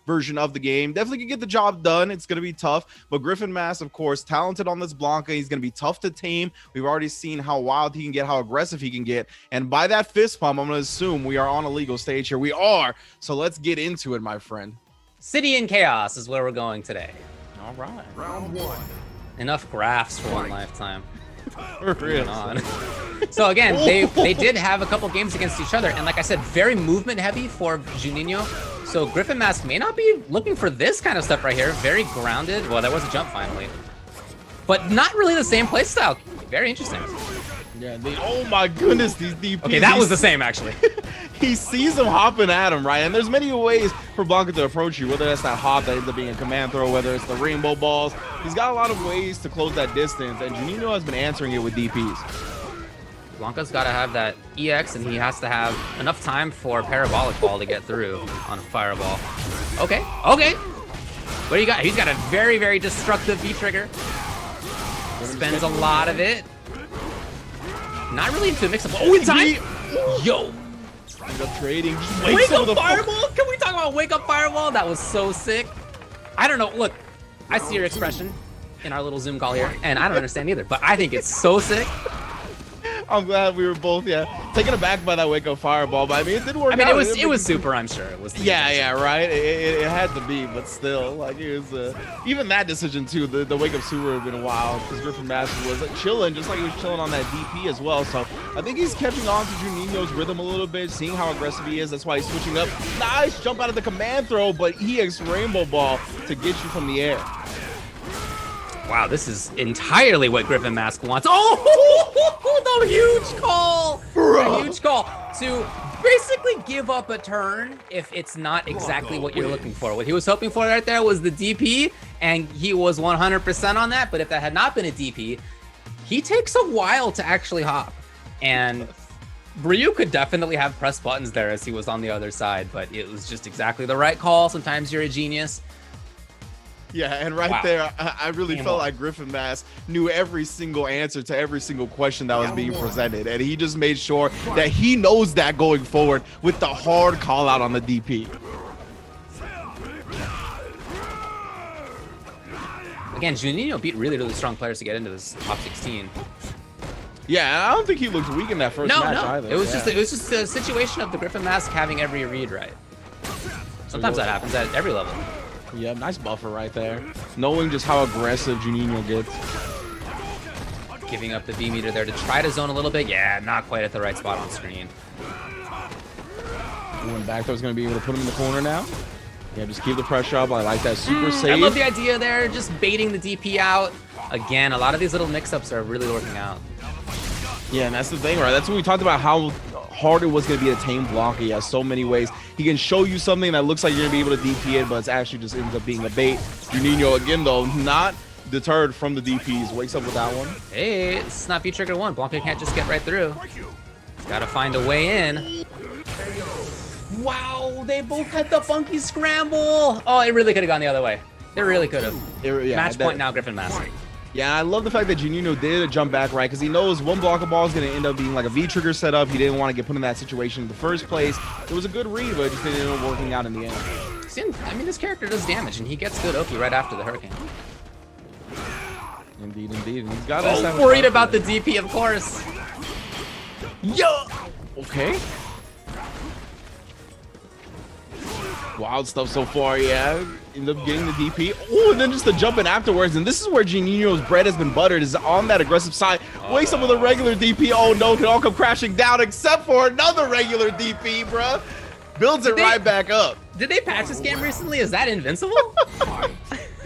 version of the game. Definitely can get the job done. It's going to be tough. But Griffin Mass, of course, talented on this Blanca. He's going to be tough to tame. We've already seen how wild he can get, how aggressive he can get. And by that fist pump, I'm going to assume we are on a legal stage here. We are. So let's get into it, my friend. City in Chaos is where we're going today. All right. Round 1. Enough graphs for one lifetime. Moving on. So again, they did have a couple games against each other, and like I said, very movement heavy for Juninho. So Griffin Mask may not be looking for this kind of stuff right here. Very grounded. Well, there was a jump finally, but not really the same play style. Very interesting. Yeah. Oh my goodness, these DPs. Okay, that was the same actually. He sees him hopping at him, right? And there's many ways for Blanca to approach you, whether that's that hop that ends up being a command throw, whether it's the rainbow balls. He's got a lot of ways to close that distance, and Juninho has been answering it with DPs. Blanca's got to have that EX, and he has to have enough time for parabolic ball to get through on a fireball. Okay, okay. What do you got? He's got a very, very destructive V-trigger. Spends a lot of it. Not really into a mix-up. Oh, in time! Yo! End up trading. Wake up fireball? Can we talk about wake up fireball? That was so sick. I don't know. Look, I see your expression in our little Zoom call here, and I don't understand either, but I think it's so sick. I'm glad we were both, taken aback by that wake up fireball. But I mean, it did work out. I mean, it was super, I'm sure. It was. Yeah, right. It had to be, but still, like it was. Even that decision too. The wake up super would have been wild because Griffin Master was chilling, just like he was chilling on that DP as well. So I think he's catching on to Juninho's rhythm a little bit, seeing how aggressive he is. That's why he's switching up. Nice jump out of the command throw, but EX rainbow ball to get you from the air. Wow, this is entirely what Griffin Mask wants. Oh, the huge call! The huge call to basically give up a turn if it's not exactly what you're looking for. What he was hoping for right there was the DP, and he was 100% on that, but if that had not been a DP, he takes a while to actually hop. And Ryu could definitely have pressed buttons there as he was on the other side, but it was just exactly the right call. Sometimes you're a genius. Yeah, and right there, I really felt like Griffin Mask knew every single answer to every single question that was being presented, and he just made sure that he knows that going forward with the hard call out on the DP. Again, Juninho beat really, really strong players to get into this top 16. Yeah, I don't think he looked weak in that first match either. It was just a situation of the Griffin Mask having every read right. Sometimes that happens at every level. Yeah, nice buffer right there. Knowing just how aggressive Juninho gets. Giving up the V meter there to try to zone a little bit. Yeah, not quite at the right spot on screen. Going back throw's going to be able to put him in the corner now. Yeah, just keep the pressure up. I like that super save. I love the idea there, just baiting the DP out. Again, a lot of these little mix-ups are really working out. Yeah, and that's the thing, right? That's when we talked about how hard it was going to be to tame Blanca. He has so many ways. He can show you something that looks like you're going to be able to DP it, but it's actually just ends up being a bait. Juninho, again, though, not deterred from the DPs. Wakes up with that one. Hey, it's not V-trigger one. Blanca can't just get right through. Got to find a way in. Wow, they both had the funky scramble. Oh, it really could have gone the other way. It really could have. Match point now, Griffin Mask. Yeah, I love the fact that Juninho did a jump back, right? Because he knows one Blanca ball is going to end up being like a V-trigger setup. He didn't want to get put in that situation in the first place. It was a good read, but it just didn't end up working out in the end. See, I mean, this character does damage, and he gets good Oki right after the Hurricane. Indeed, indeed. And he's got worried about the DP, of course. Yo! Okay. Wild stuff so far, yeah. End up getting the DP. Oh, and then just the jump in afterwards. And this is where Juninho's bread has been buttered, is on that aggressive side. Wakes up with a regular DP. Oh no, can all come crashing down except for another regular DP, bruh. Builds it right back up. Did they patch this game recently? Is that invincible?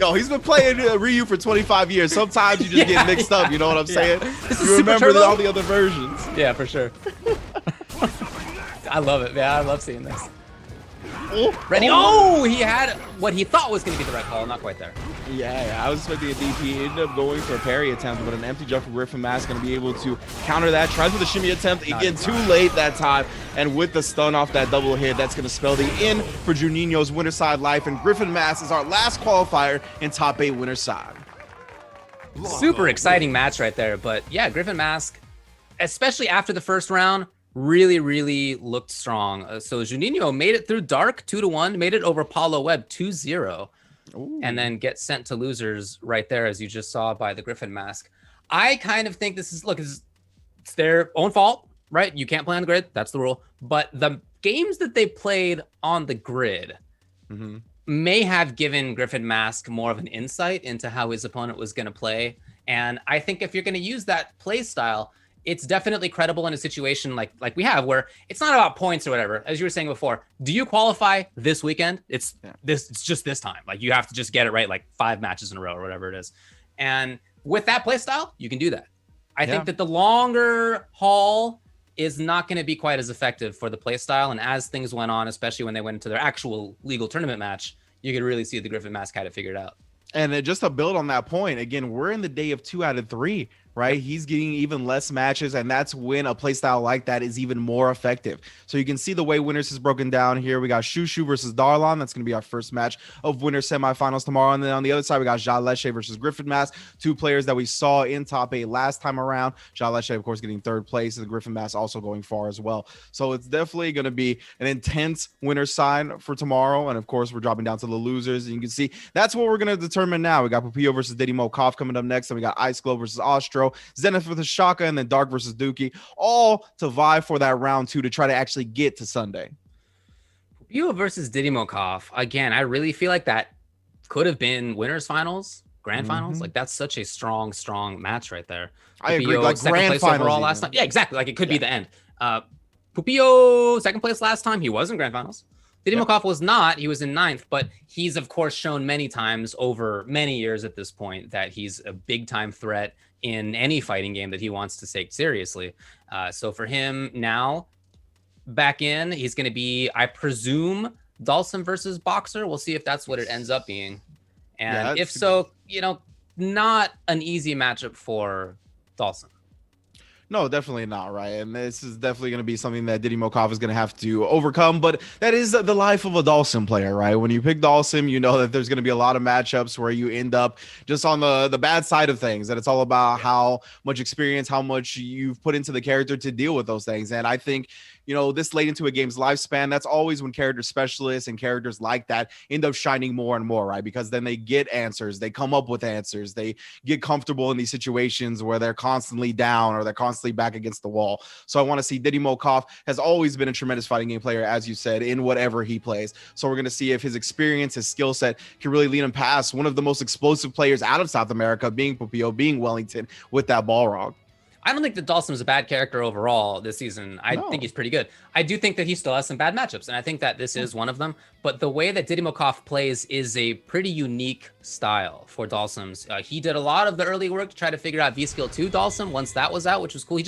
Yo, he's been playing Ryu for 25 years. Sometimes you just get mixed up. You know what I'm saying? You remember all the other versions. Yeah, for sure. I love it, man. I love seeing this. Ready? Oh, he had what he thought was going to be the right call. Not quite there. Yeah, I was expecting a DP. He ended up going for a parry attempt, but an empty jump from Griffin Mask going to be able to counter that. Tries with a shimmy attempt. Again, too late that time. And with the stun off that double hit, that's going to spell the end for Juninho's winner side life. And Griffin Mask is our last qualifier in top 8 winner side. Super exciting match right there. But yeah, Griffin Mask, especially after the first round, really looked strong. So Juninho made it through Dark 2-1, made it over Paulo Webb 2-0, and then get sent to losers right there, as you just saw by the Griffin Mask. I kind of think this is, look, it's their own fault, right? You can't play on the grid. That's the rule. But the games that they played on the grid may have given Griffin Mask more of an insight into how his opponent was going to play. And I think if you're going to use that play style, it's definitely credible in a situation like we have, where it's not about points or whatever. As you were saying before, do you qualify this weekend? It's just this time. Like, you have to just get it right, like 5 matches in a row or whatever it is. And with that play style, you can do that. I think that the longer haul is not going to be quite as effective for the play style. And as things went on, especially when they went into their actual legal tournament match, you could really see the Griffin Mask had it figured out. And just to build on that point, again, we're in the day of 2 out of 3. Right? He's getting even less matches, and that's when a playstyle like that is even more effective. So you can see the way winners is broken down here. We got Shushu versus Darlon. That's going to be our first match of winner semifinals tomorrow. And then on the other side, we got Ja Leche versus Griffin Mask, 2 players that we saw in top 8 last time around. Ja Leche, of course, getting 3rd place, and Griffin Mask also going far as well. So it's definitely going to be an intense winner side for tomorrow. And of course, we're dropping down to the losers. And you can see that's what we're going to determine now. We got Pupillo versus Diddy Mokov coming up next. And we got Ice Glow versus Ostro, Zenith versus Shaka, and then Dark versus Dookie, all to vie for that round 2 to try to actually get to Sunday. Pupillo versus Diddy Mokov. Again, I really feel like that could have been winners finals, grand finals. Like, that's such a strong match right there. I agree. Like, second grand place finals overall last time. Yeah, exactly. Like, it could be the end. Pupillo, 2nd place last time. He was in grand finals. Diddy Mokov was not. He was in 9th, but he's, of course, shown many times over many years at this point that he's a big-time threat in any fighting game that he wants to take seriously. So for him now, back in, he's going to be, I presume, Dhalsim versus Boxer. We'll see if that's what it ends up being. And if so, you know, not an easy matchup for Dhalsim. No, definitely not, right? And this is definitely going to be something that Diddy Mokov is going to have to overcome, but that is the life of a Dhalsim player, right? When you pick Dhalsim, you know that there's going to be a lot of matchups where you end up just on the bad side of things, that it's all about how much experience, how much you've put into the character to deal with those things. And I think, you know, this late into a game's lifespan, that's always when character specialists and characters like that end up shining more and more, right? Because then they get answers, they come up with answers, they get comfortable in these situations where they're constantly down or they're constantly back against the wall. So I want to see Diddy Mokov has always been a tremendous fighting game player, as you said, in whatever he plays. So we're going to see if his experience, his skill set can really lead him past one of the most explosive players out of South America, being Pupillo, being Wellington, with that Balrog. I don't think that Dhalsim's a bad character overall this season. I think he's pretty good. I do think that he still has some bad matchups, and I think that this is one of them. But the way that Diddy Mokov plays is a pretty unique style for Dhalsim's. He did a lot of the early work to try to figure out V-Skill 2 Dhalsim once that was out, which was cool.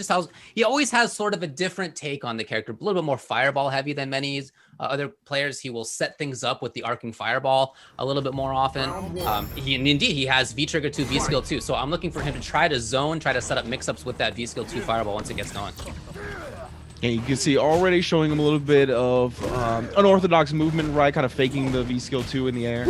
He always has sort of a different take on the character, a little bit more fireball heavy than many other players. He will set things up with the arcing fireball a little bit more often. He has V-Trigger 2, V-Skill 2. So I'm looking for him to try to try to set up mix-ups with that V-Skill 2 fireball once it gets going. And you can see already showing him a little bit of unorthodox movement, right? Kind of faking the V-Skill 2 in the air.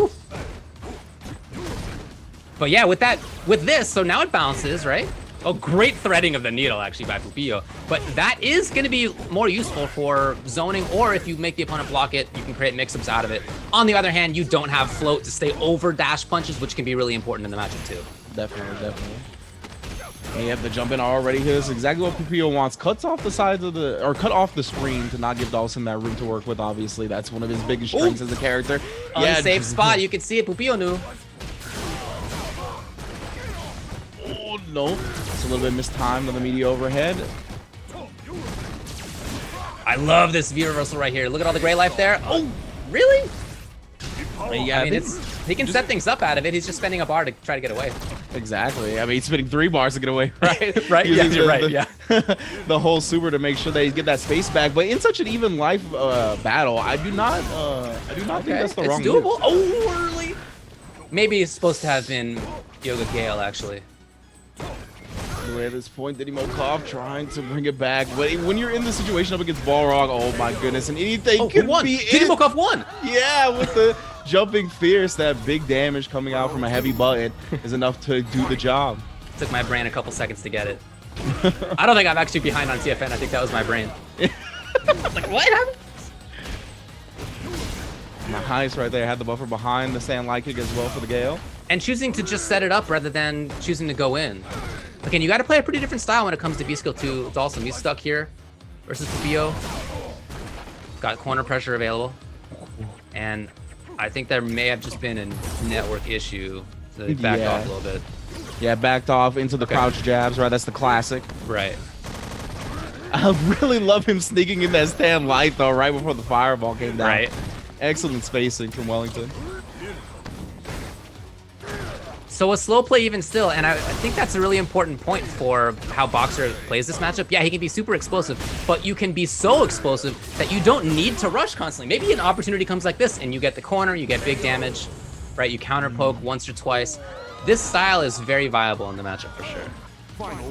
But yeah, with this, so now it bounces, right? Oh, great threading of the needle, actually, by Pupillo. But that is going to be more useful for zoning, or if you make the opponent block it, you can create mix-ups out of it. On the other hand, you don't have float to stay over dash punches, which can be really important in the matchup, too. Definitely. And you have the jump in already here. This is exactly what Pupillo wants. Cuts off the sides of cut off the screen to not give Dhalsim that room to work with. Obviously, that's one of his biggest strengths as a character. Unsafe spot. You can see it. Pupillo knew. Oh, no. It's a little bit mistimed on the media overhead. I love this V reversal right here. Look at all the gray life there. Oh, really? Yeah, I mean, he can set things up out of it. He's just spending a bar to try to get away. Exactly. I mean, he's spending 3 bars to get away, right? Right, yeah, Using you're right, yeah. the whole super to make sure that he get that space back. But in such an even life battle, I do not think that's the wrong It's doable. move. Oh, early. Maybe it's supposed to have been Yoga Gale, actually. At this point, Didymokov trying to bring it back. But when you're in the situation up against Balrog, oh my goodness, and anything could be it. Didymokov won! Yeah, with the jumping fierce, that big damage coming out from a heavy button is enough to do the job. Took my brain a couple seconds to get it. I don't think I'm actually behind on TFN. I think that was my brain. Like, what happened? Nice right there. Had the buffer behind the sand light kick as well for the Gale. And choosing to just set it up rather than choosing to go in. Again, you got to play a pretty different style when it comes to B skill 2. It's awesome. He's stuck here versus Pupio. Got corner pressure available. And I think there may have just been a network issue. So they backed off a little bit. Yeah, backed off into the crouch jabs, right? That's the classic. Right. I really love him sneaking in that stand light, though, right before the fireball came down. Right. Excellent spacing from Wellington. So a slow play even still, and I think that's a really important point for how Boxer plays this matchup. Yeah, he can be super explosive, but you can be so explosive that you don't need to rush constantly. Maybe an opportunity comes like this, and you get the corner, you get big damage, right? You counter poke once or twice. This style is very viable in the matchup for sure.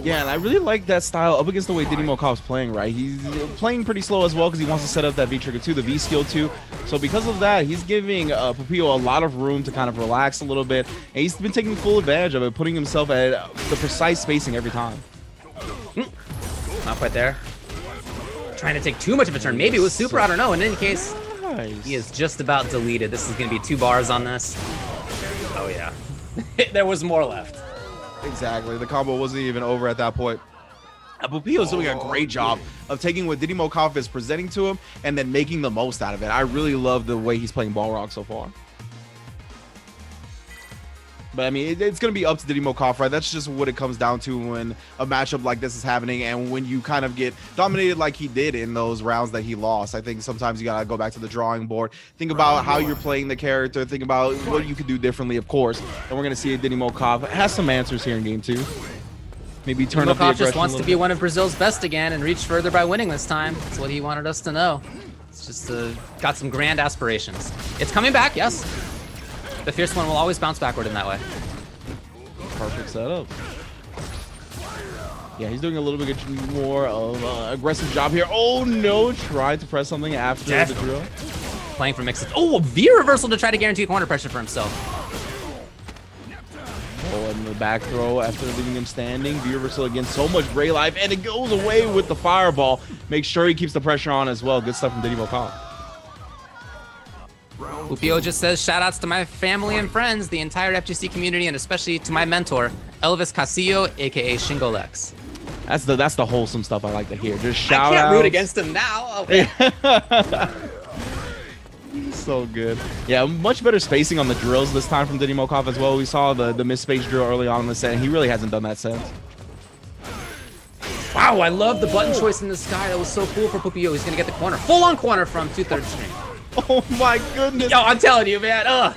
Yeah, and I really like that style up against the way Didymokov's playing, right? He's playing pretty slow as well because he wants to set up that V-Trigger 2, the V-Skill 2. So because of that, he's giving Pupio a lot of room to kind of relax a little bit. And he's been taking full advantage of it, putting himself at the precise spacing every time. Not quite there. Trying to take too much of a turn. Maybe it was super, I don't know. In any case, he is just about deleted. This is going to be 2 bars on this. Oh, yeah. There was more left. Exactly. The combo wasn't even over at that point. Pupio's doing a great job of taking what Didymokov is presenting to him and then making the most out of it. I really love the way he's playing Balrog so far. But I mean, it's going to be up to Didymokov, right? That's just what it comes down to when a matchup like this is happening and when you kind of get dominated like he did in those rounds that he lost. I think sometimes you got to go back to the drawing board. Think about how you're playing the character. Think about what you could do differently, of course. And we're going to see Didymokov has some answers here in game 2. Maybe turn up the aggression just wants to be one of Brazil's best again and reach further by winning this time. That's what he wanted us to know. It's just got some grand aspirations. It's coming back, yes. The fierce one will always bounce backward in that way. Perfect setup. Yeah, he's doing a little bit more of an aggressive job here. Oh no, tried to press something after the drill. Playing for mixes. Oh, a V reversal to try to guarantee corner pressure for himself. Oh, and the back throw after leaving him standing. V reversal again, so much Bray life, and it goes away with the fireball. Make sure he keeps the pressure on as well. Good stuff from Didymokov. Pupio just says, shoutouts to my family and friends, the entire FGC community, and especially to my mentor, Elvis Casillo, aka Shingolex. That's the wholesome stuff I like to hear. Just shout out. I can't root against him now. Okay. So good. Yeah, much better spacing on the drills this time from Didymokov as well. We saw the misspace drill early on in the set, and he really hasn't done that since. Wow, I love the button choice in the sky. That was so cool for Pupio. He's going to get the corner. Full-on corner from 2/3 string. Oh my goodness. Yo, I'm telling you, man.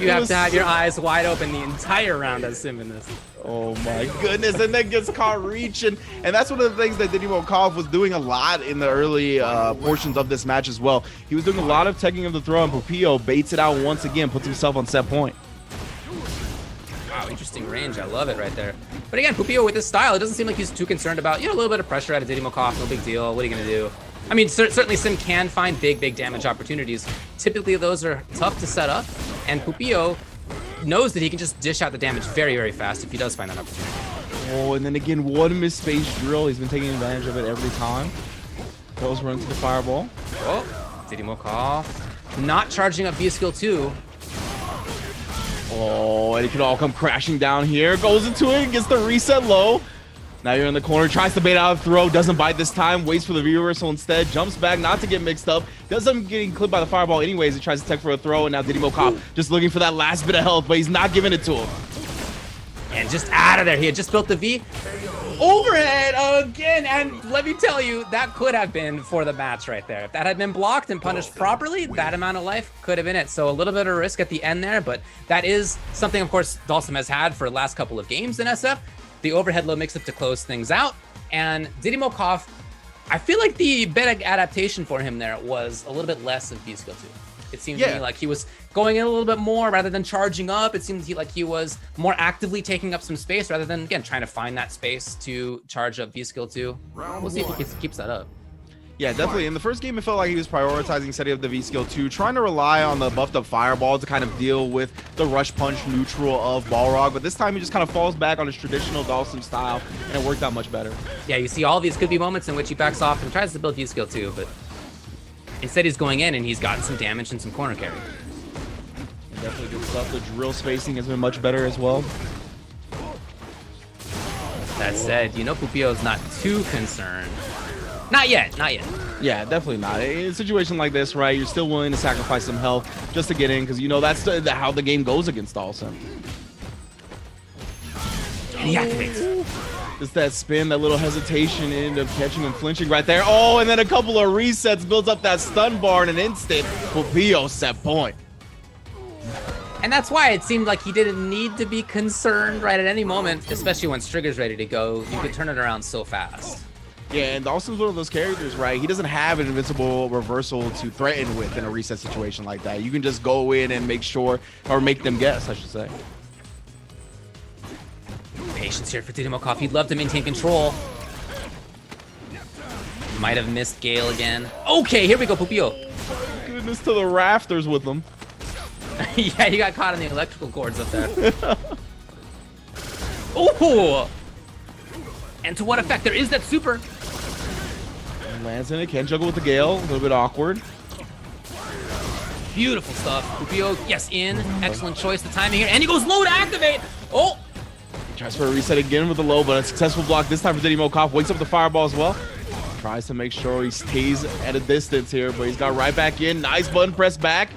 You have to have your eyes wide open the entire round as Sim in this. Oh my goodness, and then gets caught reaching. And that's one of the things that Didymokov was doing a lot in the early portions of this match as well. He was doing a lot of tagging of the throw, and Pupio baits it out once again, puts himself on set point. Wow, interesting range. I love it right there. But again, Pupio with his style, it doesn't seem like he's too concerned about, a little bit of pressure out of Didymokov, no big deal. What are you going to do? I mean, certainly Sim can find big damage opportunities. Typically, those are tough to set up, and Pupio knows that he can just dish out the damage very fast if he does find that opportunity. Oh, and then again, one misspace drill. He's been taking advantage of it every time. Goes run to the fireball. Oh, Didymokov not charging up V-Skill 2. Oh, and it could all come crashing down here. Goes into it, gets the reset low. Now you're in the corner, tries to bait out a throw, doesn't bite this time, waits for the V-reversal instead, jumps back not to get mixed up, does end up getting clipped by the fireball anyways. He tries to tech for a throw, and now Didymokov just looking for that last bit of health, but he's not giving it to him. And just out of there. He had just built the V. Overhead. again, and let me tell you, that could have been for the match right there. If that had been blocked and punished properly, that amount of life could have been it. So a little bit of risk at the end there, but that is something, of course, Dalsum has had for the last couple of games in SF. The overhead low mix-up to close things out, and Didymokov, I feel like the better adaptation for him there was a little bit less of V-Skill 2. It seemed to me like he was going in a little bit more rather than charging up. It seemed like he was more actively taking up some space rather than, again, trying to find that space to charge up V-Skill 2. We'll see if he keeps that up. Yeah, definitely. In the first game, it felt like he was prioritizing setting up the V-Skill 2, trying to rely on the buffed up Fireball to kind of deal with the rush punch neutral of Balrog. But this time, he just kind of falls back on his traditional Dalsum style, and it worked out much better. Yeah, you see all these could be moments in which he backs off and tries to build V-Skill 2, but instead he's going in and he's gotten some damage and some corner carry. Definitely good stuff. The drill spacing has been much better as well. That said, you know Pupio's not too concerned. Not yet, not yet. Yeah, definitely not. In a situation like this, right, you're still willing to sacrifice some health just to get in, because you know that's how the game goes against Dalsum. And he activates. Just that spin, that little hesitation, end up catching him flinching right there. Oh, and then a couple of resets builds up that stun bar in an instant. Pupio set point. And that's why it seemed like he didn't need to be concerned right at any moment, especially when Strigger's ready to go. You could turn it around so fast. Yeah, and Dalsum's one of those characters, right? He doesn't have an invincible reversal to threaten with in a reset situation like that. You can just go in and make sure, or make them guess, I should say. Patience here for Didymokov. He'd love to maintain control. Might have missed Gale again. Okay, here we go, Pupio. Goodness to the rafters with them. Yeah, he got caught in the electrical cords up there. Ooh! And to what effect? There is that super. Lands in it, can juggle with the Gale. A little bit awkward. Beautiful stuff. Pupio, yes, in. Excellent choice, the timing here. And he goes low to activate. Oh! Tries for a reset again with the low, but a successful block this time for Didymokov. Wakes up the Fireball as well. Tries to make sure he stays at a distance here, but he's got right back in. Nice button press back.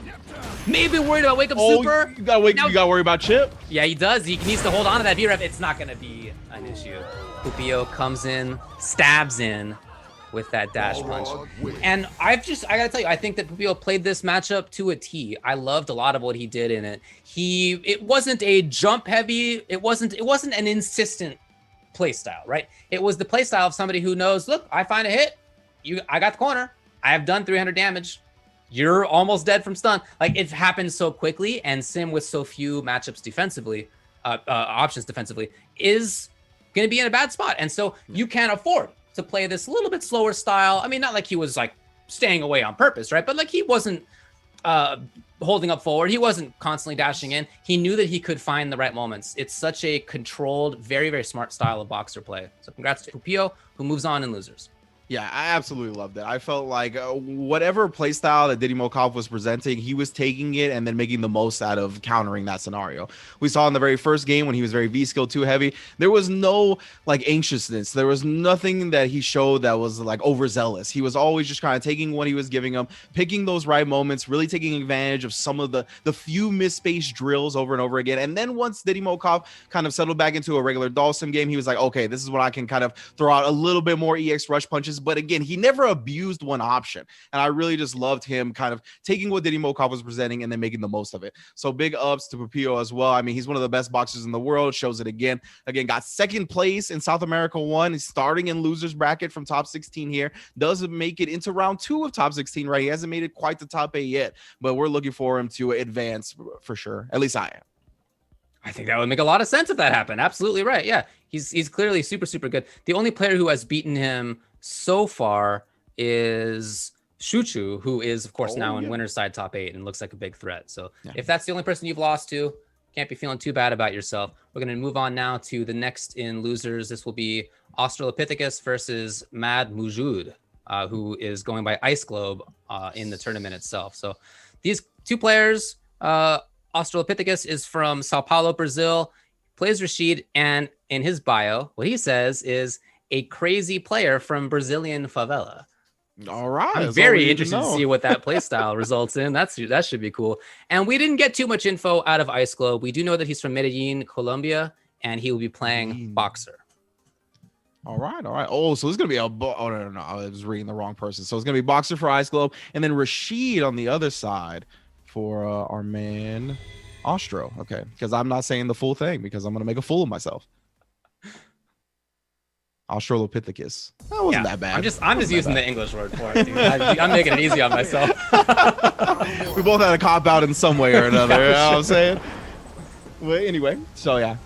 Maybe worried about wake up super. You gotta worry about Chip. Yeah, he does. He needs to hold on to that V-Rep. It's not gonna be an issue. Pupio comes in, stabs in with that dash punch. And I gotta tell you, I think that Pupio played this matchup to a T. I loved a lot of what he did in it. It wasn't a jump heavy, it wasn't an insistent play style, right? It was the play style of somebody who knows, look, I find a hit, I got the corner, I have done 300 damage. You're almost dead from stun. Like, it happens so quickly, and Sim with so few matchups defensively, options defensively, is going to be in a bad spot. And so you can't afford to play this little bit slower style. I mean, not like he was like staying away on purpose, right? But like he wasn't holding up forward. He wasn't constantly dashing in. He knew that he could find the right moments. It's such a controlled, very, very smart style of boxer play. So congrats to Pupio, who moves on in losers. Yeah, I absolutely loved it. I felt like whatever playstyle that Didymokov was presenting, he was taking it and then making the most out of countering that scenario. We saw in the very first game when he was very V-skill 2 heavy, there was no like anxiousness. There was nothing that he showed that was like overzealous. He was always just kind of taking what he was giving him, picking those right moments, really taking advantage of some of the few misspaced drills over and over again. And then once Didymokov kind of settled back into a regular Dalsum game, he was like, okay, this is when I can kind of throw out a little bit more EX rush punches. But again, he never abused one option. And I really just loved him kind of taking what Didymokov was presenting and then making the most of it. So big ups to Pupio as well. I mean, he's one of the best boxers in the world. Shows it again. Again, got second place in South America 1. He's starting in losers bracket from top 16 here. Doesn't make it into round 2 of top 16, right? He hasn't made it quite the top 8 yet, but we're looking for him to advance for sure. At least I am. I think that would make a lot of sense if that happened. Absolutely right. Yeah, he's clearly super, super good. The only player who has beaten him so far is Shuchu, who is, of course, now in winner's side top 8 and looks like a big threat. So if that's the only person you've lost to, can't be feeling too bad about yourself. We're going to move on now to the next in losers. This will be Australopithecus versus Mad Mujud, who is going by Ice Globe in the tournament itself. So these two players, Australopithecus is from Sao Paulo, Brazil, plays Rashid, and in his bio, what he says is a crazy player from Brazilian favela. All right. I'm very interested to see what that play style results in. That should be cool. And we didn't get too much info out of Ice Globe. We do know that he's from Medellin, Colombia, and he will be playing boxer. All right. Oh, so it's gonna be a oh no, I was reading the wrong person. So it's gonna be Boxer for Ice Globe, and then Rashid on the other side for our man Ostro. Okay, because I'm not saying the full thing because I'm gonna make a fool of myself. Australopithecus. That wasn't that bad. I'm just using the English word for it, dude. I'm making it easy on myself. We both had a cop out in some way or another. You know what I'm saying? Well, anyway, so yeah,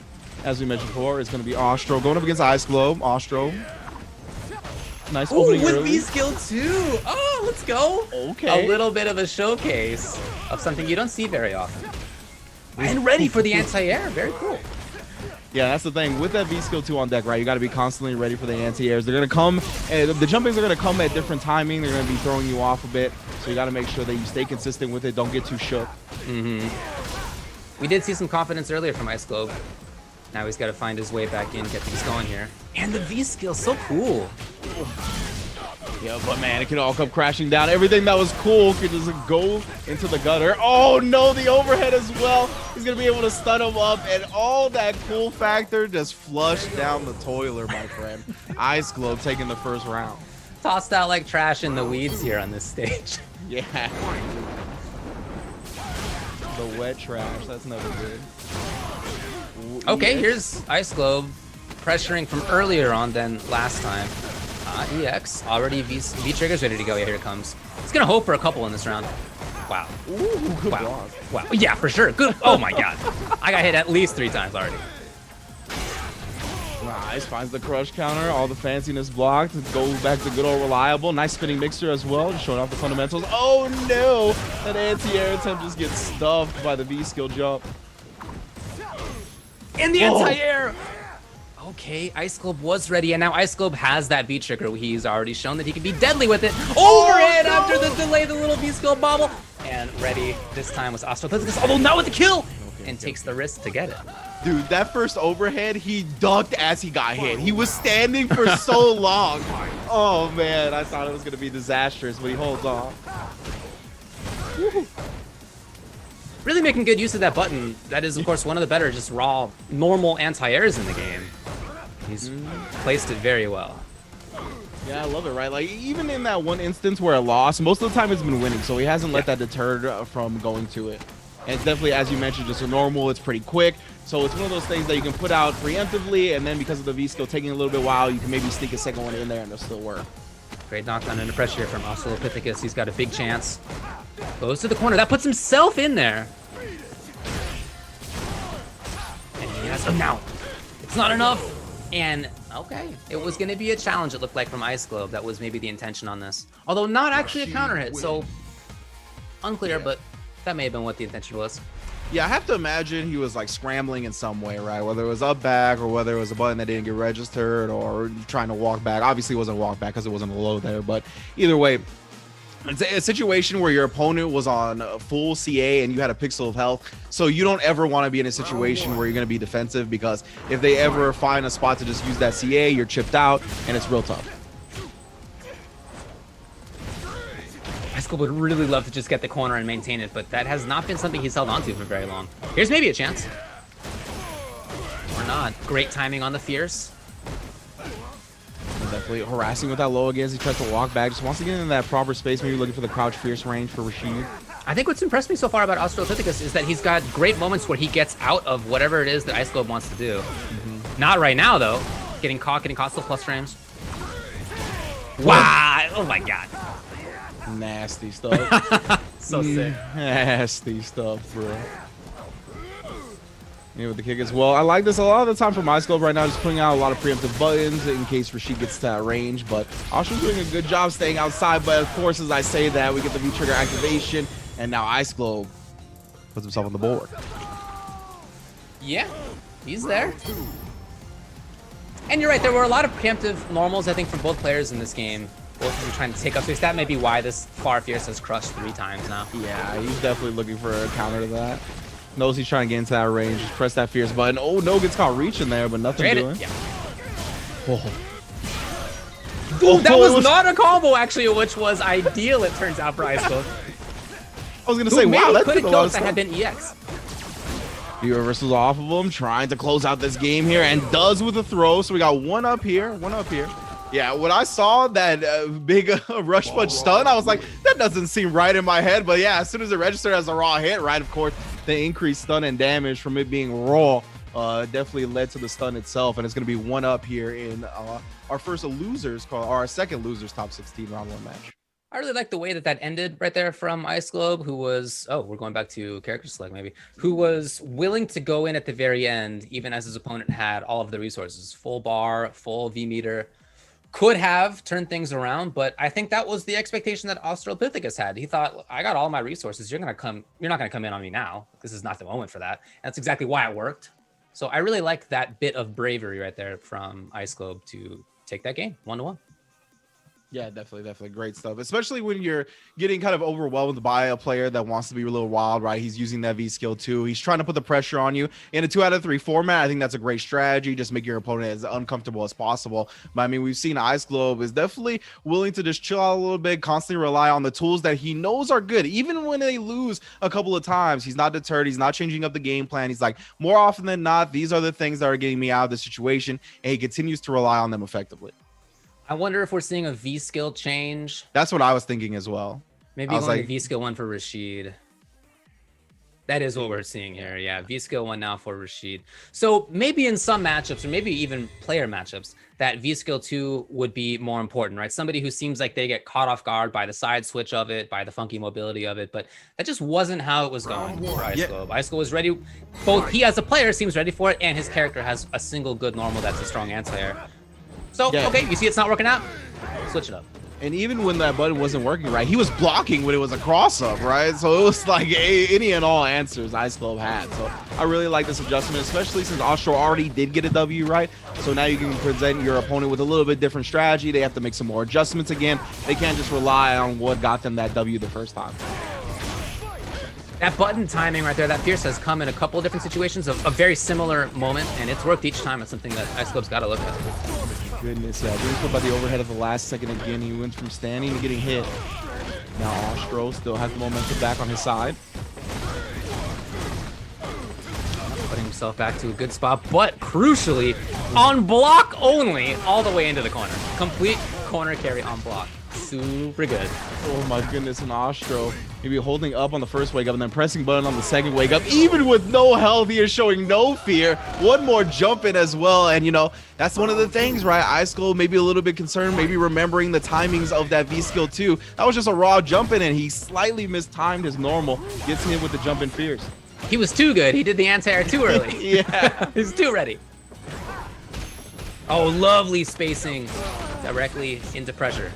as we mentioned before, it's going to be Ostro going up against Ice Globe. Ostro. Nice opening with early. V-Skill too. Oh, let's go. Okay. A little bit of a showcase of something you don't see very often. And ready for the anti-air. Very cool. Yeah, that's the thing. With that V-Skill 2 on deck, right, you got to be constantly ready for the anti-airs. They're going to come, and the jumpings are going to come at different timing. They're going to be throwing you off a bit, so you got to make sure that you stay consistent with it. Don't get too shook. We did see some confidence earlier from Ice Globe. Now he's got to find his way back in, get things going here. And the V-Skill, so cool. Yeah, but man, it can all come crashing down. Everything that was cool could just go into the gutter. Oh no, the overhead as well. He's gonna be able to stun him up, and all that cool factor just flushed down the toiler, my friend. Ice Globe taking the first round. Tossed out like trash in the weeds here on this stage. Yeah. The wet trash, that's never good. Ooh, Okay, here's Ice Globe pressuring from earlier on than last time. EX, already V-Trigger's ready to go. Yeah, here it comes. He's gonna hope for a couple in this round. Wow. Ooh, good wow. block. Wow. Yeah, for sure. Good. Oh my god. I got hit at least 3 times already. Nice, finds the crush counter, all the fanciness blocked. Go back to good old reliable. Nice spinning mixer as well, just showing off the fundamentals. Oh no! That anti-air attempt just gets stuffed by the V-Skill jump. And the anti-air! Okay, Ice Globe was ready, and now Ice Globe has that V-Trigger. He's already shown that he can be deadly with it. Overhead after the delay, the little V-Skill bobble. And ready this time was Australopithecus, although not with the kill! And takes the risk to get it. Dude, that first overhead, he ducked as he got hit. He was standing for so long. Oh man, I thought it was gonna be disastrous, but he holds on. Really making good use of that button. That is, of course, one of the better just raw, normal anti-airs in the game. He's placed it very well. Yeah, I love it, right? Like, even in that one instance where it lost, most of the time it's been winning, so he hasn't let that deter from going to it. And it's definitely, as you mentioned, just a normal, it's pretty quick. So it's one of those things that you can put out preemptively, and then because of the V-Skill taking a little bit while, you can maybe sneak a second one in there and it'll still work. Great knockdown under pressure here from Australopithecus. He's got a big chance. Goes to the corner. That puts himself in there. And he has him now. It's not enough. And, okay, it was going to be a challenge, it looked like, from Ice Globe. That was maybe the intention on this. Although not actually a counter hit, so unclear, but that may have been what the intention was. Yeah, I have to imagine he was like scrambling in some way, right? Whether it was up back or whether it was a button that didn't get registered or trying to walk back. Obviously, it wasn't walk back because it wasn't a low there, but either way, it's a situation where your opponent was on full CA and you had a pixel of health. So you don't ever want to be in a situation where you're going to be defensive, because if they ever find a spot to just use that CA, you're chipped out and it's real tough. Ice Globe would really love to just get the corner and maintain it, but that has not been something he's held onto for very long. Here's maybe a chance. Or not. Great timing on the Fierce. Definitely harassing with that low again as he tries to walk back. Just wants to get in that proper space, maybe looking for the crouch Fierce range for Rashid. I think what's impressed me so far about Australopithecus is that he's got great moments where he gets out of whatever it is that Ice Globe wants to do. Not right now, though. Getting caught still plus frames. Wow! Oh my god. Nasty stuff. So sick. Nasty stuff, bro. Yeah, with the kick as well. I like this a lot of the time from Ice Globe right now, just putting out a lot of preemptive buttons in case Rashid gets to that range. But Ostro's doing a good job staying outside. But of course, as I say that, we get the V-Trigger activation, and now Ice Globe puts himself on the board. Yeah, he's there. And you're right, there were a lot of preemptive normals, I think, from both players in this game. Both of them trying to take up space. That may be why this Far Fierce has crushed 3 times now. Yeah, he's definitely looking for a counter to that. Knows he's trying to get into that range. Just press that Fierce button. Oh, no, gets caught reaching there, but nothing doing. Yeah. Oh. Ooh, that was not a combo, actually, which was ideal, it turns out, for Ice Globe. I was going to say, wow, that could have took a lot killed of if that stuff. had been EX. The reversals off of him, trying to close out this game here, and does with a throw. So we got one up here, one up here. Yeah, when I saw that big rush punch stun, I was like, that doesn't seem right in my head. But yeah, as soon as it registered as a raw hit, right, of course, the increased stun and damage from it being raw definitely led to the stun itself. And it's going to be one up here in our first losers, or our second losers top 16 round 1 match. I really like the way that ended right there from Ice Globe, who was, we're going back to character select maybe, who was willing to go in at the very end, even as his opponent had all of the resources, full bar, full V meter, could have turned things around. But I think that was the expectation that Australopithecus had. He thought, I got all my resources. You're not going to come in on me now. This is not the moment for that. And that's exactly why it worked. So I really like that bit of bravery right there from Ice Globe to take that game 1-1. Yeah, definitely great stuff, especially when you're getting kind of overwhelmed by a player that wants to be a little wild, right? He's using that V skill too. He's trying to put the pressure on you in a 2 out of 3 format. I think that's a great strategy. Just make your opponent as uncomfortable as possible. But I mean, we've seen Ice Globe is definitely willing to just chill out a little bit, constantly rely on the tools that he knows are good. Even when they lose a couple of times, he's not deterred. He's not changing up the game plan. He's like, more often than not, these are the things that are getting me out of the situation. And he continues to rely on them effectively. I wonder if we're seeing a V skill change. That's what I was thinking as well. Maybe going to V skill 1 for Rashid. That is what we're seeing here. Yeah, V skill 1 now for Rashid. So maybe in some matchups, or maybe even player matchups, that V skill 2 would be more important, right? Somebody who seems like they get caught off guard by the side switch of it, by the funky mobility of it, but that just wasn't how it was going for Ice Globe. Ice Globe was ready. Both he as a player seems ready for it, and his character has a single good normal that's a strong anti-air. So, okay, you see it's not working out, switch it up. And even when that button wasn't working right, he was blocking when it was a cross-up, right? So it was like any and all answers Ice Globe had. So I really like this adjustment, especially since Austro already did get a W, right? So now you can present your opponent with a little bit different strategy. They have to make some more adjustments again. They can't just rely on what got them that W the first time. That button timing right there, that Fierce has come in a couple of different situations of a very similar moment, and it's worked each time. It's something that Ice Globe's got to look at. Goodness, yeah. Being put by the overhead of the last second again. He went from standing to getting hit. Now Austro still has the momentum back on his side. Putting himself back to a good spot, but crucially, on block only, all the way into the corner. Complete corner carry on block. Super good. Oh my goodness, and Austro maybe holding up on the first wake up and then pressing button on the second wake up. Even with no health, he is showing no fear. One more jump in as well. And you know, that's one of the things, right? Ice Globe maybe a little bit concerned, maybe remembering the timings of that V skill too. That was just a raw jump in and he slightly mistimed his normal. Gets him with the jump in fierce. He was too good. He did the anti-air too early. Yeah. He's too ready. Oh, lovely spacing directly into pressure.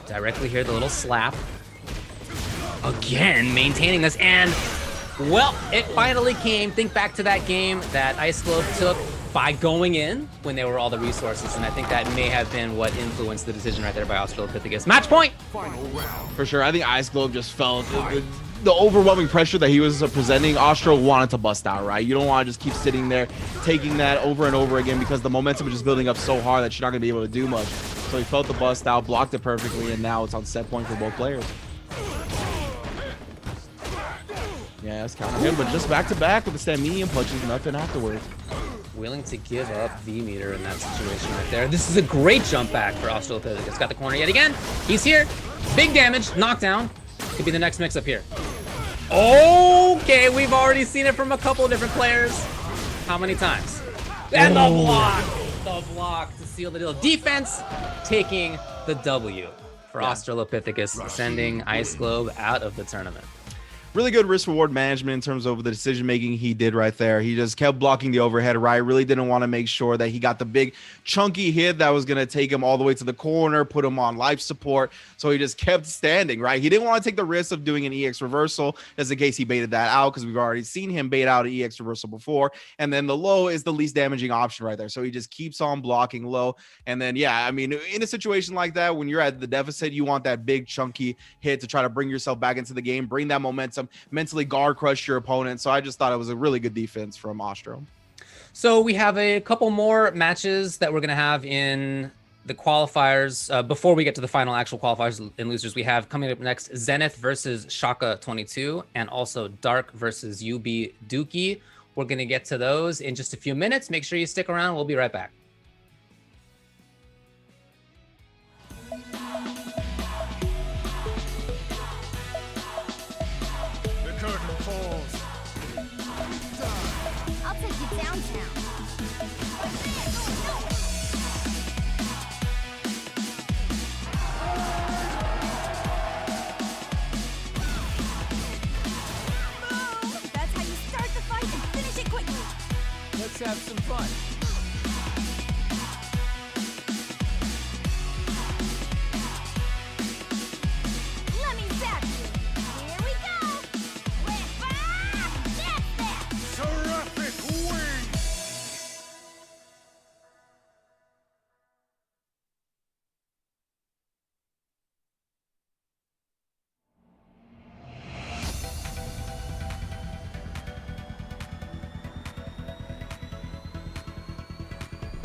Directly here, the little slap. Again, maintaining this, and, well, it finally came. Think back to that game that Ice Globe took by going in when there were all the resources, and I think that may have been what influenced the decision right there by Australopithecus. Match point! For sure, I think Ice Globe just felt the overwhelming pressure that he was presenting. Austro wanted to bust out, right? You don't want to just keep sitting there, taking that over and over again because the momentum is just building up so hard that you're not going to be able to do much. So he felt the bust out, blocked it perfectly, and now it's on set point for both players. Yeah, that's counting him, but just back to back with the stand medium punches, nothing afterwards. Willing to give up V-meter in that situation right there. This is a great jump back for Australopithecus. Got the corner yet again. He's here. Big damage, knockdown. Could be the next mix-up here. Okay, we've already seen it from a couple of different players. How many times? And the block! The block to seal the deal. Defense taking the W for Australopithecus, sending Ice Globe out of the tournament. Really good risk-reward management in terms of the decision-making he did right there. He just kept blocking the overhead, right? Really didn't want to make sure that he got the big chunky hit that was going to take him all the way to the corner, put him on life support. So he just kept standing, right? He didn't want to take the risk of doing an EX reversal just in case he baited that out, because we've already seen him bait out an EX reversal before. And then the low is the least damaging option right there. So he just keeps on blocking low. And then, yeah, I mean, in a situation like that, when you're at the deficit, you want that big chunky hit to try to bring yourself back into the game, bring that momentum, mentally guard crush your opponent. So I just thought it was a really good defense from Austro. So we have a couple more matches that we're going to have in the qualifiers, before we get to the final actual qualifiers and losers, we have coming up next Zenith versus Shaka 22 and also Dark versus UB Dookie. We're going to get to those in just a few minutes. Make sure you stick around. We'll be right back. The curtain falls. I'll take you downtown. That's how you start the fight and finish it quickly. Let's have some fun. Let me zap you. Here we go. Whip up! That's that! Terrific wing!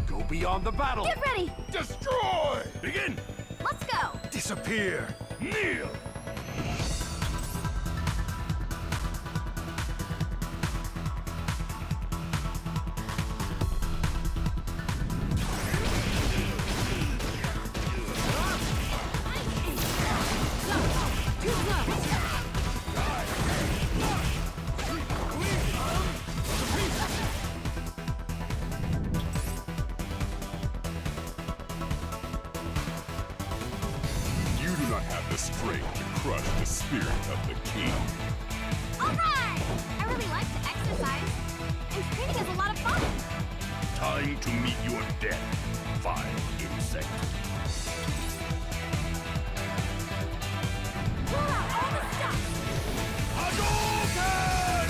Go beyond the battle. Get ready. Destroy! Begin! Let's go. Disappear! Kneel! You do not have the strength to crush the spirit of the king. All right. I really like to exercise. And training is a lot of fun. Time to meet your death, vile insect. Pull out all the stuff. Hadouken!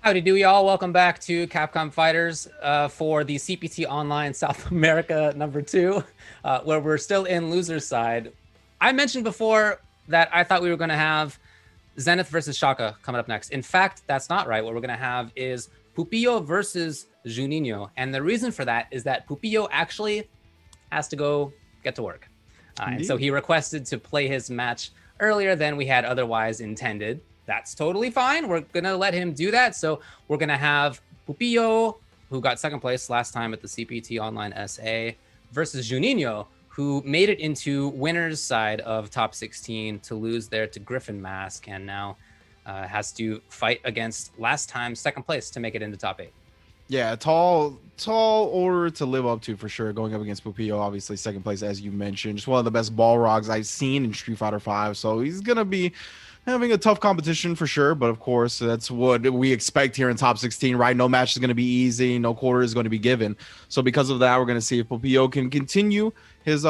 Howdy do y'all, welcome back to Capcom Fighters for the CPT Online South America number 2, where we're still in loser's side. I mentioned before that I thought we were gonna have Zenith versus Shaka coming up next. In fact, that's not right. What we're gonna have is Pupillo versus Juninho. And the reason for that is that Pupillo actually has to go get to work. And so he requested to play his match earlier than we had otherwise intended. That's totally fine. We're going to let him do that. So we're going to have Pupillo, who got second place last time at the CPT Online SA, versus Juninho, who made it into winner's side of top 16 to lose there to Griffin Mask, and now has to fight against last time's second place to make it into top 8. Yeah, tall order to live up to for sure. Going up against Pupillo, obviously second place, as you mentioned. Just one of the best Balrogs I've seen in Street Fighter V. So he's going to be having a tough competition for sure, but of course that's what we expect here in top 16, right? No match is going to be easy, no quarter is going to be given. So because of that, we're going to see if Pupillo can continue his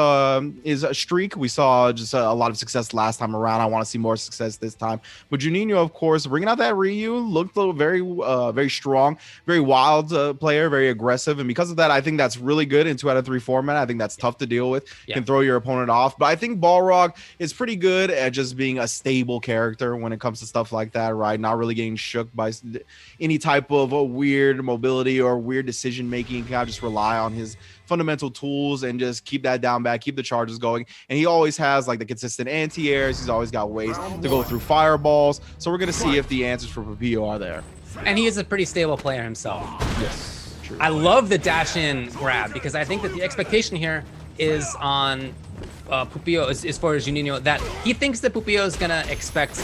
streak. We saw just a lot of success last time around. I want to see more success this time. But Juninho, of course, bringing out that Ryu, looked very strong, very wild player, very aggressive, and because of that, I think that's really good in 2 out of 3 format. I think that's tough to deal with. Yeah. Can throw your opponent off, but I think Balrog is pretty good at just being a stable character when it comes to stuff like that, right? Not really getting shook by any type of weird mobility or weird decision making. Can kind of just rely on his fundamental tools and just keep that down back, keep the charges going. And he always has like the consistent anti-airs. He's always got ways to go through fireballs. So we're going to see if the answers for Pupillo are there. And he is a pretty stable player himself. Yes, true. I love the dash in grab because I think that the expectation here is on Pupillo as far as Juninho, that he thinks that Pupillo is going to expect,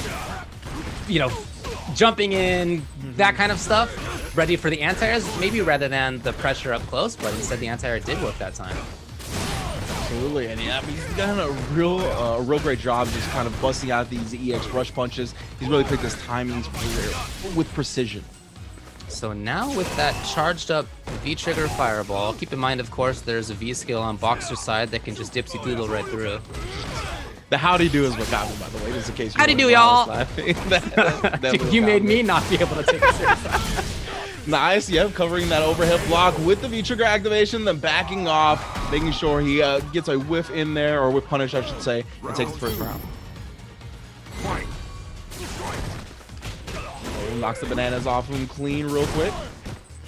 jumping in, that kind of stuff, ready for the anti-airs, maybe rather than the pressure up close, but instead the anti-air did work that time. Absolutely, and yeah, he's done a real great job just kind of busting out these EX rush punches. He's really picked his timings with precision. So now with that charged up V-trigger fireball, keep in mind, of course, there's a V-skill on Boxer's side that can just dipsy doodle right through. The howdy do is what got me, by the way, just in case you howdy do, y'all. You made me not be able to take it seriously. Nice, yep, covering that overhead block with the V-trigger activation, then backing off, making sure he gets a whiff in there, or whiff punish, I should say, and takes the first round. Oh, knocks the bananas off him clean real quick.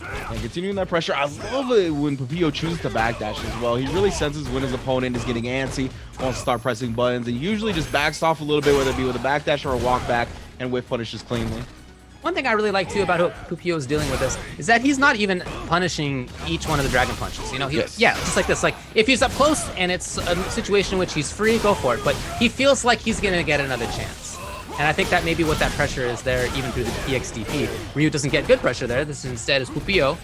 And continuing that pressure, I love it when Pupillo chooses to backdash as well. He really senses when his opponent is getting antsy, wants to start pressing buttons, and usually just backs off a little bit, whether it be with a backdash or a walk back, and whiff punishes cleanly. One thing I really like too about how Pupillo is dealing with this is that he's not even punishing each one of the dragon punches. Yeah, just like this. Like if he's up close and it's a situation in which he's free, go for it. But he feels like he's gonna get another chance. And I think that may be what that pressure is there, even through the EXDP. Ryu doesn't get good pressure there. This instead is Pupillo.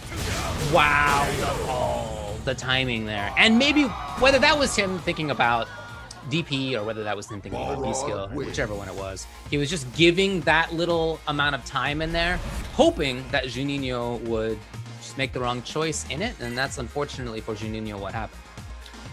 Wow, the timing there. And maybe whether that was him thinking about DP or whether that was him thinking about V-skill, whichever one it was. He was just giving that little amount of time in there, hoping that Juninho would just make the wrong choice in it, and that's unfortunately for Juninho what happened.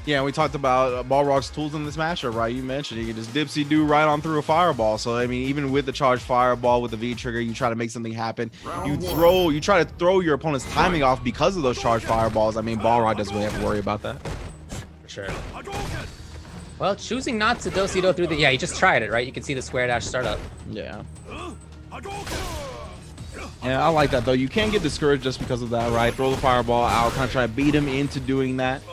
Yeah, we talked about Balrog's tools in this matchup, right? You mentioned you can just dipsy do right on through a fireball. So I mean, even with the charged fireball with the V trigger, you try to make something happen. You try to throw your opponent's timing off because of those charged fireballs. I mean, Balrog doesn't really have to worry about that. For sure. Well, choosing not to do-si-do through the... Yeah, he just tried it, right? You can see the square dash startup. Yeah. Yeah, I like that, though. You can't get discouraged just because of that, right? Throw the fireball out, kind of try to beat him into doing that.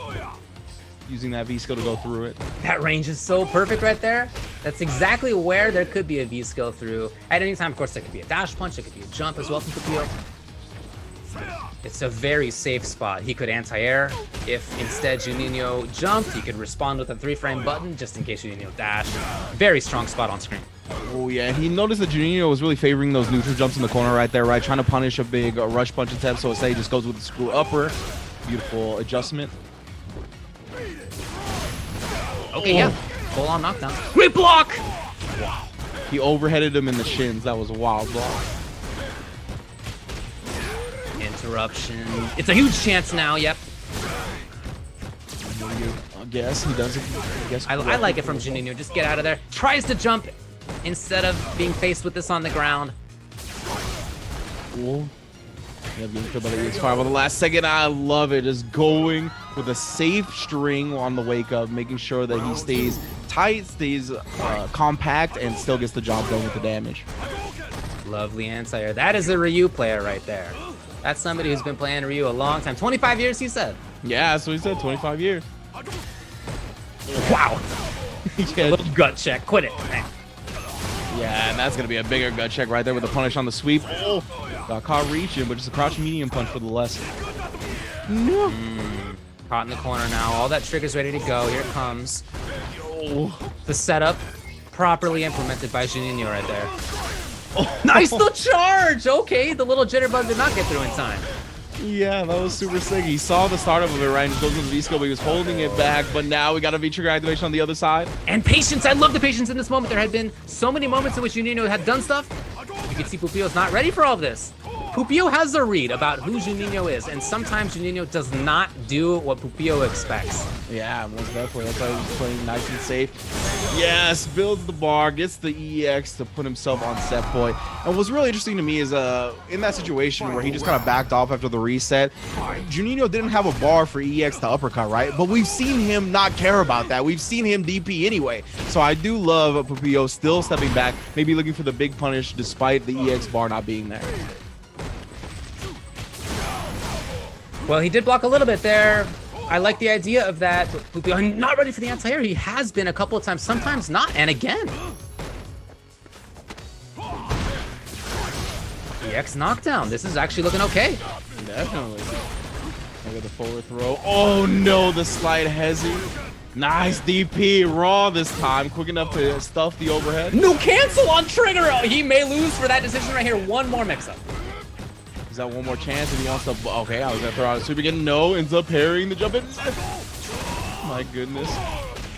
Using that V-skill to go through it. That range is so perfect right there. That's exactly where there could be a V-skill through. At any time, of course, there could be a dash punch. There could be a jump as well from Pupillo. It's a very safe spot. He could anti-air. If instead Juninho jumped, he could respond with a 3-frame button just in case Juninho dashed. Very strong spot on screen. Oh yeah, he noticed that Juninho was really favoring those neutral jumps in the corner right there, right? Trying to punish a big rush punch attempt, so instead he just goes with the screw upper. Beautiful adjustment. Okay, yeah. Full on knockdown. Great block! Wow. He overheaded him in the shins. That was a wild block. Interruption. It's a huge chance now, yep. I guess he does it. I like it from Juninho. Just get out of there. Tries to jump instead of being faced with this on the ground. Ooh. Yeah, being killed by the EX Fireball the last second. I love it. Just going with a safe string on the wake up, making sure that he stays tight, stays compact, and still gets the job done with the damage. Lovely anti-air. That is a Ryu player right there. That's somebody who's been playing Ryu a long time. 25 years, he said. Yeah, that's what he said. 25 years. Wow. Yeah. A little gut check. Quit it. Yeah, and that's going to be a bigger gut check right there with the punish on the sweep. Oh, got caught reaching, but just a crouch medium punch for the lesson. No. Caught in the corner now. All that trigger's ready to go. Here it comes. The setup properly implemented by Juninho right there. Oh, nice little charge. Okay, the little jitterbug did not get through in time. Yeah, that was super sick. He saw the startup of it, right? And just goes into the V-skill, but he was holding it back. But now we got a V-trigger activation on the other side. And patience. I love the patience in this moment. There had been so many moments in which Juninho had done stuff. You can see Pupillo's not ready for all of this. Pupillo has a read about who Juninho is, and sometimes Juninho does not do what Pupillo expects. Yeah, most definitely. That's why he's playing nice and safe. Yes, builds the bar, gets the EX to put himself on set point. And what's really interesting to me is in that situation where he just kind of backed off after the reset, Juninho didn't have a bar for EX to uppercut, right? But we've seen him not care about that. We've seen him DP anyway. So I do love Pupillo still stepping back, maybe looking for the big punish despite the EX bar not being there. Well, he did block a little bit there. I like the idea of that. Pupillo not ready for the anti-air. He has been a couple of times, sometimes not, and again. EX knockdown. This is actually looking okay. Definitely. Look at the forward throw. Oh no, the slide hezzy. Nice DP, raw this time. Quick enough to stuff the overhead. No cancel on trigger. He may lose for that decision right here. One more mix-up. He's got one more chance and he wants to. Okay, I was gonna throw out a sweep again. No, ends up parrying the jump in. My goodness.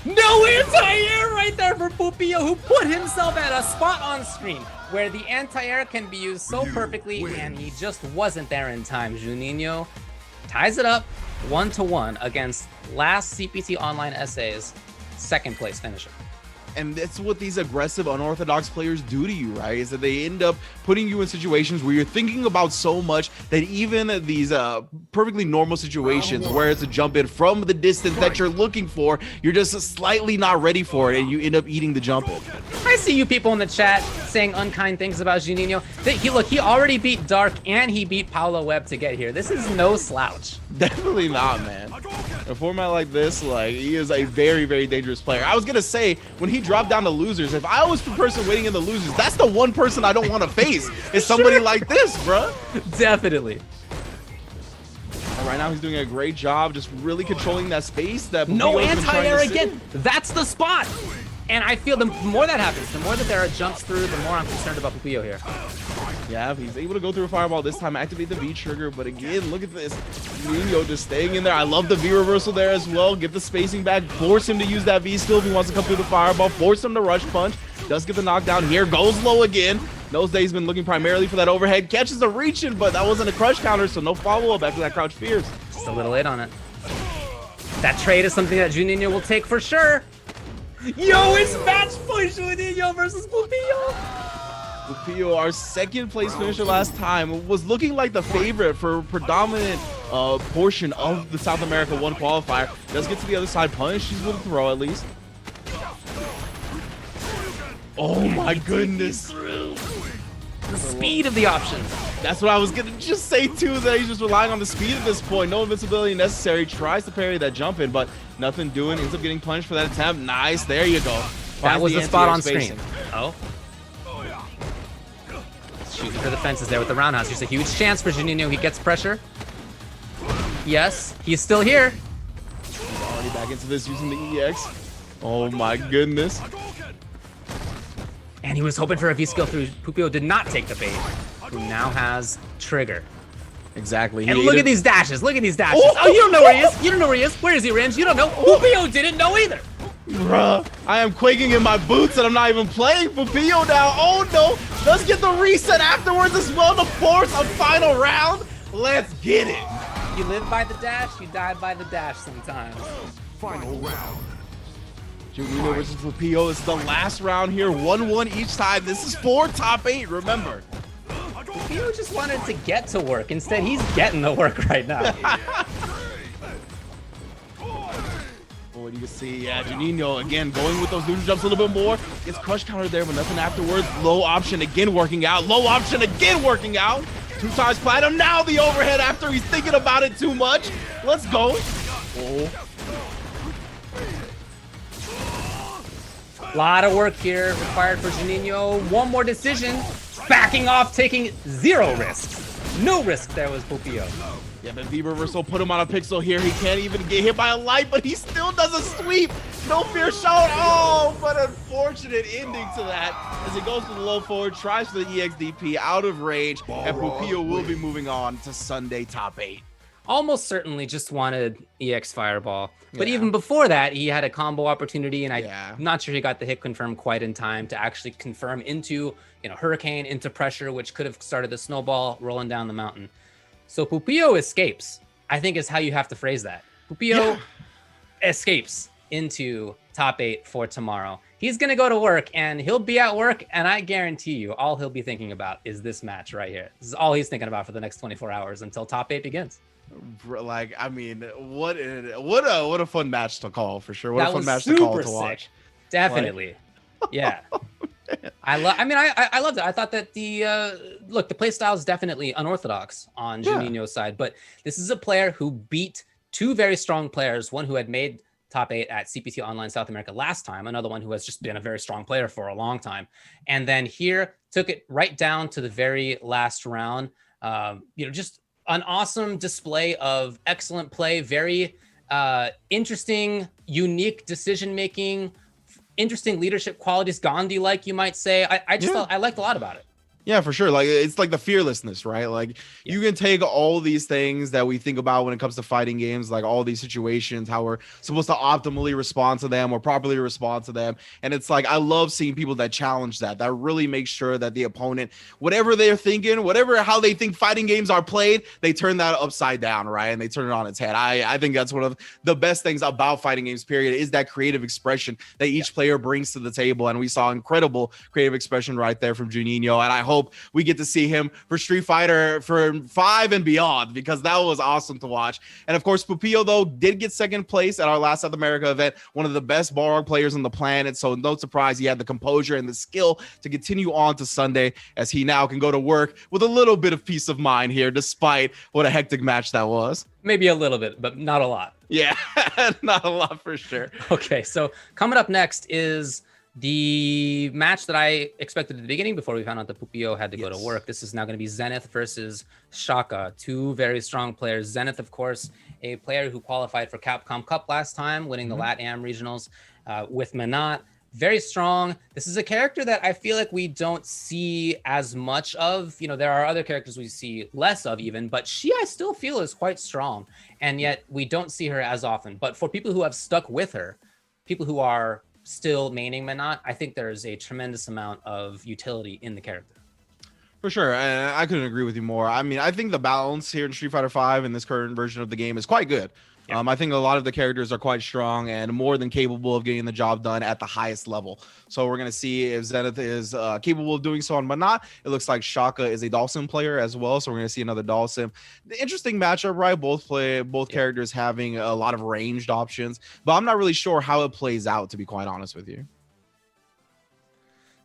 No anti-air right there for Pupillo, who put himself at a spot on screen where the anti-air can be used so perfectly, and he just wasn't there in time. Juninho ties it up 1-1 against last CPT Online SA's second place finisher. And that's what these aggressive, unorthodox players do to you, right? Is that they end up putting you in situations where you're thinking about so much that even these perfectly normal situations where it's a jump in from the distance that you're looking for, you're just slightly not ready for it, and you end up eating the jump in. I see you people in the chat saying unkind things about Juninho. He already beat Dark and he beat Paolo Webb to get here. This is no slouch. Definitely not, man. A format like this, like, he is a very, very dangerous player. I was gonna say, when he dropped down to losers, if I was the person waiting in the losers, that's the one person I don't want to face. Is somebody like this, bruh. Definitely. And right now, he's doing a great job just really controlling that space. That no anti-air again. That's the spot. And I feel the more that happens, the more that there are jumps through, the more I'm concerned about Pupillo here. Yeah, he's able to go through a fireball this time, activate the V trigger, but again, look at this. Juninho just staying in there. I love the V reversal there as well. Get the spacing back, force him to use that V skill if he wants to come through the fireball, force him to rush punch. Does get the knockdown here, goes low again. Knows that he's been looking primarily for that overhead, catches the reach-in, but that wasn't a crush counter, so no follow-up after that crouch fears. Just a little late on it. That trade is something that Juninho will take for sure. Yo, it's match point Juninho versus Pupillo. Pupillo, our second place finisher last time, was looking like the favorite for predominant portion of the South America 1 qualifier. Does get to the other side, punish, he's able to throw at least. Oh my goodness. The speed of the option. That's what I was gonna just say too, that he's just relying on the speed at this point. No invincibility necessary. Tries to parry that jump in, but nothing doing. Ends up getting punished for that attempt. Nice, there you go. That was the spot on screen. Oh. Shooting for the fences there with the roundhouse. Here's a huge chance for Juninho. He gets pressure. Yes, he's still here. He's already back into this using the EX. Oh my goodness. And he was hoping for a V-skill through. Pupillo did not take the bait. Who now has trigger. Exactly. And look at these dashes. Look at these dashes. Oh, you don't know where he is. You don't know where he is. Where is he, Rams? You don't know. Pupillo didn't know either. Bruh, I am quaking in my boots and I'm not even playing Pupillo now. Oh no. Let's get the reset afterwards as well to force a final round. Let's get it. You live by the dash, you die by the dash sometimes. Final round. Juninho versus Pupillo. It's the last round here. 1-1 each side. This is for top 8, remember. Pupio just wanted to get to work. Instead, he's getting the work right now. What you can see, yeah, Juninho again going with those neutral jumps a little bit more. Gets crush counter there, but nothing afterwards. Low option again working out. Low option again working out. 2 times platinum. Now the overhead after he's thinking about it too much. Let's go. Oh. A lot of work here required for Juninho. One more decision. Backing off, taking 0 risks. No risk there was Pupio. Yeah, the V reversal put him on a pixel here. He can't even get hit by a light, but he still does a sweep. No fear shown. Oh, but unfortunate ending to that as he goes to the low forward, tries for the EXDP out of range, and Pupio will be moving on to Sunday top 8. Almost certainly just wanted EX Fireball. But even before that, he had a combo opportunity, and I'm not sure he got the hit confirm quite in time to actually confirm into, Hurricane, into pressure, which could have started the snowball rolling down the mountain. So Pupio escapes, I think is how you have to phrase that. Pupio escapes into top 8 for tomorrow. He's going to go to work, and he'll be at work, and I guarantee you all he'll be thinking about is this match right here. This is all he's thinking about for the next 24 hours until top 8 begins. Like, I mean, what a fun match to call, for sure. What a fun match to call to watch. Definitely. Like, yeah. I loved it. I thought that the play style is definitely unorthodox on Juninho's side, but this is a player who beat 2 very strong players, one who had made top 8 at CPT Online South America last time, another one who has just been a very strong player for a long time. And then here took it right down to the very last round. Just an awesome display of excellent play, very interesting, unique decision-making, interesting leadership qualities, Gandhi-like, you might say. I liked a lot about it. Yeah, for sure. Like, it's like the fearlessness, right? Like, you can take all these things that we think about when it comes to fighting games, like all these situations, how we're supposed to optimally respond to them or properly respond to them. And it's like, I love seeing people that challenge that really make sure that the opponent, whatever they're thinking, how they think fighting games are played, they turn that upside down, right? And they turn it on its head. I think that's one of the best things about fighting games, period, is that creative expression that each player brings to the table. And we saw incredible creative expression right there from Juninho. And I hope we get to see him for Street Fighter for 5 and beyond, because that was awesome to watch. And of course, Pupio, though, did get second place at our last South America event, one of the best Balrog players on the planet. So no surprise, he had the composure and the skill to continue on to Sunday, as he now can go to work with a little bit of peace of mind here, despite what a hectic match that was. Maybe a little bit, but not a lot. Yeah, not a lot for sure. Okay, so coming up next is the match that I expected at the beginning before we found out that Pupio had to go to work. This is now going to be Zenith versus Shaka, 2 very strong players. Zenith, of course, a player who qualified for Capcom Cup last time, winning the LATAM regionals with Menat. Very strong. This is a character that I feel like we don't see as much of. There are other characters we see less of even, but I still feel is quite strong. And yet we don't see her as often. But for people who have stuck with her, people who are still maining Menat, I think there's a tremendous amount of utility in the character. For sure, and I couldn't agree with you more. I mean, I think the balance here in Street Fighter V in this current version of the game is quite good. Yeah. I think a lot of the characters are quite strong and more than capable of getting the job done at the highest level. So we're going to see if Zenith is capable of doing so on Menat. It looks like Shaka is a Dhalsim player as well, so we're going to see another Dhalsim. The interesting matchup, right? Both characters having a lot of ranged options, but I'm not really sure how it plays out, to be quite honest with you.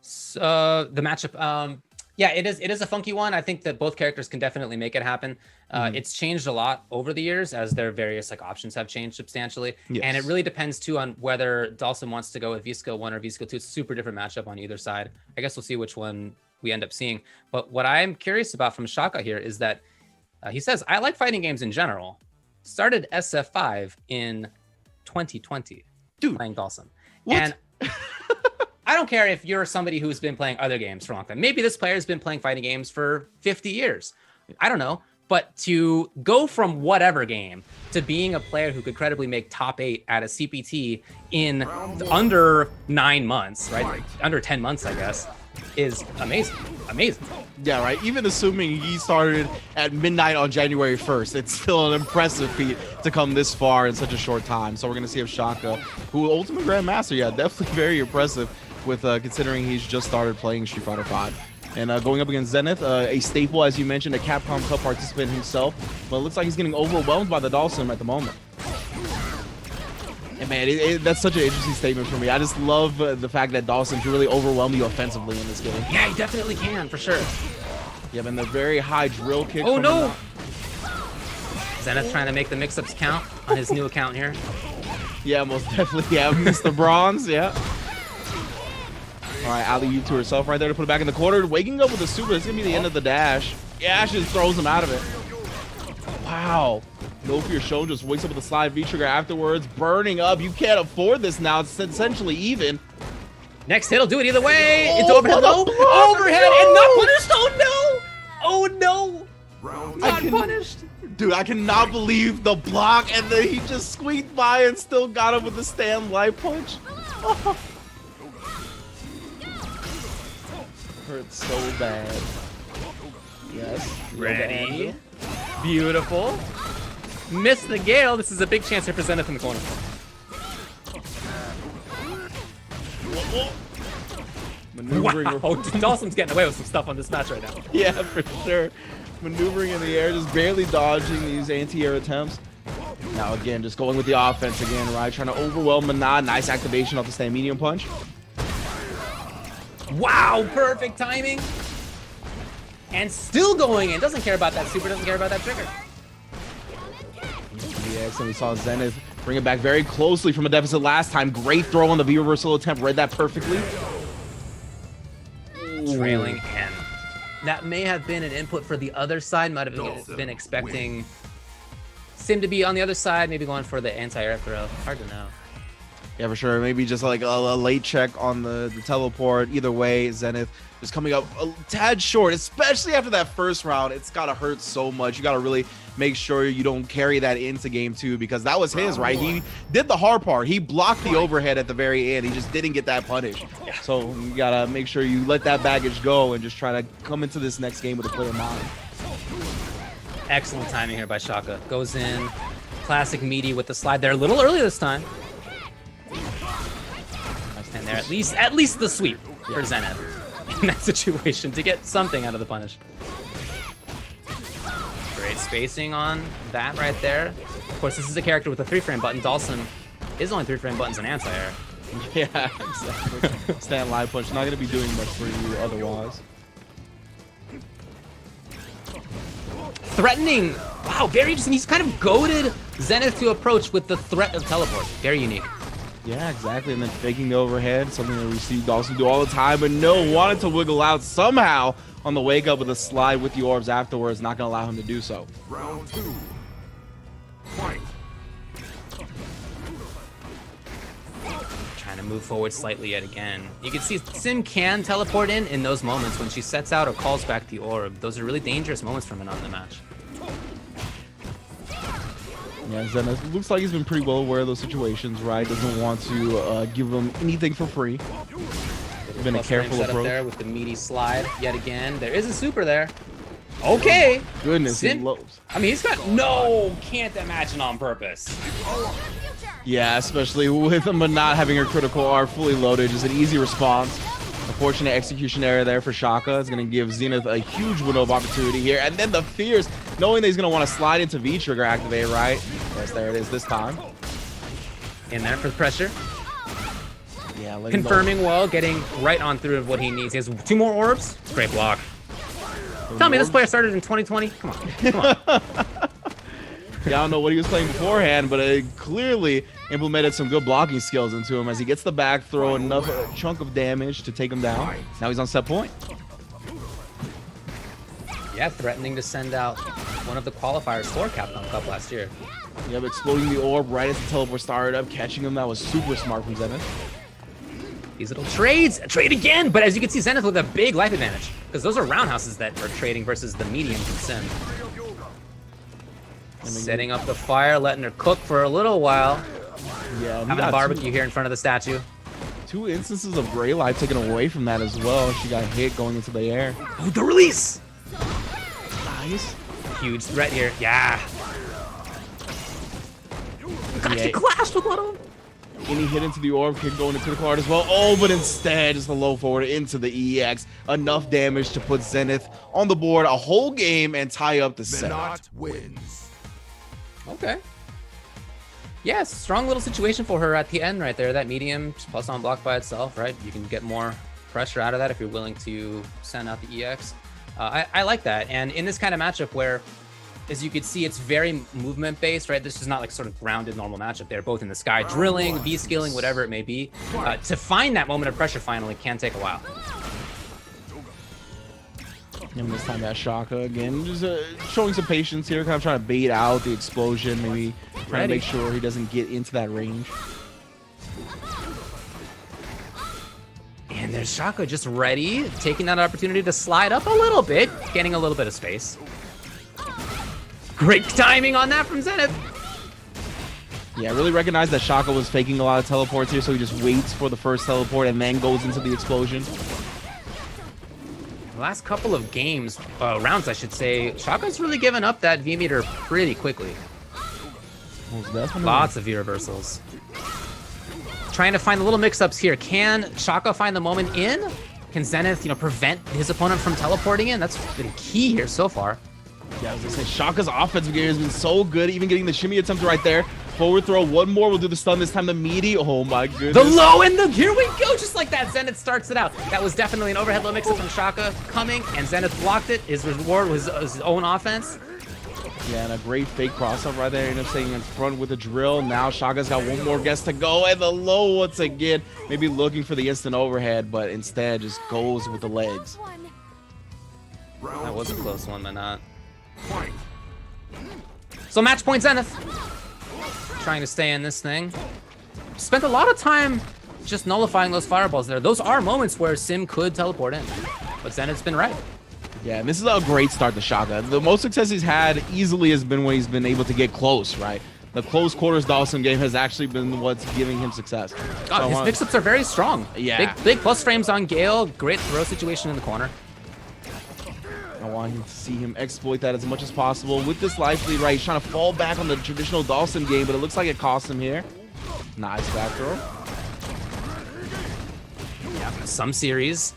So the matchup, it is a funky one. I think that both characters can definitely make it happen. It's changed a lot over the years as their various options have changed substantially. Yes. And it really depends too on whether Dhalsim wants to go with V-Skill 1 or V-Skill 2. It's a super different matchup on either side. I guess we'll see which one we end up seeing. But what I'm curious about from Shaka here is that he says, I like fighting games in general. Started SF5 in 2020. Dude. Playing Dhalsim. What? And I don't care if you're somebody who's been playing other games for a long time. Maybe this player has been playing fighting games for 50 years. I don't know. But to go from whatever game to being a player who could credibly make top 8 at a CPT in under 9 months, right? Under 10 months, I guess, is amazing. Amazing. Yeah, right. Even assuming he started at midnight on January 1st, it's still an impressive feat to come this far in such a short time. So we're going to see if Shaka, who Ultimate Grandmaster, definitely very impressive with considering he's just started playing Street Fighter V. And going up against Zenith, a staple, as you mentioned, a Capcom Cup participant himself. But it looks like he's getting overwhelmed by the Dawson at the moment. And man, that's such an interesting statement for me. I just love the fact that Dawson can really overwhelm you offensively in this game. Yeah, he definitely can, for sure. Yeah, and the very high drill kick. Oh, no! Zenith trying to make the mix-ups count on his new account here. Yeah, most definitely. Yeah, Mr. Bronze, yeah. All right, alley-oop to herself right there to put it back in the corner. Waking up with a super. It's going to be the end of the dash. Yeah, she just throws him out of it. Wow. No fear shown. Just wakes up with a slide V-trigger afterwards. Burning up. You can't afford this now. It's essentially even. Next hit will do it either way. Into overhead. No. Overhead and not punished. Oh, no. Oh, no. Not punished. Dude, I cannot believe the block, and then he just squeaked by and still got him with the stand light punch. Hurts so bad. Yes. Ready. Beautiful. Missed the Gale. This is a big chance to present it from the corner. Wow. Dawson's getting away with some stuff on this match right now. Yeah, for sure. Maneuvering in the air, just barely dodging these anti-air attempts. Now again, just going with the offense again, right? Trying to overwhelm Manad. Nice activation off the stand medium punch. Wow, perfect timing. And still going in. Doesn't care about that super, doesn't care about that trigger. Yes, and we saw Zenith bring it back very closely from a deficit last time. Great throw on the V reversal attempt. Read that perfectly. Trailing and that may have been an input for the other side. Might have been expecting Sim to be on the other side, maybe going for the anti-air throw. Hard to know. Yeah, for sure. Maybe just like a late check on the teleport. Either way, Zenith just coming up a tad short, especially after that first round. It's got to hurt so much. You got to really make sure you don't carry that into game 2, because that was his, right? He did the hard part. He blocked the overhead at the very end. He just didn't get that punish. So you got to make sure you let that baggage go and just try to come into this next game with a clear mind. Excellent timing here by Shaka. Goes in. Classic meaty with the slide there. A little early this time. And there, at least the sweep for Zenith in that situation to get something out of the punish. Great spacing on that right there. Of course, this is a character with a 3-frame button. Dawson is only 3-frame buttons in anti-air. Yeah, exactly. Stand live punch, not going to be doing much for you otherwise. Threatening. Wow, very interesting. He's kind of goaded Zenith to approach with the threat of teleport. Very unique. Yeah, exactly. And then faking the overhead, something that we see Dawson do all the time. But no, wanted to wiggle out somehow on the wake up with a slide with the orbs afterwards. Not going to allow him to do so. Round 2. Fight. Trying to move forward slightly yet again. You can see Sim can teleport in those moments when she sets out or calls back the orb. Those are really dangerous moments for Manon in the match. Yeah, Zenith looks like he's been pretty well aware of those situations, right? Doesn't want to give them anything for free. Been a careful approach. There with the meaty slide yet again. There is a super there. Okay. Oh, goodness, he lows. I mean, he's got can't imagine on purpose. Yeah, especially with him not having her critical R fully loaded, just an easy response. Unfortunate execution error there for Shaka. It's going to give Zenith a huge window of opportunity here. And then the fears, knowing that he's going to want to slide into V-trigger activate, right? Yes, there it is this time. In there for the pressure. Yeah, confirming well, getting right on through of what he needs. He has 2 more orbs. Great block. Tell me this player started in 2020? Come on. Come on. Yeah, I don't know what he was playing beforehand, but it clearly implemented some good blocking skills into him as he gets the back throw, enough chunk of damage to take him down. Now he's on set point. Yeah, threatening to send out one of the qualifiers for Capcom Cup last year. Yep, exploding the orb right as the teleport started up, catching him. That was super smart from Zenith. These little trades, a trade again, but as you can see, Zenith with a big life advantage because those are roundhouses that are trading versus the mediums and Sim. Setting up the fire, letting her cook for a little while. Yeah, having a barbecue here in front of the statue. 2 instances of Grey Life taken away from that as well. She got hit going into the air. Oh, the release! Nice. Huge threat here. Yeah. Gosh, she clashed with one of them. Any hit into the orb can go into critical art as well. Oh, but instead, just a low forward into the EX. Enough damage to put Zenith on the board a whole game and tie up the set. wins. Okay. Yeah, strong little situation for her at the end right there. That medium plus on block by itself, right? You can get more pressure out of that if you're willing to send out the EX. I like that. And in this kind of matchup where, as you can see, it's very movement based, right? This is not like sort of grounded normal matchup. They're both in the sky, drilling, V-skilling, whatever it may be. To find that moment of pressure finally can take a while. And this time that Shaka again, just showing some patience here, kind of trying to bait out the explosion, maybe trying to make sure he doesn't get into that range. And there's Shaka just ready, taking that opportunity to slide up a little bit, getting a little bit of space. Great timing on that from Zenith. Yeah, I really recognize that Shaka was faking a lot of teleports here, so he just waits for the first teleport and then goes into the explosion. The last couple of games, rounds I should say, Shaka's really given up that V-meter pretty quickly. Lots of V-reversals. Trying to find the little mix-ups here. Can Shaka find the moment in? Can Zenith, prevent his opponent from teleporting in? That's been key here so far. Yeah, I was gonna say, Shaka's offensive game has been so good, even getting the shimmy attempt right there. Forward throw, one more, we'll do the stun this time, the meaty. Oh my goodness. The low and here we go, just like that. Zenith starts it out. That was definitely an overhead low mix-up from Shaka coming, and Zenith blocked it. His reward was his own offense. Yeah, and a great fake cross-up right there. End up staying in front with a drill. Now Shaka's got one more guess to go, and the low once again. Maybe looking for the instant overhead, but instead just goes with the legs. That was a close one, but not. So match point Zenith. Trying to stay in this thing. Spent a lot of time just nullifying those fireballs there. Those are moments where Sim could teleport in, but Zenith's been right. Yeah, and this is a great start to Shaka. The most success he's had easily has been when he's been able to get close, right? The close quarters Dawson game has actually been what's giving him success. God, his mix-ups are very strong. Yeah. Big plus frames on Gale. Great throw situation in the corner. I want him to see him exploit that as much as possible. With this life lead, right, he's trying to fall back on the traditional Dawson game, but it looks like it cost him here. Nice back throw. Yeah, some series.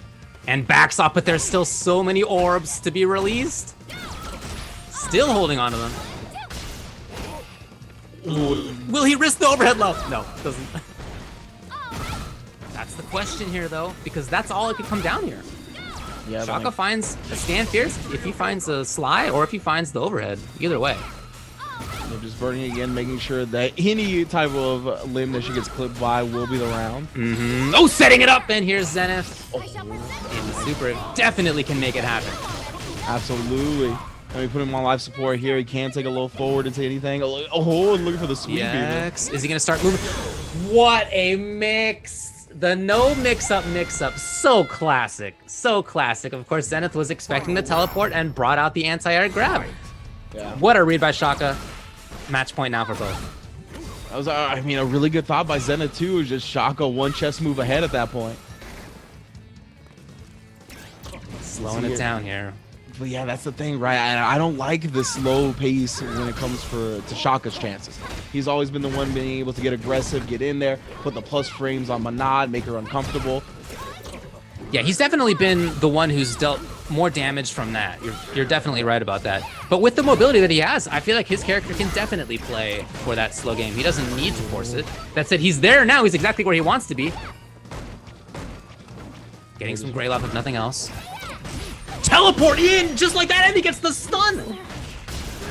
And backs up, but there's still so many orbs to be released. Still holding on to them. Will he risk the overhead low? No, doesn't. That's the question here, though, because that's all it could come down here. Yeah, Shaka finds a stand fierce if he finds a slide or if he finds the overhead. Either way. They're just burning again, making sure that any type of limb that she gets clipped by will be the round. Oh, setting it up, and here's Zenith. And the super definitely can make it happen. Absolutely. Let me put him on life support here. He can't take a low forward into anything. Oh, looking for the sweep. Yes. Is he going to start moving? What a mix. The no mix-up. So classic. So classic. Of course, Zenith was expecting the teleport and brought out the anti-air grab. Yeah. What a read by Shaka. Match point now for both. That was, a really good thought by Zenith, too. It was just Shaka one chess move ahead at that point. Slowing it down here. But yeah, that's the thing, right? I don't like the slow pace when it comes to Shaka's chances. He's always been the one being able to get aggressive, get in there, put the plus frames on Manad, make her uncomfortable. Yeah, he's definitely been the one who's dealt more damage from that. You're definitely right about that. But with the mobility that he has, I feel like his character can definitely play for that slow game. He doesn't need to force it. That said, he's there now. He's exactly where he wants to be. Getting some Grey Love if nothing else. Teleport in just like that, and he gets the stun.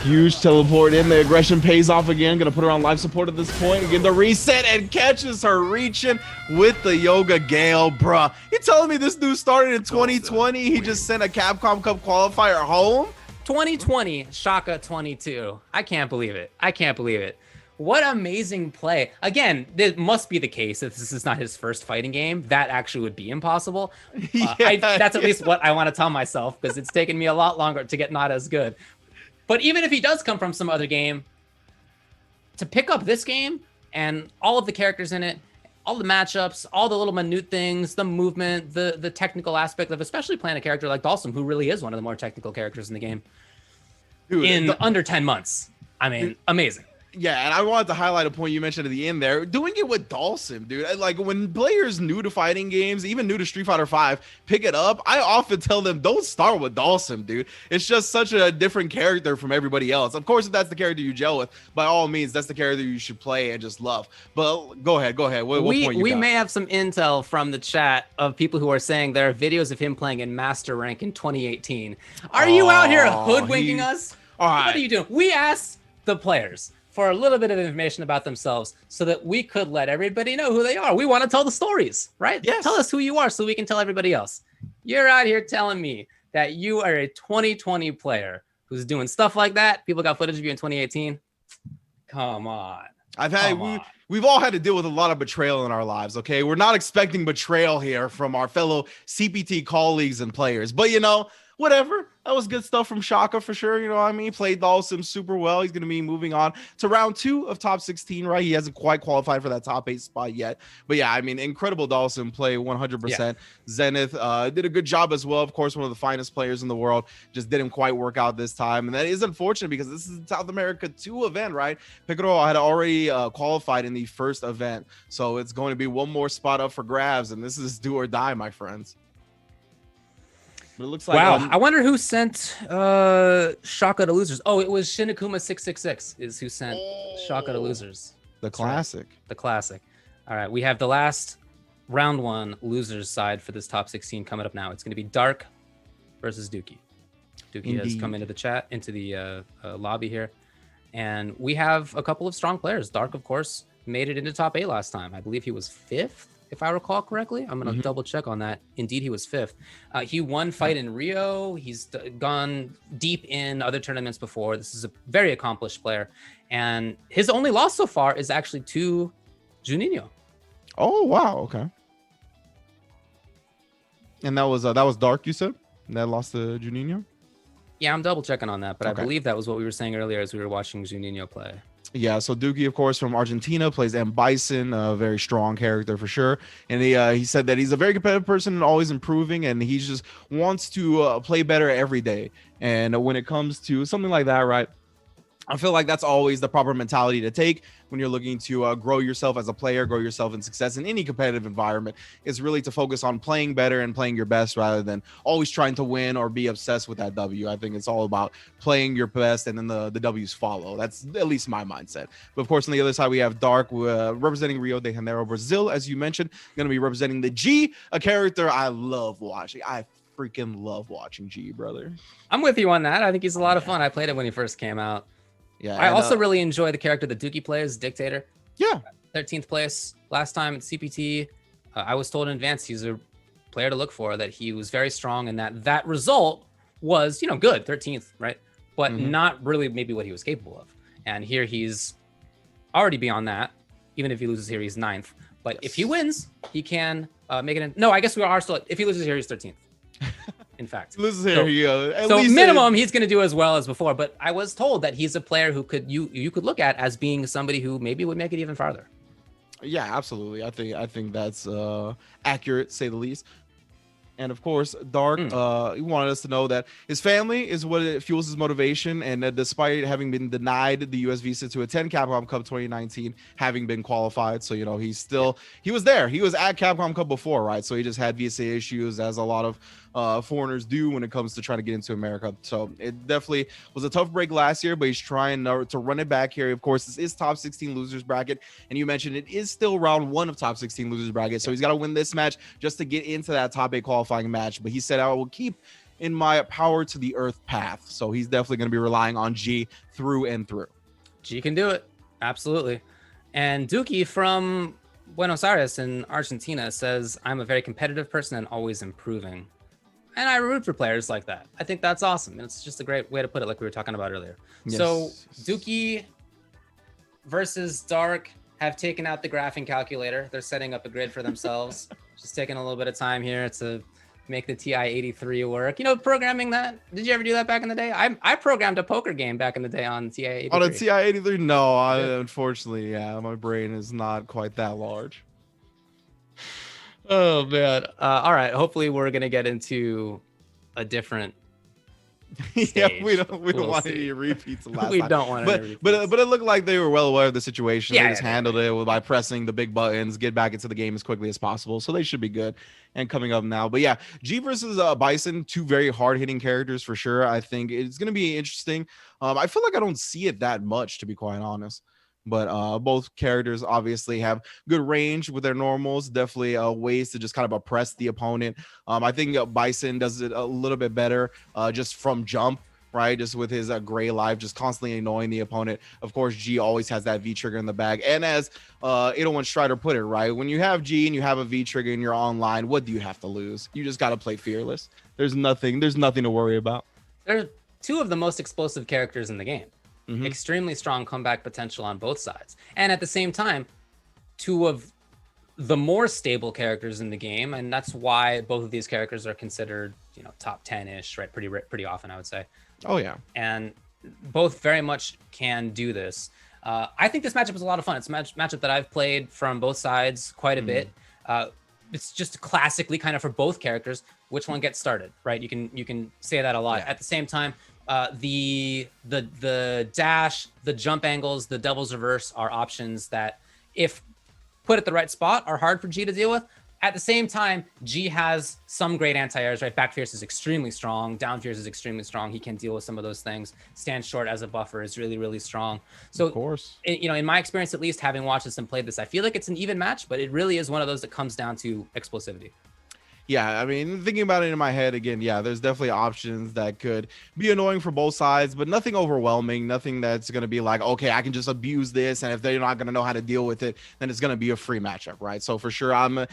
Huge teleport in. The aggression pays off again. Gonna put her on life support at this point. Again, the reset and catches her reaching with the Yoga Gale, bruh. You telling me this dude started in 2020? He just sent a Capcom Cup qualifier home? 2020, Shaka 22. I can't believe it. I can't believe it. What amazing play. Again, this must be the case if this is not his first fighting game. That actually would be impossible. That's at least what I want to tell myself, because it's taken me a lot longer to get not as good. But even if he does come from some other game, to pick up this game and all of the characters in it, all the matchups, all the little minute things, the movement, the technical aspect of especially playing a character like Dalsum, who really is one of the more technical characters in the game, under 10 months. I mean, amazing. Yeah, and I wanted to highlight a point you mentioned at the end there. Doing it with Dawson, dude. Like when players new to fighting games, even new to Street Fighter 5, pick it up, I often tell them, don't start with Dawson, dude. It's just such a different character from everybody else. Of course, if that's the character you gel with, by all means, that's the character you should play and just love. But go ahead. What point you we got? may have some intel from the chat of people who are saying there are videos of him playing in Master Rank in 2018. Are you out here hoodwinking us? All right. What are you doing? We asked the players for a little bit of information about themselves so that we could let everybody know who they are. We want to tell the stories, right? Yes. Tell us who you are so we can tell everybody else. You're out here telling me that you are a 2020 player who's doing stuff like that. People got footage of you in 2018. Come on. We've all had to deal with a lot of betrayal in our lives, okay? We're not expecting betrayal here from our fellow CPT colleagues and players, but whatever. That was good stuff from Shaka for sure. You know what I mean? Played Dawson super well. He's going to be moving on to round 2 of top 16, right? He hasn't quite qualified for that top 8 spot yet. But yeah, I mean, incredible Dawson play 100%. Yeah. Zenith did a good job as well. Of course, one of the finest players in the world. Just didn't quite work out this time. And that is unfortunate because this is the South America 2 event, right? Piccolo had already qualified in the first event. So it's going to be one more spot up for grabs. And this is do or die, my friends. But it looks like I wonder who sent Shaka to losers. Oh, it was Shinakuma 666 is who sent Shaka to losers. The classic. Right. The classic. All right, we have the last round 1 losers side for this top 16 coming up now. It's going to be Dark versus Dookie. Dookie has come into the chat, into the lobby here, and we have a couple of strong players. Dark, of course, made it into top 8 last time. I believe he was 5th. If I recall correctly. I'm going to double check on that. Indeed, he was 5th. He won fight in Rio. He's gone deep in other tournaments before. This is a very accomplished player. And his only loss so far is actually to Juninho. Oh, wow. Okay. And that was Dark, you said? That lost to Juninho? Yeah, I'm double checking on that. But okay. I believe that was what we were saying earlier as we were watching Juninho play. Yeah, so Dookie, of course, from Argentina, plays M. Bison, a very strong character for sure. And he said that he's a very competitive person and always improving, and he just wants to play better every day. And when it comes to something like that, right, I feel like that's always the proper mentality to take when you're looking to grow yourself as a player, grow yourself in success in any competitive environment. It's really to focus on playing better and playing your best rather than always trying to win or be obsessed with that W. I think it's all about playing your best and then the W's follow. That's at least my mindset. But of course, on the other side, we have Dark representing Rio de Janeiro, Brazil, as you mentioned, going to be representing the G, a character I love watching. I freaking love watching G, brother. I'm with you on that. I think he's a lot of fun. I played it when he first came out. Yeah, I also really enjoy the character that Dookie plays, Dictator. Yeah. 13th place last time at CPT. I was told in advance he's a player to look for, that he was very strong and that result was, good, 13th, right? But not really maybe what he was capable of. And here he's already beyond that. Even if he loses here, he's 9th. But if he wins, he can make it in. No, I guess we are still, if he loses here, he's 13th. In fact, loses here. So minimum, he's going to do as well as before. But I was told that he's a player who you could look at as being somebody who maybe would make it even farther. Yeah, absolutely. I think that's accurate, say the least. And of course, Dark, he wanted us to know that his family is what fuels his motivation. And despite having been denied the US visa to attend Capcom Cup 2019, having been qualified. So, he was there. He was at Capcom Cup before, right? So he just had visa issues, as a lot of foreigners do when it comes to trying to get into America. So it definitely was a tough break last year, but he's trying to run it back here. Of course, this is top 16 losers bracket. And you mentioned it is still round 1 of top 16 losers bracket. So he's got to win this match just to get into that top 8 qualifying match. But he said, I will keep in my power to the earth path. So he's definitely going to be relying on G through and through. G can do it. Absolutely. And Dookie from Buenos Aires in Argentina says, I'm a very competitive person and always improving. And I root for players like that. I think that's awesome. It's just a great way to put it, like we were talking about earlier. Yes. So Dookie versus Dark have taken out the graphing calculator. They're setting up a grid for themselves. Just taking a little bit of time here to make the TI-83 work. Programming that. Did you ever do that back in the day? I programmed a poker game back in the day on TI-83. On a TI-83? No, unfortunately, my brain is not quite that large. Oh man. All right. Hopefully we're going to get into a different stage. we don't We'll want see. any repeats of last We time. don't want any repeats. But it looked like they were well aware of the situation. Yeah, They just handled it by pressing the big buttons, get back into the game as quickly as possible. So they should be good. And coming up now, but yeah, G versus Bison, two very hard hitting characters for sure. I think it's going to be interesting. I feel like I don't see it that much, to be quite honest. But both characters obviously have good range with their normals, definitely ways to just kind of oppress the opponent. I think Bison does it a little bit better just from jump, right? Just with his gray life, just constantly annoying the opponent. Of course, G always has that V trigger in the bag. And as 801 Strider put it, right? When you have G and you have a V trigger and you're online, what do you have to lose? You just got to play fearless. There's nothing to worry about. They're two of the most explosive characters in the game. Extremely strong comeback potential on both sides. And at the same time, two of the more stable characters in the game. And that's why both of these characters are considered, top 10-ish, right? Pretty often, I would say. Oh, yeah. And both very much can do this. I think this matchup is a lot of fun. It's a matchup that I've played from both sides quite a bit. It's just classically kind of for both characters, which one gets started, right? You can say that a lot. At the same time, the dash, the jump angles, the devil's reverse are options that, if put at the right spot, are hard for G to deal with. At the same time, G has some great anti-airs, right? Back fierce is extremely strong. Down fierce is extremely strong. He can deal with some of those things. Stand short as a buffer is really, really strong. So, of course, in my experience, at least, having watched this and played this, I feel like it's an even match, but it really is one of those that comes down to explosivity. Yeah, I mean, thinking about it in my head again, yeah, there's definitely options that could be annoying for both sides, but nothing overwhelming, nothing that's going to be like, okay, I can just abuse this, and if they're not going to know how to deal with it, then it's going to be a free matchup, right? So for sure, I'm in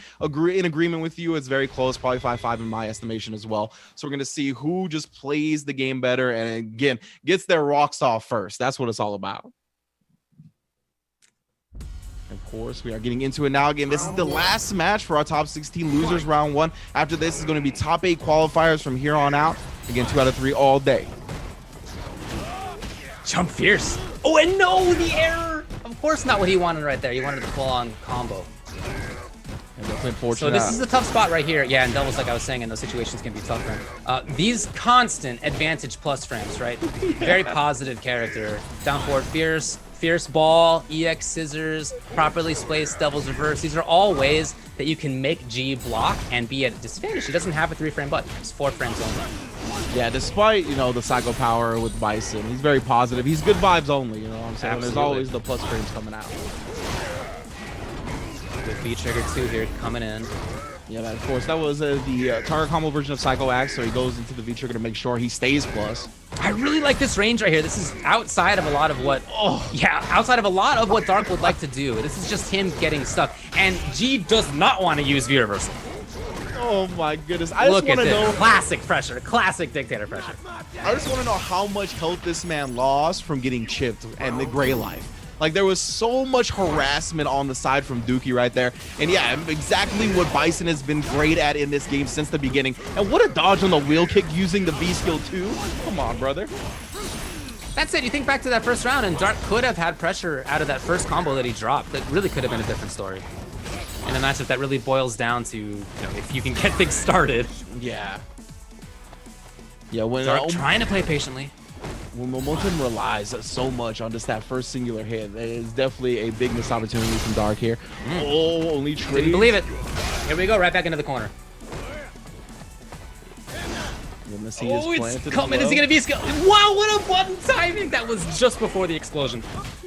agreement with you. It's very close, probably 5-5 in my estimation as well. So we're going to see who just plays the game better and, again, gets their rocks off first. That's what it's all about. Of course, we are getting into it now. Again, this is the last match for our top 16 losers round 1. After this is going to be top 8 qualifiers from here on out. Again, 2 out of 3 all day. Jump fierce. Oh, and no, the error. Of course not what he wanted right there. He wanted the full-on combo. So this is a tough spot right here. Yeah, and doubles, like I was saying, in those situations can be tough for him. These constant advantage plus frames, right? Very positive character. Down forward fierce. Fierce ball, EX scissors, properly spaced devil's reverse. These are all ways that you can make G block and be at a disadvantage. He doesn't have a 3-frame button. It's 4 frames only. Yeah, despite, the psycho power with Bison, he's very positive. He's good vibes only, you know what I'm saying? Absolutely. There's always the plus frames coming out. Good V-trigger 2 here coming in. Yeah, of course, that was the target combo version of Psycho Axe, so he goes into the V-trigger to make sure he stays plus. I really like this range right here. This is outside of a lot of what, outside of a lot of what Dark would like to do. This is just him getting stuck. And G does not want to use V-reversal. Oh my goodness. I just Look at want to this. know. Classic pressure. Classic dictator pressure. I just want to know how much health this man lost from getting chipped and the gray life. Like, there was so much harassment on the side from Dookie right there. And yeah, exactly what Bison has been great at in this game since the beginning. And what a dodge on the wheel kick using the V skill too. Come on, brother. That's it. You think back to that first round, and Dark could have had pressure out of that first combo that he dropped. That really could have been a different story. In a matchup that really boils down to, if you can get things started. Yeah. Yeah, when Dark trying to play patiently. When momentum relies so much on just that first singular hit, it is definitely a big missed opportunity from Dark here. Oh, only trade. Didn't believe it. Here we go, right back into the corner. Oh, it's coming. Is he going to be skill? Wow, what a button timing. That was just before the explosion.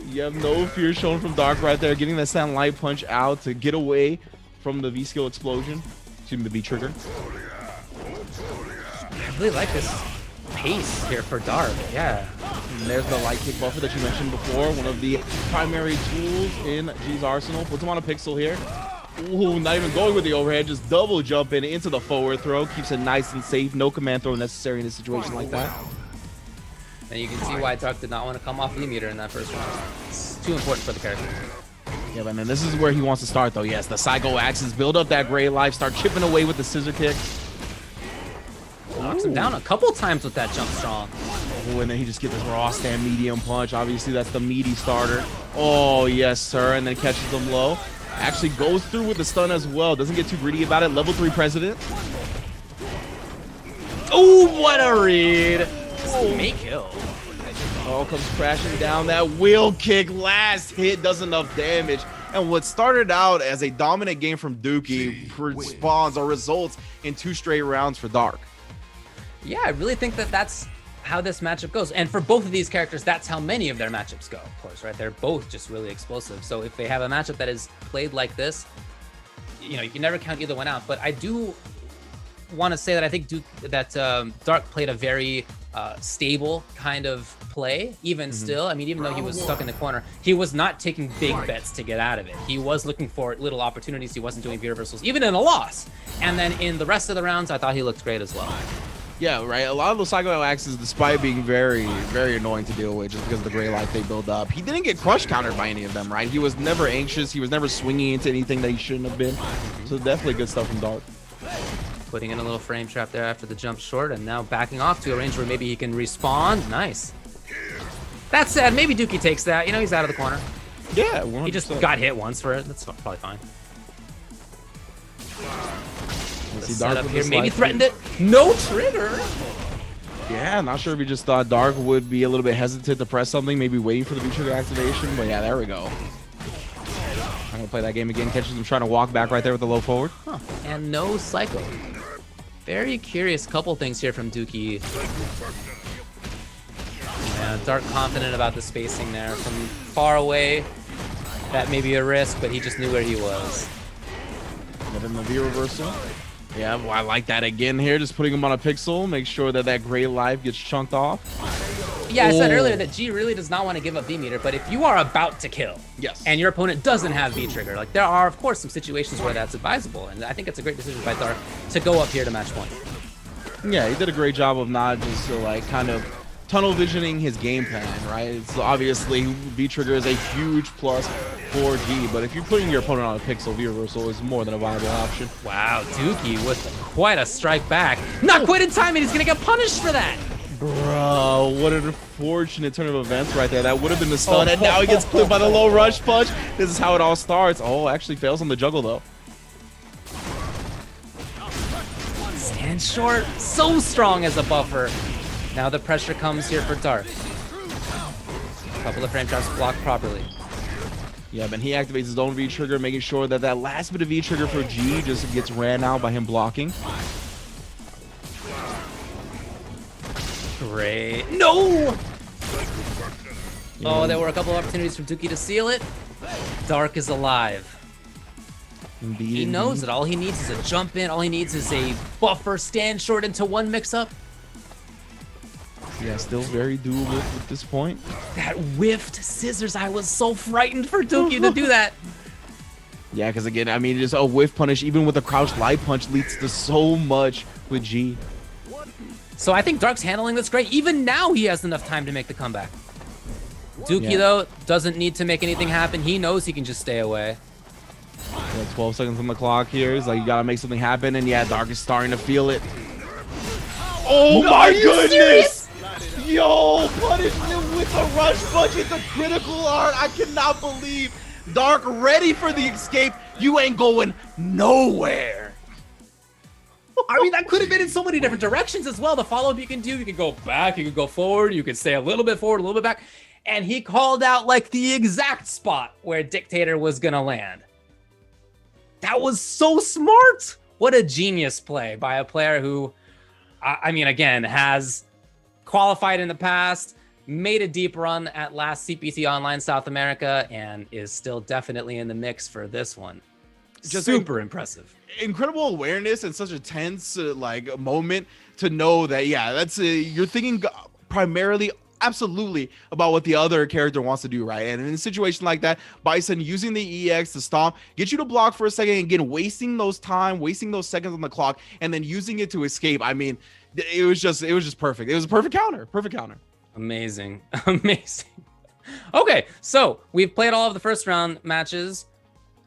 You have no fear shown from Dark right there, getting that Sand Light Punch out to get away from the V-skill explosion. Excuse me, the V-trigger. I really like this pace here for Dark, yeah. And there's the light kick buffer that you mentioned before, one of the primary tools in G's arsenal. Puts him on a pixel here. Ooh, not even going with the overhead, just double jumping into the forward throw. Keeps it nice and safe. No command throw necessary in a situation like that. And you can see why Dark did not want to come off E-meter in that first round. It's too important for the character. Yeah, but then this is where he wants to start, though. Yes, the Psycho Axes build up that gray life, start chipping away with the scissor kick. Knocks him down a couple times with that jump strong. Oh, and then he just gets this raw stand medium punch. Obviously, that's the meaty starter. Oh, yes, sir. And then catches them low. Actually goes through with the stun as well. Doesn't get too greedy about it. Level 3 president. Oh, what a read. may kill. Oh, comes crashing down. That wheel kick, last hit, does enough damage. And what started out as a dominant game from Dookie responds or results in 2 straight rounds for Dark. Yeah, I really think that that's how this matchup goes. And for both of these characters, that's how many of their matchups go, of course, right? They're both just really explosive. So if they have a matchup that is played like this, you know, you can never count either one out. But I do want to say that I think Dark played a very stable kind of play, even still. I mean, even though he was stuck in the corner, he was not taking big bets to get out of it. He was looking for little opportunities. He wasn't doing V-reversals, even in a loss. And then in the rest of the rounds, I thought he looked great as well. Yeah, right. A lot of those Psycho axes, despite being very, very annoying to deal with just because of the gray life they build up, he didn't get crush countered by any of them, right? He was never anxious. He was never swinging into anything that he shouldn't have been. So definitely good stuff from Dark. Putting in a little frame trap there after the jump short, and now backing off to a range where maybe he can respawn. Nice. That said, maybe Dookie takes that. You know, he's out of the corner. Yeah, 100%. He just got hit once for it. That's probably fine. See Set Dark up here, maybe threatened it. No trigger. Yeah, not sure if he just thought Dark would be a little bit hesitant to press something, maybe waiting for the V-trigger activation, but yeah, there we go. I'm gonna play that game again, catches him trying to walk back right there with the low forward. Huh. And no Psycho. Very curious couple things here from Dookie. Yeah, Dark confident about the spacing there. From far away, that may be a risk, but he just knew where he was. Get in the V-reversal. Yeah, well, I like that again here, just putting him on a pixel, make sure that that gray life gets chunked off. Yeah, I said earlier that G really does not want to give up V-meter, but if you are about to kill, yes, and your opponent doesn't have V-trigger, like there are, of course, some situations where that's advisable, and I think it's a great decision by Dark to go up here to match point. Yeah, he did a great job of not just like kind of tunnel visioning his game plan, right? It's obviously V-trigger is a huge plus for G, but if you're putting your opponent on a pixel, V-reversal is more than a viable option. Wow, Dookie with quite a strike back. Not quite in time, and he's gonna get punished for that. Bro, what an unfortunate turn of events right there. That would have been the stun, and now he gets clipped by the low rush punch. This is how it all starts. Oh, actually fails on the juggle, though. Stand short, so strong as a buffer. Now the pressure comes here for Dark. A couple of frame traps blocked properly. Yeah, but he activates his own V-trigger, making sure that that last bit of V-trigger for G just gets ran out by him blocking. Great. No! Oh, there were a couple of opportunities for Dookie to seal it. Dark is alive. Indeed. He knows that all he needs is a jump in. All he needs is a buffer stand short into one mix-up. Yeah, still very doable at this point. That whiffed scissors. I was so frightened for Dookie to do that. Yeah, because again, I mean, just a whiff punish, even with a crouched light punch, leads to so much with G. So I think Dark's handling this great. Even now, he has enough time to make the comeback. Dookie, though, doesn't need to make anything happen. He knows he can just stay away. Yeah, 12 seconds on the clock here. It's like you gotta make something happen, and yeah, Dark is starting to feel it. Oh my goodness! Yo, punishment with a rush punch into critical art. I cannot believe Dark ready for the escape. You ain't going nowhere. I mean, that could have been in so many different directions as well. The follow-up you can do, you can go back, you can go forward, you can stay a little bit forward, a little bit back. And he called out like the exact spot where Dictator was gonna land. That was so smart. What a genius play by a player who, I mean, again, has qualified in the past, made a deep run at last CPT Online South America, and is still definitely in the mix for this one. Just super impressive. Incredible awareness and such a tense like moment to know that, yeah, that's you're thinking primarily absolutely about what the other character wants to do, right? And in a situation like that, Bison using the EX to stomp, get you to block for a second, and again, wasting those seconds on the clock, and then using it to escape. I mean, it was just perfect. It was a perfect counter. Amazing. Amazing. Okay, so we've played all of the first round matches.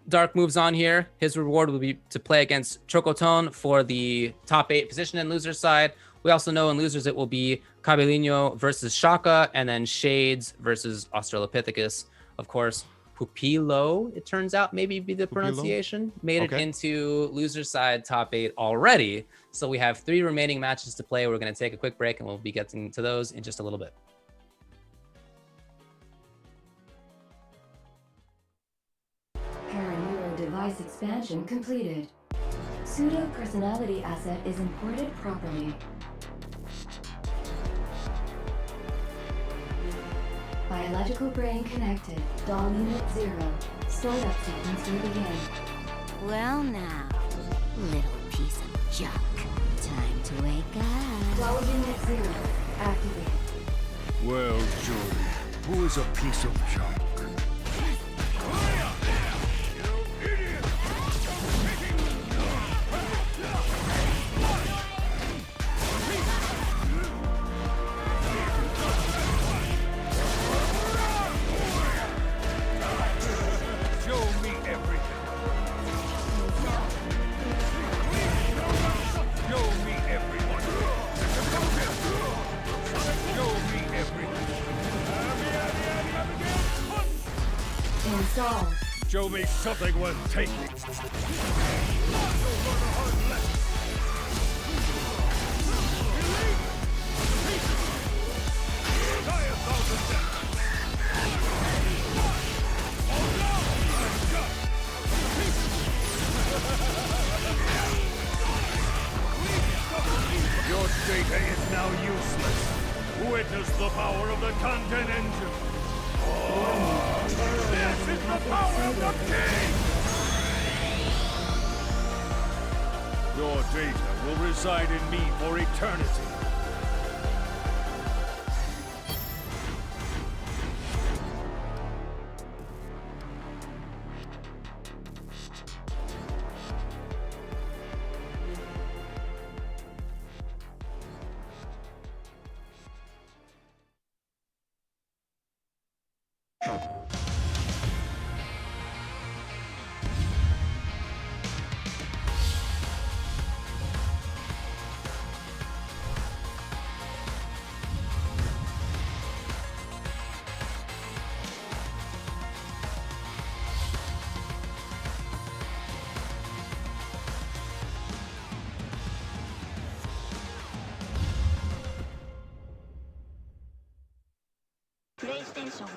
Dark moves on here. His reward will be to play against Chocotone for the top 8 position in loser's side. We also know in losers it will be Cabelino versus Shaka, and then Shades versus Australopithecus. Of course, Pupilo, it turns out, maybe be the pronunciation, made it Okay. into loser side top 8 already. So we have 3 remaining matches to play. We're going to take a quick break and we'll be getting to those in just a little bit. Paraneuro device expansion completed. Pseudo personality asset is imported properly. Biological brain connected. Dawn unit 0. Startup sequence will begin. Well now, little piece of junk. Time to wake up. Dawn unit 0. Activated. Well, Jordan, who is a piece of junk? Installed. Show me something worth taking. Your data is now useless. Witness the power of the content engine. This is the power of the king! Your data will reside in me for eternity. PlayStation.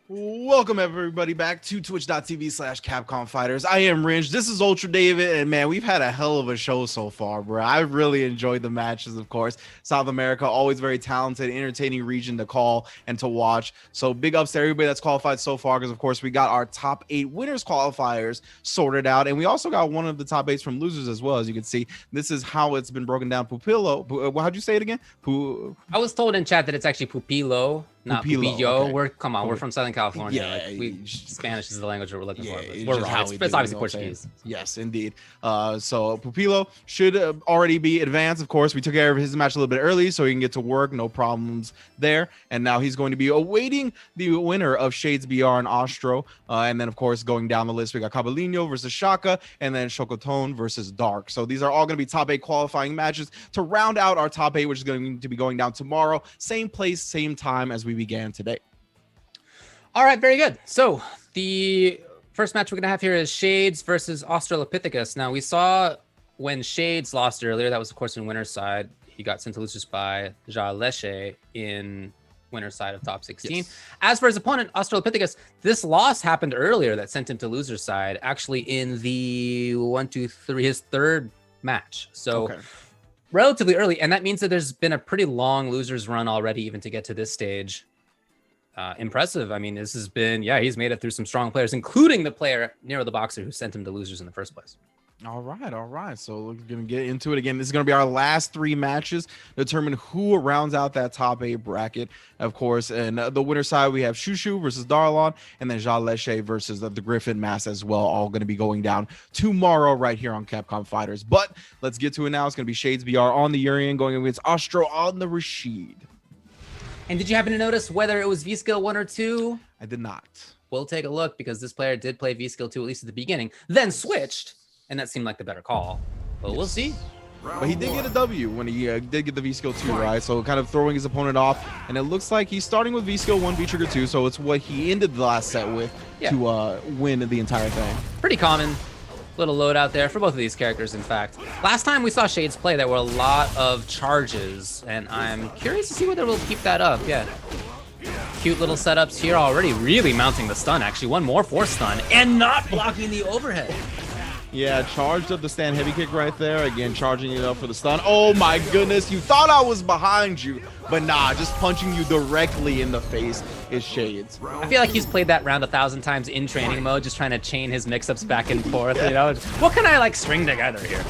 Welcome everybody back to twitch.tv/Capcom Fighters. I am Ringe. This is Ultra David, and man, we've had a hell of a show so far, bro. I really enjoyed the matches, of course. South America, always very talented, entertaining region to call and to watch. So big ups to everybody that's qualified so far, because of course we got our top 8 winners qualifiers sorted out, and we also got one of the top 8s from losers as well. As you can see, this is how it's been broken down. Pupilo, how'd you say it again? I was told in chat that it's actually Pupilo, not Pupillo. Okay. We're from Southern California. Yeah, Spanish is the language we're looking for. it's We're just wrong. how It's we do it, obviously you know what I'm saying? Portuguese. Yes, indeed. So Pupilo should already be advanced. Of course, we took care of his match a little bit early, so he can get to work. No problems there. And now he's going to be awaiting the winner of Shades BR and Ostro. And then, of course, going down the list, we got Caballino versus Shaka, and then Chocotone versus Dark. So these are all going to be top 8 qualifying matches to round out our top 8, which is going to be going down tomorrow. Same place, same time as we began today. All right, very good. So the first match we're going to have here is Shades versus Australopithecus. Now, we saw when Shades lost earlier, that was, of course, in winner's side. He got sent to losers by Ja Leche in winner's side of top 16. Yes. As for his opponent, Australopithecus, this loss happened earlier that sent him to loser's side, actually in the his third match. So relatively early. And that means that there's been a pretty long losers run already, even to get to this stage. Impressive. I mean, this has been, he's made it through some strong players, including the player Nero the Boxer who sent him to losers in the first place. All right. So we're going to get into it again. This is going to be our last 3 matches, determine who rounds out that top 8 bracket, of course. And the winner side, we have Shushu versus Darlon, and then Ja Leche versus the Griffin Mass as well, all going to be going down tomorrow right here on Capcom Fighters. But let's get to it now. It's going to be Shades BR on the Urian going against Ostro on the Rashid. And did you happen to notice whether it was V-Skill 1 or 2? I did not. We'll take a look, because this player did play V-Skill 2, at least at the beginning, then switched, and that seemed like the better call. But we'll see. But he did get a W when he did get the V-Skill 2, right? So kind of throwing his opponent off. And it looks like he's starting with V-Skill 1, V-Trigger 2. So it's what he ended the last set with to win the entire thing. Pretty common little loadout there for both of these characters, in fact. Last time we saw Shades play, there were a lot of charges, and I'm curious to see whether we'll keep that up. Cute little setups here already, really mounting the stun, actually. One more force stun, and not blocking the overhead. Yeah, charged up the stand heavy kick right there. Again, charging it up for the stun. Oh my goodness, you thought I was behind you, but nah, just punching you directly in the face is Shades. I feel like he's played that round 1,000 times in training mode, just trying to chain his mix-ups back and forth, you know? What can I, string together here?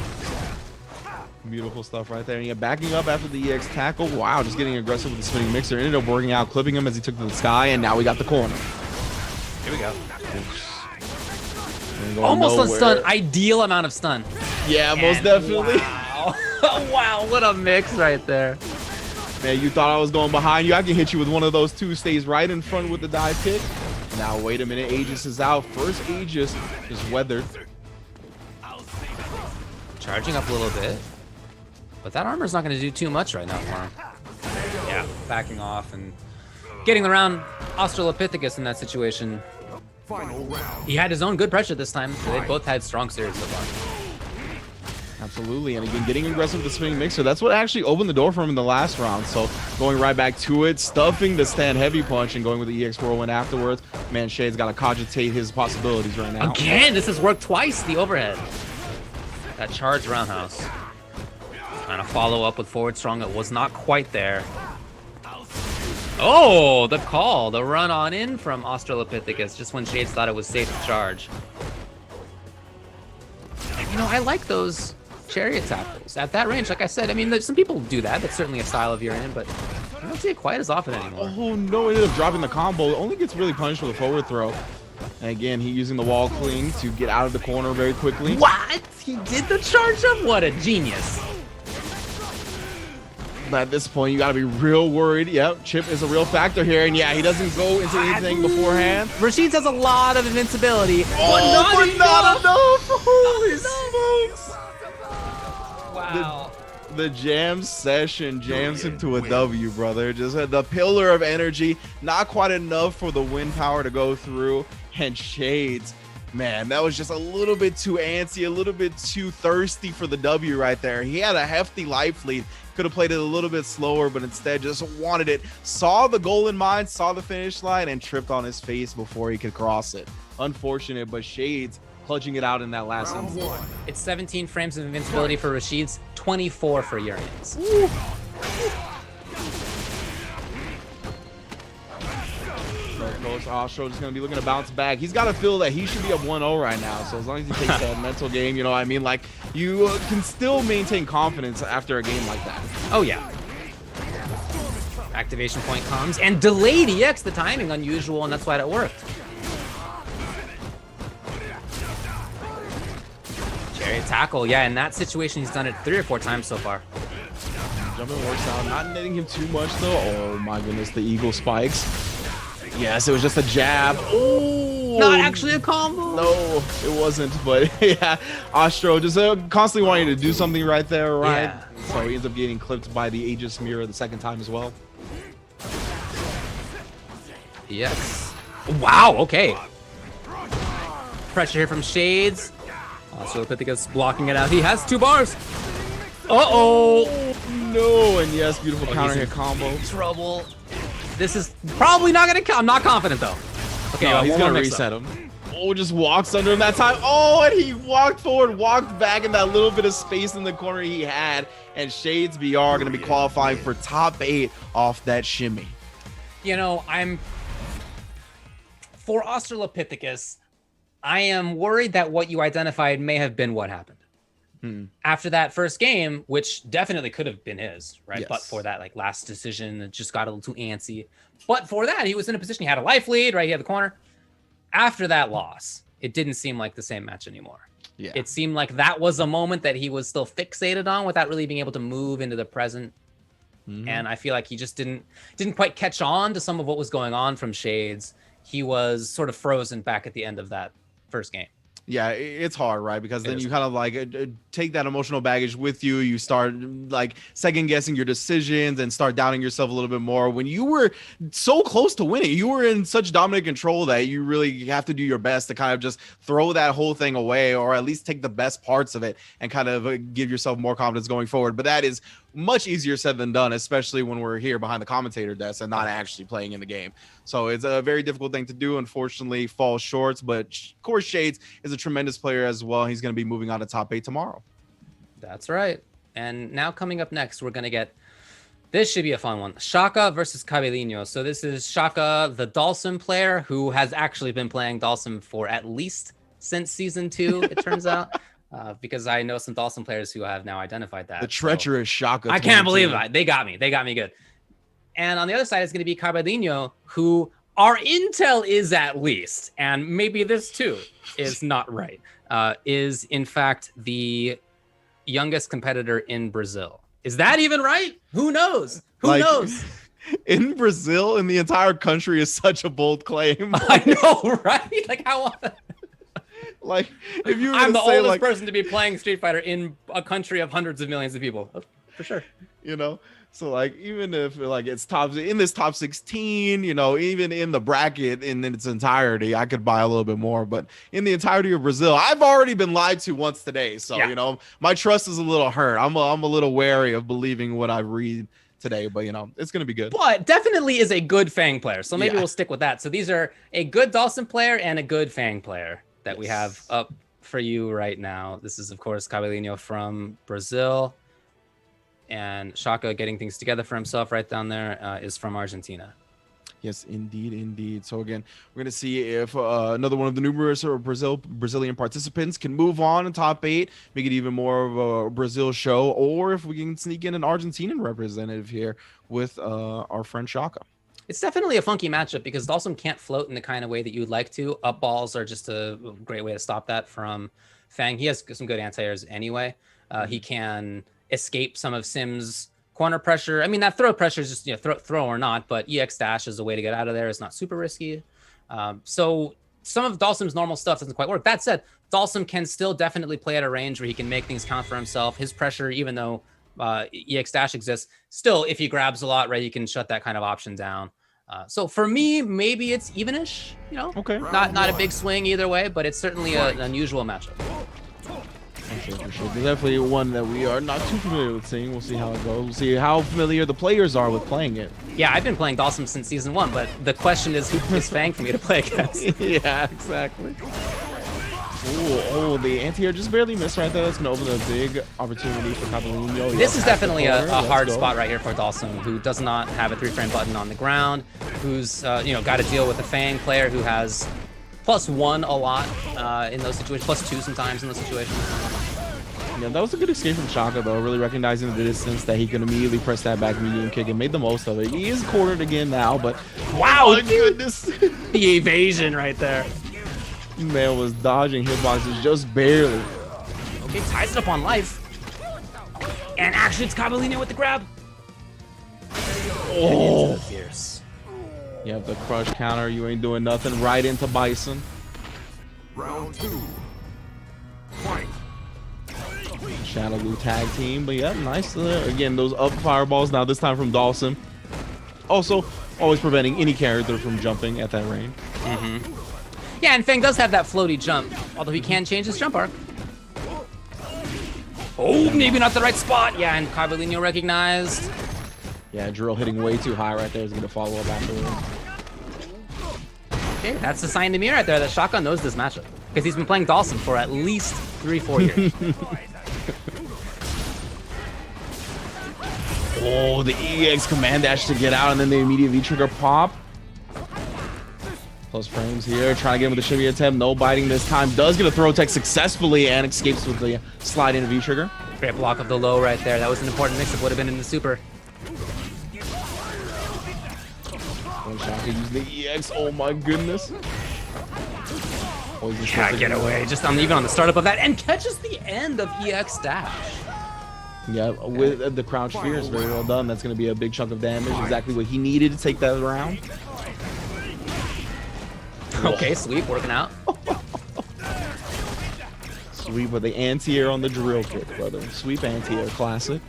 Beautiful stuff right there. And yeah, backing up after the EX tackle. Wow, just getting aggressive with the spinning mixer. Ended up working out, clipping him as he took to the sky, and now we got the corner. Here we go. Almost on stun, ideal amount of stun. Yeah, most definitely. Wow. Wow, what a mix right there. Man, you thought I was going behind you. I can hit you with one of those 2, stays right in front with the dive kick. Now, wait a minute, Aegis is out. First Aegis is weathered. Charging up a little bit. But that armor's not going to do too much right now for him. Yeah, backing off and getting around Australopithecus in that situation. He had his own good pressure this time. They both had strong series so far. Absolutely, and again, getting aggressive with the spinning mixer. That's what actually opened the door for him in the last round. So going right back to it, stuffing the stand heavy punch and going with the EX whirlwind afterwards. Man, Shade's got to cogitate his possibilities right now. Again, this has worked twice, the overhead. That charge roundhouse. Trying to follow up with forward strong. It was not quite there. Oh, the call, the run on in from Australopithecus just when Shades thought it was safe to charge. You know, I like those chariot tackles. At that range, like I said, I mean, some people do that. That's certainly a style of Urian, but I don't see it quite as often anymore. Oh, no, ended up dropping the combo. It only gets really punished with a forward throw. And again, he using the wall cling to get out of the corner very quickly. What? He did the charge up? What a genius. But at this point, you got to be real worried. Yep, Chip is a real factor here. And yeah, he doesn't go into anything beforehand. Rashid has a lot of invincibility. Oh, but not enough. Holy smokes. Wow. The jam session jams him to a W, brother. Just the pillar of energy. Not quite enough for the wind power to go through. And Shades Man, that was just a little bit too antsy, a little bit too thirsty for the W right there. He had a hefty life lead. Could have played it a little bit slower, but instead just wanted it. Saw the goal in mind, saw the finish line, and tripped on his face before he could cross it. Unfortunate, but Shades clutching it out in that last instance. It's 17 frames of invincibility for Rashid's, 24 for Urian's. Coach Ostro is going to be looking to bounce back. He's got to feel that he should be up 1-0 right now. So as long as he takes that mental game, you know what I mean? Like, you can still maintain confidence after a game like that. Oh, yeah. Activation point comes, and delayed EX, the timing unusual, and that's why it worked. Chariot tackle, yeah, in that situation, he's done it 3 or 4 times so far. Jumping works out, not netting him too much though. Oh my goodness, the eagle spikes. Yes, it was just a jab. Oh, not actually a combo. No, it wasn't. But yeah, Ostro just constantly wanting to do something right there, right? Yeah. So he ends up getting clipped by the Aegis mirror the second time as well. Yes. Wow. Okay. Pressure here from Shades. Also, Pithecus blocking it out. He has 2 bars. Uh-oh. No, and yes, beautiful counter hit combo. Trouble. This is probably not gonna count. I'm not confident though. Okay, no, he's gonna reset him. Oh, just walks under him that time. Oh, and he walked forward, walked back in that little bit of space in the corner he had. And Shades BR gonna be qualifying for top 8 off that shimmy. You know, for Australopithecus, I am worried that what you identified may have been what happened. After that first game, which definitely could have been his, right? Yes. But for that like last decision, it just got a little too antsy. But for that, he was in a position, he had a life lead, right? He had the corner. After that loss, it didn't seem like the same match anymore. Yeah. It seemed like that was a moment that he was still fixated on without really being able to move into the present. And I feel like he just didn't quite catch on to some of what was going on from Shades. He was sort of frozen back at the end of that first game. Yeah, it's hard, right? Because then you kind of like take that emotional baggage with you. You start like second guessing your decisions and start doubting yourself a little bit more. When you were so close to winning, you were in such dominant control that you really have to do your best to kind of just throw that whole thing away, or at least take the best parts of it and kind of give yourself more confidence going forward. But that is much easier said than done, especially when we're here behind the commentator desk and not actually playing in the game. So it's a very difficult thing to do. Unfortunately, falls short. But of course, Shades is a tremendous player as well. He's going to be moving on to top 8 tomorrow. That's right. And now coming up next, we're going to get, this should be a fun one. Shaka versus Cabelino. So this is Shaka, the Dalsum player, who has actually been playing Dalsum for at least since season 2, it turns out. Because I know some Dalsum players who have now identified that. The treacherous Shaka. I can't believe it. They got me. They got me good. And on the other side is going to be Cabelino, who our intel is at least, and maybe this too is not right, is in fact the youngest competitor in Brazil. Is that even right? Who knows? Who knows? In Brazil, in the entire country is such a bold claim. I know, right? Like how... Like, if you were I'm the say, oldest like, person to be playing Street Fighter in a country of hundreds of millions of people, for sure. You know, so like even if like it's in this top 16, you know, even in the bracket in its entirety, I could buy a little bit more. But in the entirety of Brazil, I've already been lied to once today, so you know my trust is a little hurt. I'm a little wary of believing what I read today, but you know it's gonna be good. But definitely is a good Fang player, so maybe we'll stick with that. So these are a good Dalsum player and a good Fang player that we have up for you right now. This is, of course, Cabelino from Brazil. And Shaka getting things together for himself right down there is from Argentina. Yes, indeed, indeed. So again, we're going to see if another one of the numerous Brazilian participants can move on in top 8, make it even more of a Brazil show, or if we can sneak in an Argentinian representative here with our friend Shaka. It's definitely a funky matchup because Dalsum can't float in the kind of way that you'd like to. Up balls are just a great way to stop that from Fang. He has some good anti-airs anyway. He can escape some of Sim's corner pressure. I mean, that throw pressure is just, you know, throw or not, but EX dash is a way to get out of there. It's not super risky. So some of Dalsum's normal stuff doesn't quite work. That said, Dalsum can still definitely play at a range where he can make things count for himself. His pressure, even though EX dash exists, still, if he grabs a lot, right, he can shut that kind of option down. So for me, maybe it's evenish. You know, okay, not a big swing either way, but it's certainly an unusual matchup. For sure. There's definitely one that we are not too familiar with seeing. We'll see how it goes. We'll see how familiar the players are with playing it. Yeah, I've been playing Dawson since season 1, but the question is, who is Fang for me to play against? Yeah, exactly. Oh, the anti-air just barely missed right there. That's going to open a big opportunity for Capolino. This is definitely a hard spot right here for Dawson, who does not have a 3-frame button on the ground, who's got to deal with a Fang player who has +1 a lot in those situations, +2 sometimes in those situations. Yeah, that was a good escape from Shaka, though, really recognizing the distance that he could immediately press that back medium kick and made the most of it. He is cornered again now, but wow, my goodness. The evasion right there. Man was dodging hitboxes just barely. Okay, ties it up on life. And actually, it's Capolino with the grab. Oh, fierce. You have the crush counter. You ain't doing nothing. Right into Bison. Round 2. Fight. Shadow Blue tag team, but yeah, nice. Again, those up fireballs now, this time from Dawson. Also, always preventing any character from jumping at that range. Yeah, and Fang does have that floaty jump, although he can change his jump arc. Oh, maybe not the right spot. Yeah, and Capolino recognized. Yeah, drill hitting way too high right there is going to follow up afterwards. Okay, that's a sign to me right there that Shaka knows this matchup, because he's been playing Dawson for at least 3-4 years. Oh, the EX command dash to get out, and then the immediate V-trigger pop. Plus frames here, trying to get him with the shimmy attempt. No biting this time. Does get a throw tech successfully and escapes with the slide into V-trigger. Great block of the low right there. That was an important mix-up. Would have been in the super. Shaka used the EX. Oh my goodness. Oh, Can't get away. Just even on the startup of that, and catches the end of EX dash. Yeah, with the crouch fierce, very well done. That's going to be a big chunk of damage. Exactly what he needed to take that round. Okay, sweep, working out. Sweep with the anti-air on the drill kick, brother. Sweep anti-air, classic.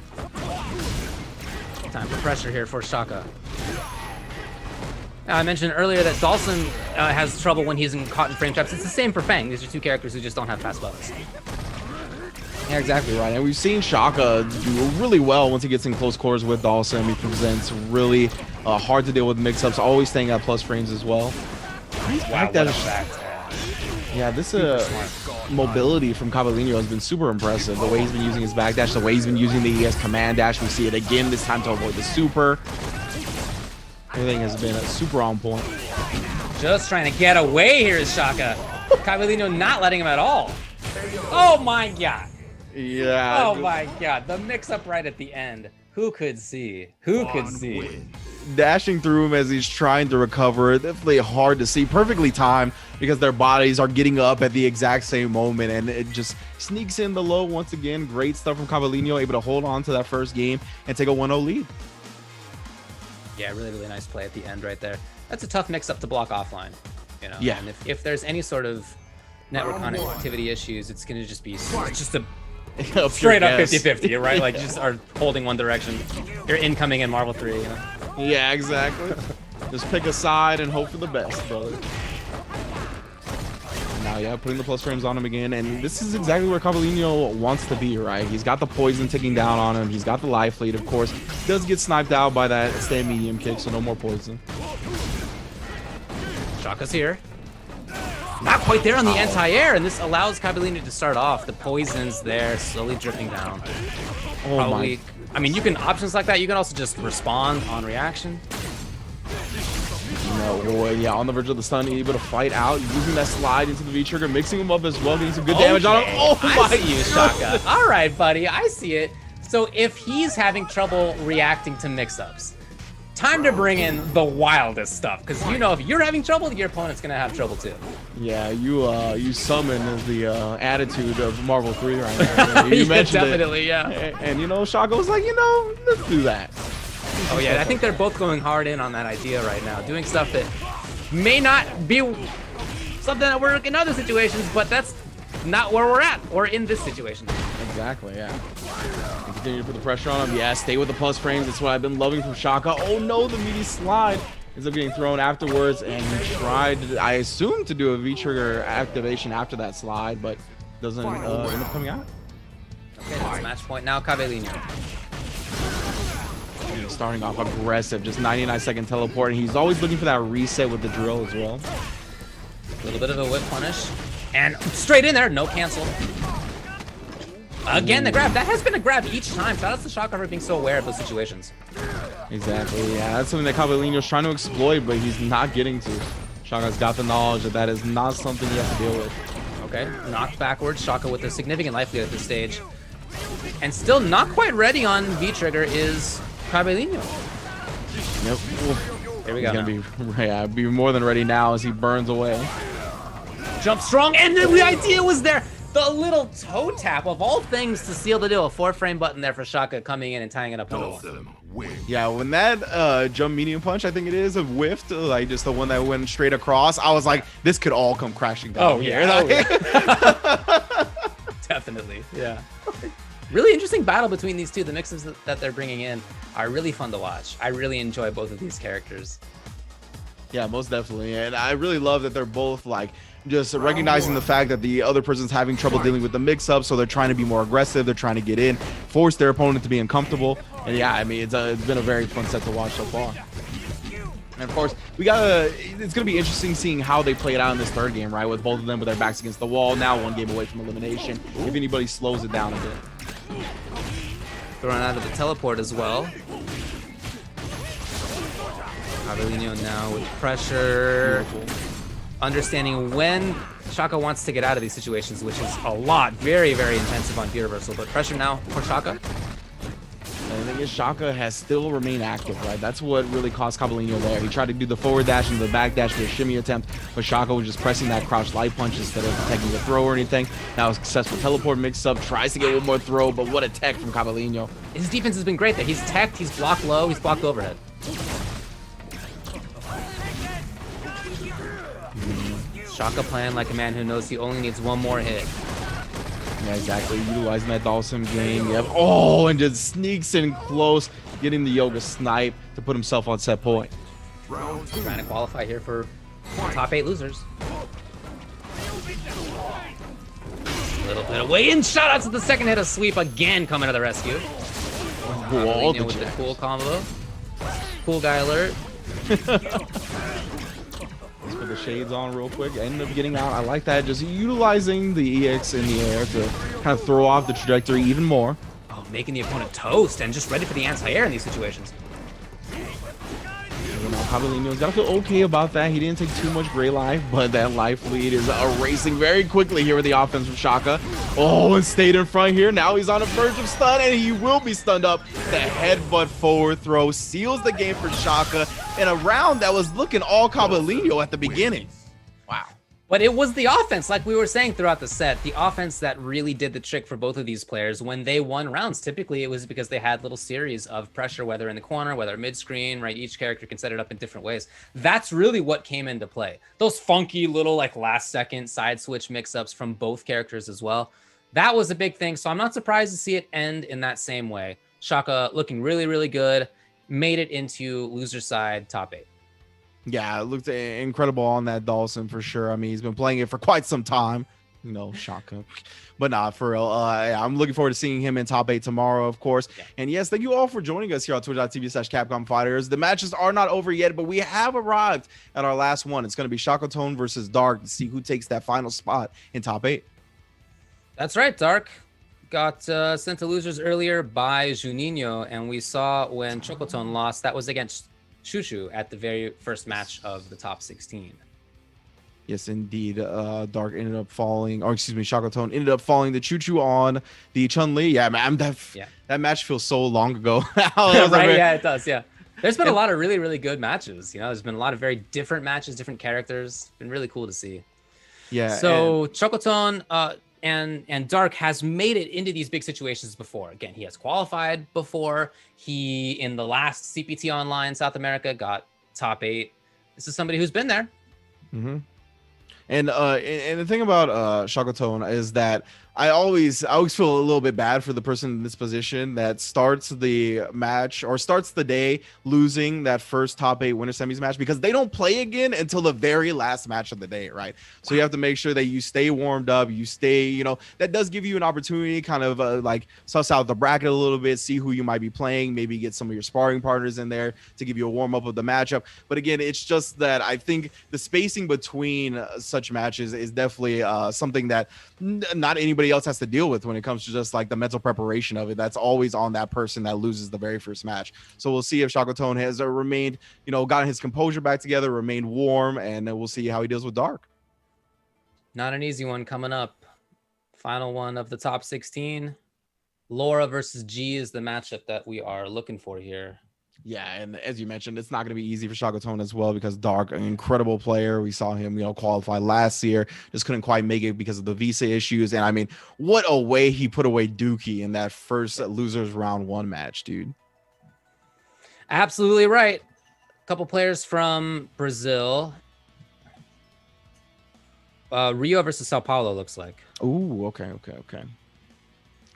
Time for pressure here for Shaka. I mentioned earlier that Dawson has trouble when he's caught in frame traps. It's the same for Fang. These are two characters who just don't have fast buttons. Yeah, exactly right. And we've seen Shaka do really well once he gets in close quarters with Dawson. He presents really hard to deal with mix-ups, always staying at plus frames as well. Wow, yeah, this mobility from Capolino has been super impressive. The way he's been using his backdash, the way he's been using the ES command dash. We see it again this time to avoid the super. Everything has been super on point. Just trying to get away here is Shaka. Capolino not letting him at all. Oh my god. Yeah. Oh my god. The mix-up right at the end. Who could see? Who could see? Dashing through him as he's trying to recover. Definitely hard to see. Perfectly timed because their bodies are getting up at the exact same moment, and it just sneaks in the low once again. Great stuff from Capolino, able to hold on to that first game and take a 1-0 lead. Yeah, really, really nice play at the end right there. That's a tough mix-up to block offline. You know? Yeah. And if there's any sort of network connectivity issues, it's going to just be just a straight up 50-50, right? Like you just are holding one direction. You're incoming in Marvel 3, you know? Yeah, exactly. Just pick a side and hope for the best, brother. Now, yeah, putting the plus frames on him again, and this is exactly where Capolino wants to be, right? He's got the poison ticking down on him. He's got the life lead, of course. Does get sniped out by that stand medium kick, so no more poison. Shaka's here. Not quite there on the anti-air, and this allows Capolino to start off. The poison's there, slowly dripping down. Oh Probably, I mean, you can options like that. You can also just respond on reaction. No, boy, yeah, on the verge of the stun, able to fight out, using that slide into the V-trigger, mixing him up as well, getting some good damage on him. Oh my I see you, Shaka. All right, buddy, I see it. So if he's having trouble reacting to mix-ups, time to bring in the wildest stuff, because you know if you're having trouble, your opponent's gonna have trouble too. Yeah, you summon the attitude of Marvel 3 right now. You yeah, mentioned definitely, it. Yeah. And you know, Shaka was like, let's do that. Oh yeah, I think they're both going hard in on that idea right now, doing stuff that may not be something that work in other situations, but that's not where we're at, or in this situation. Exactly, yeah. And continue to put the pressure on him. Yeah, stay with the plus frames. That's what I've been loving from Shaka. Oh no, the meaty slide. ends up getting thrown afterwards, and he tried, I assume, to do a V-trigger activation after that slide, but doesn't end up coming out. Okay, that's match point now, Cabellino. He's starting off aggressive, just 99-second teleport, and he's always looking for that reset with the drill as well. A little bit of a whip punish. And straight in there, no cancel. Again, the grab. That has been a grab each time. Shout out to Shaka for being so aware of those situations. Exactly, yeah. That's something that Cabellino's trying to exploit, but he's not getting to. Shaka's got the knowledge that that is not something he has to deal with. Okay, knocked backwards. Shaka with a significant life lead at this stage. And still not quite ready on V-trigger is Cabellino. Yep. There we go. He's gonna be more than ready now as he burns away. Jump strong, and the idea was there. The little toe tap of all things to seal the deal. A 4-frame button there for Shaka coming in and tying it up on one. Yeah, when that jump medium punch, I think it is, whiffed, like just the one that went straight across, I was like, this could all come crashing down. Oh, yeah. Definitely, yeah. Really interesting battle between these two. The mixes that they're bringing in are really fun to watch. I really enjoy both of these characters. Yeah, most definitely. And I really love that they're both like just recognizing the fact that the other person's having trouble dealing with the mix-up, so they're trying to be more aggressive. They're trying to get in, force their opponent to be uncomfortable. And yeah, I mean, it's been a very fun set to watch so far. And of course, it's gonna be interesting seeing how they play it out in this third game, right? With both of them with their backs against the wall, now one game away from elimination. If anybody slows it down a bit. Thrown out of the teleport as well. Cabellino now with pressure. Beautiful. Understanding when Shaka wants to get out of these situations, which is a lot. Very, very intensive on V-reversal, but pressure now for Shaka. And the thing is, Shaka has still remained active, right? That's what really cost Cabellino there. He tried to do the forward dash and the back dash with a shimmy attempt, but Shaka was just pressing that crouch light punch instead of taking the throw or anything. Now a successful teleport mix-up, tries to get one more throw, but what a tech from Cabellino. His defense has been great there. He's teched, he's blocked low, he's blocked overhead. Shaka playing like a man who knows he only needs one more hit. Yeah, exactly. Utilizing that Dawson game. Yep. Oh, and just sneaks in close, getting the Yoga snipe to put himself on set point. Trying to qualify here for top 8 losers. A little bit away, and shout out to the second hit of sweep again coming to the rescue. Whoa, with the cool combo. Cool guy alert. Let's put the shades on real quick. Ended up getting out. I like that. Just utilizing the EX in the air to kind of throw off the trajectory even more. Oh, making the opponent toast and just ready for the anti-air in these situations. Cabellino's got to feel okay about that. He didn't take too much gray life, but that life lead is erasing very quickly here with the offense from Shaka. Oh, and stayed in front here. Now he's on the verge of stun, and he will be stunned up. The headbutt forward throw seals the game for Shaka in a round that was looking all Cabellino at the beginning. Wow. But it was the offense, like we were saying throughout the set, the offense that really did the trick for both of these players when they won rounds. Typically, it was because they had little series of pressure, whether in the corner, whether mid-screen, right? Each character can set it up in different ways. That's really what came into play. Those funky little like last-second side switch mix-ups from both characters as well. That was a big thing, so I'm not surprised to see it end in that same way. Shaka looking really, really good, made it into loser side top 8. Yeah, it looked incredible on that Dawson for sure. I mean, he's been playing it for quite some time. You know, Shaka. But nah, for real. I'm looking forward to seeing him in top 8 tomorrow, of course. Yeah. And yes, thank you all for joining us here on twitch.tv/Capcom Fighters. The matches are not over yet, but we have arrived at our last one. It's going to be Shaka Tone versus Dark to see who takes that final spot in top 8. That's right, Dark. Got sent to losers earlier by Juninho, and we saw when Chocotone lost, that was against Choo-Choo at the very first match of the top 16. Yes, indeed. Dark ended up falling, or excuse me, Shaka Tone ended up falling to Choo-Choo on the Chun-Li. Yeah, man, that match feels so long ago. Right, yeah, it does, yeah. There's been a lot of really, really good matches. You know, there's been a lot of very different matches, different characters. It's been really cool to see. Yeah. So Chocotone and Dark has made it into these big situations before. Again, he has qualified before. He, in the last CPT Online South America, got top 8. This is somebody who's been there. Mm-hmm. And the thing about Shakotone is that I always feel a little bit bad for the person in this position that starts the match or starts the day losing that first top 8 winter semis match, because they don't play again until the very last match of the day, right? So you have to make sure that you stay warmed up, you stay, you know, that does give you an opportunity kind of like suss out the bracket a little bit, see who you might be playing, maybe get some of your sparring partners in there to give you a warm up of the matchup. But again, it's just that I think the spacing between such matches is definitely something that not anybody else has to deal with when it comes to just like the mental preparation of it. That's always on that person that loses the very first match. So we'll see if Shakotone has remained, you know, gotten his composure back together, remained warm, and then we'll see how he deals with Dark. Not an easy one coming up. Final one of the top 16. Laura versus G is the matchup that we are looking for here. Yeah, and as you mentioned, it's not going to be easy for Shakotone as well, because Dark, an incredible player. We saw him, you know, qualify last year, just couldn't quite make it because of the visa issues. And I mean, what a way he put away Dookie in that first losers round 1 match, dude. Absolutely right. A couple players from Brazil. Rio versus Sao Paulo looks like. Ooh, okay.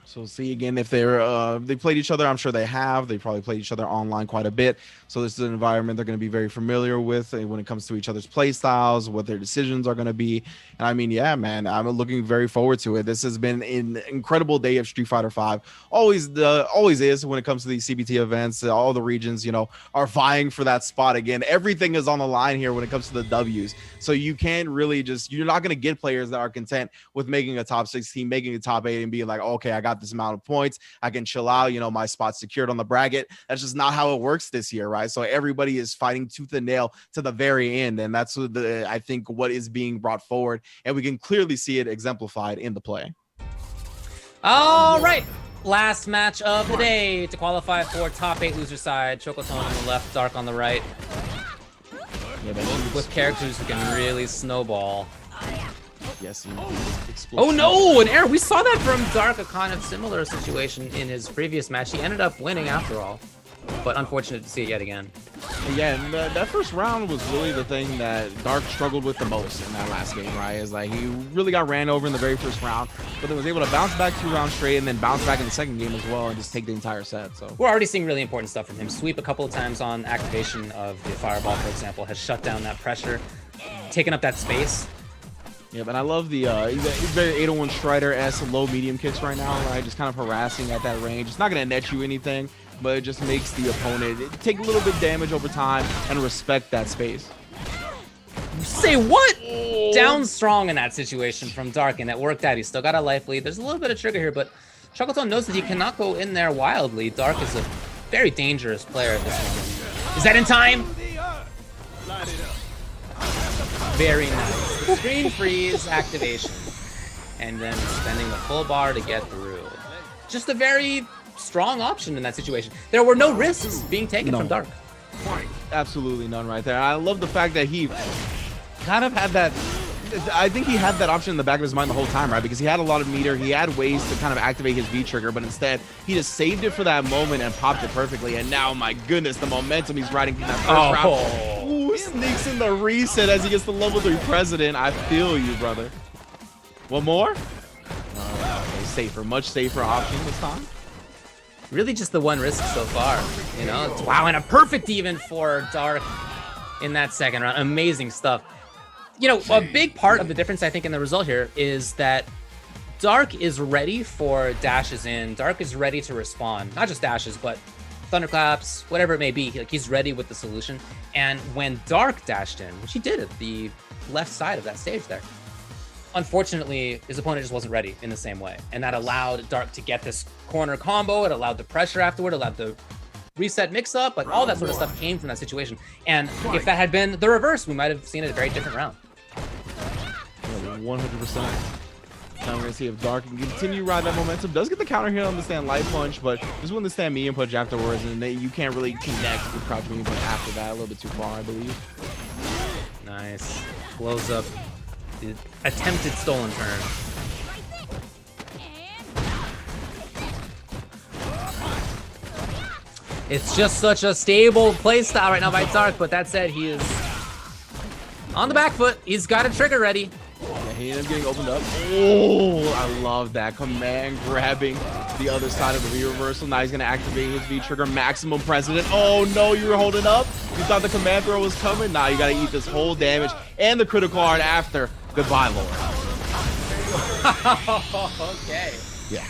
So we'll see again if they played each other. I'm sure they have. They probably played each other online quite a bit. So this is an environment they're going to be very familiar with when it comes to each other's play styles, what their decisions are going to be. And I mean, yeah, man, I'm looking very forward to it. This has been an incredible day of Street Fighter V. Always is when it comes to these CPT events. All the regions, you know, are vying for that spot again. Everything is on the line here when it comes to the W's. So you can't really you're not going to get players that are content with making a top 16, making a top 8 and being like, okay, I got this amount of points, I can chill out, you know, my spot's secured on the bracket. That's just not how it works this year, right? So everybody is fighting tooth and nail to the very end, and that's what I think what is being brought forward, and we can clearly see it exemplified in the play. All right, last match of the day to qualify for top 8 loser side. Shakotone on the left, Dark on the right. Yeah, with characters who can really snowball. Yes. Oh no, an air. We saw that from Dark, a kind of similar situation in his previous match. He ended up winning after all, but unfortunate to see it yet again. Yeah, and that first round was really the thing that Dark struggled with the most in that last game, right? Is like he really got ran over in the very first round, but then was able to bounce back 2 rounds straight and then bounce back in the second game as well and just take the entire set. So we're already seeing really important stuff from him. Sweep a couple of times on activation of the fireball, for example, has shut down that pressure, taken up that space. Yeah, but I love the he's very 801 Strider-esque low medium kicks right now, right? Just kind of harassing at that range. It's not going to net you anything, but it just makes the opponent take a little bit damage over time and respect that space. Say what? Oh. Down strong in that situation from Dark, and it worked out. He's still got a life lead. There's a little bit of trigger here, but Shakotone knows that he cannot go in there wildly. Dark is a very dangerous player at this moment. Is that in time? Very nice. Screen freeze activation. And then spending the full bar to get through. Just a very strong option in that situation. There were no risks being taken from Dark. Absolutely none right there. I love the fact that he kind of had that. I think he had that option in the back of his mind the whole time, right? Because he had a lot of meter. He had ways to kind of activate his V trigger, but instead he just saved it for that moment and popped it perfectly. And now, my goodness, the momentum he's riding from that first round. Ooh, sneaks in the reset as he gets the level 3 president. I feel you, brother. One more? Okay, safer, much safer option this time. Really just the one risk so far, you know? Wow, and a perfect even for Dark in that second round. Amazing stuff. You know, a big part of the difference, I think, in the result here is that Dark is ready for dashes in. Dark is ready to respond. Not just dashes, but thunderclaps, whatever it may be. Like, he's ready with the solution. And when Dark dashed in, which he did at the left side of that stage there, unfortunately, his opponent just wasn't ready in the same way. And that allowed Dark to get this corner combo. It allowed the pressure afterward, allowed the reset mix-up. Like, all that sort of stuff came from that situation. And if that had been the reverse, we might have seen a very different round. 100%. Now we're going to see if Dark can continue to ride that momentum. Does get the counter hit on the stand light punch, but just win the stand medium punch afterwards, and you can't really connect with crouch medium punch after that. A little bit too far, I believe. Nice. Blows up the attempted stolen turn. It's just such a stable playstyle right now by Dark, but that said, he is on the back foot. He's got a trigger ready. he ended up getting opened up. Oh, I love that. Command grabbing the other side of the V-reversal. Now he's going to activate his V-trigger. Maximum President. Oh, no, you were holding up? You thought the command throw was coming? Nah, you got to eat this whole damage and the critical art after. Goodbye, Lord. Okay. Yeah.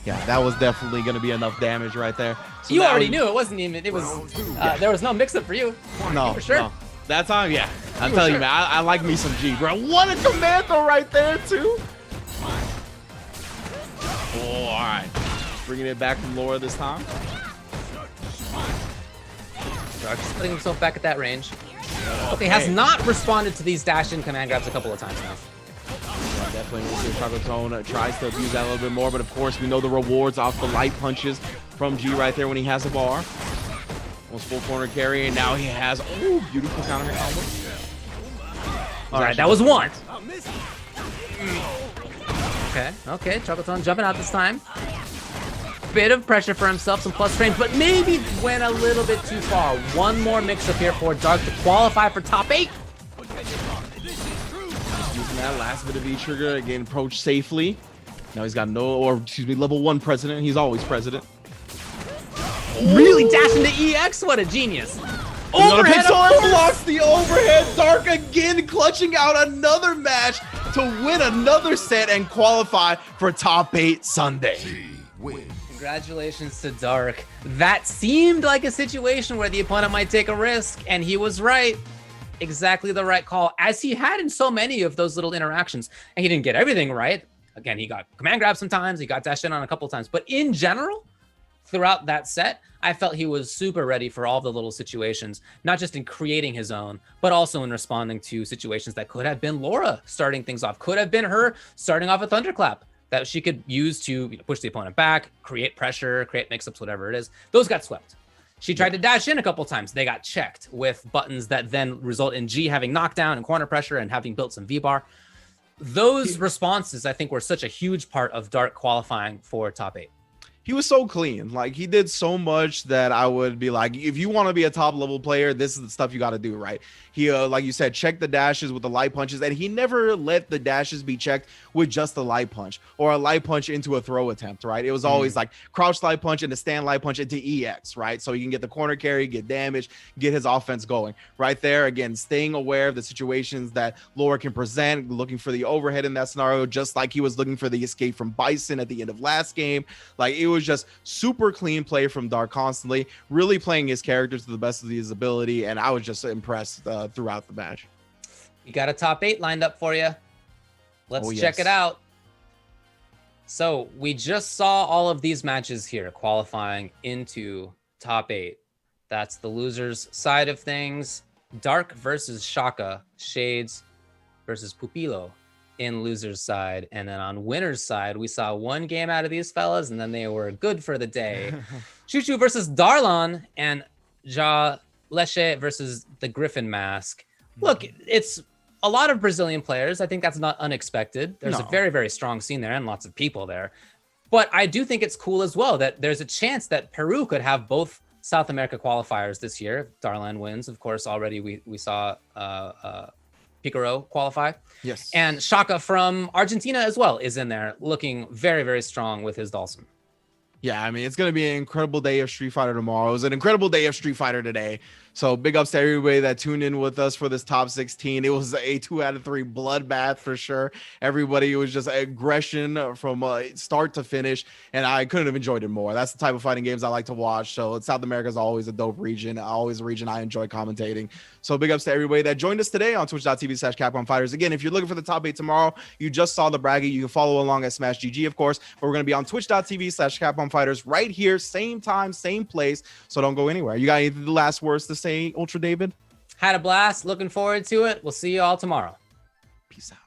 Yeah, that was definitely going to be enough damage right there. So you already knew. It wasn't even, it was, there was no mix-up for you. No, for sure. No. That time, yeah. I'm telling you, man, I like me some G, bro. What a command throw right there, too. Oh, all right. Bringing it back from Laura this time. Just putting himself back at that range. Okay, has not responded to these dash-in command grabs a couple of times now. Yeah, definitely we'll see Chocolate Tone tries to abuse that a little bit more, but of course we know the rewards off the light punches from G right there when he has a bar. Almost full corner carry, and now he has, oh, beautiful counter hit combo. All right, that was one. Okay, Chocolate Tone jumping out this time. Bit of pressure for himself, some plus frames, but maybe went a little bit too far. One more mix-up here for Dark to qualify for top 8. Using that last bit of V-trigger, again, approach safely. Now he's got level 1 president. He's always president. Really dashing to EX, what a genius. Overhead blocks the overhead. Dark again clutching out another match to win another set and qualify for top 8 Sunday. Congratulations to Dark. That seemed like a situation where the opponent might take a risk, and he was right. Exactly the right call, as he had in so many of those little interactions. And he didn't get everything right. Again, he got command grab sometimes, he got dashed in on a couple times, but in general, throughout that set, I felt he was super ready for all the little situations, not just in creating his own, but also in responding to situations that could have been Laura starting things off, could have been her starting off a thunderclap that she could use to push the opponent back, create pressure, create mix-ups, whatever it is. Those got swept. She tried to dash in a couple times. They got checked with buttons that then result in G having knockdown and corner pressure and having built some V-bar. Those responses, I think, were such a huge part of Dark qualifying for top 8. He was so clean. Like, he did so much that I would be like, if you want to be a top level player, this is the stuff you got to do, right? He, like you said, checked the dashes with the light punches, and he never let the dashes be checked with just a light punch or a light punch into a throw attempt, right? It was always like crouch light punch and a stand light punch into EX, right? So he can get the corner carry, get damage, get his offense going. Right there, again, staying aware of the situations that Laura can present, looking for the overhead in that scenario, just like he was looking for the escape from Bison at the end of last game. Like, it was just super clean play from Dark constantly, really playing his character to the best of his ability, and I was just impressed throughout the match. We got a top 8 lined up for you. Let's check it out. So we just saw all of these matches here qualifying into top 8. That's the losers side of things. Dark versus Shaka, Shades versus Pupilo in losers side. And then on winners side, we saw one game out of these fellas, and then they were good for the day. Chuchu versus Darlon, and Ja Leche versus the Griffin Mask. Look, it's a lot of Brazilian players. I think that's not unexpected. There's a very, very strong scene there and lots of people there. But I do think it's cool as well that there's a chance that Peru could have both South America qualifiers this year. Darlan wins, of course. Already we saw Picaro qualify. Yes. And Shaka from Argentina as well is in there, looking very, very strong with his Dawson. Yeah, I mean, it's going to be an incredible day of Street Fighter tomorrow. It was an incredible day of Street Fighter today. So big ups to everybody that tuned in with us for this top 16. It was a 2 out of 3 bloodbath for sure. Everybody, it was just aggression from start to finish, and I couldn't have enjoyed it more. That's the type of fighting games I like to watch. So South America is always a dope region, always a region I enjoy commentating. So big ups to everybody that joined us today on twitch.tv/Capcom Fighters. Again, if you're looking for the top 8 tomorrow, you just saw the bracket. You can follow along at Smash GG, of course, but we're going to be on twitch.tv/Capcom Fighters right here, same time, same place. So don't go anywhere. You got any last words to say, Ultra David? Had a blast. Looking forward to it. We'll see you all tomorrow. Peace out.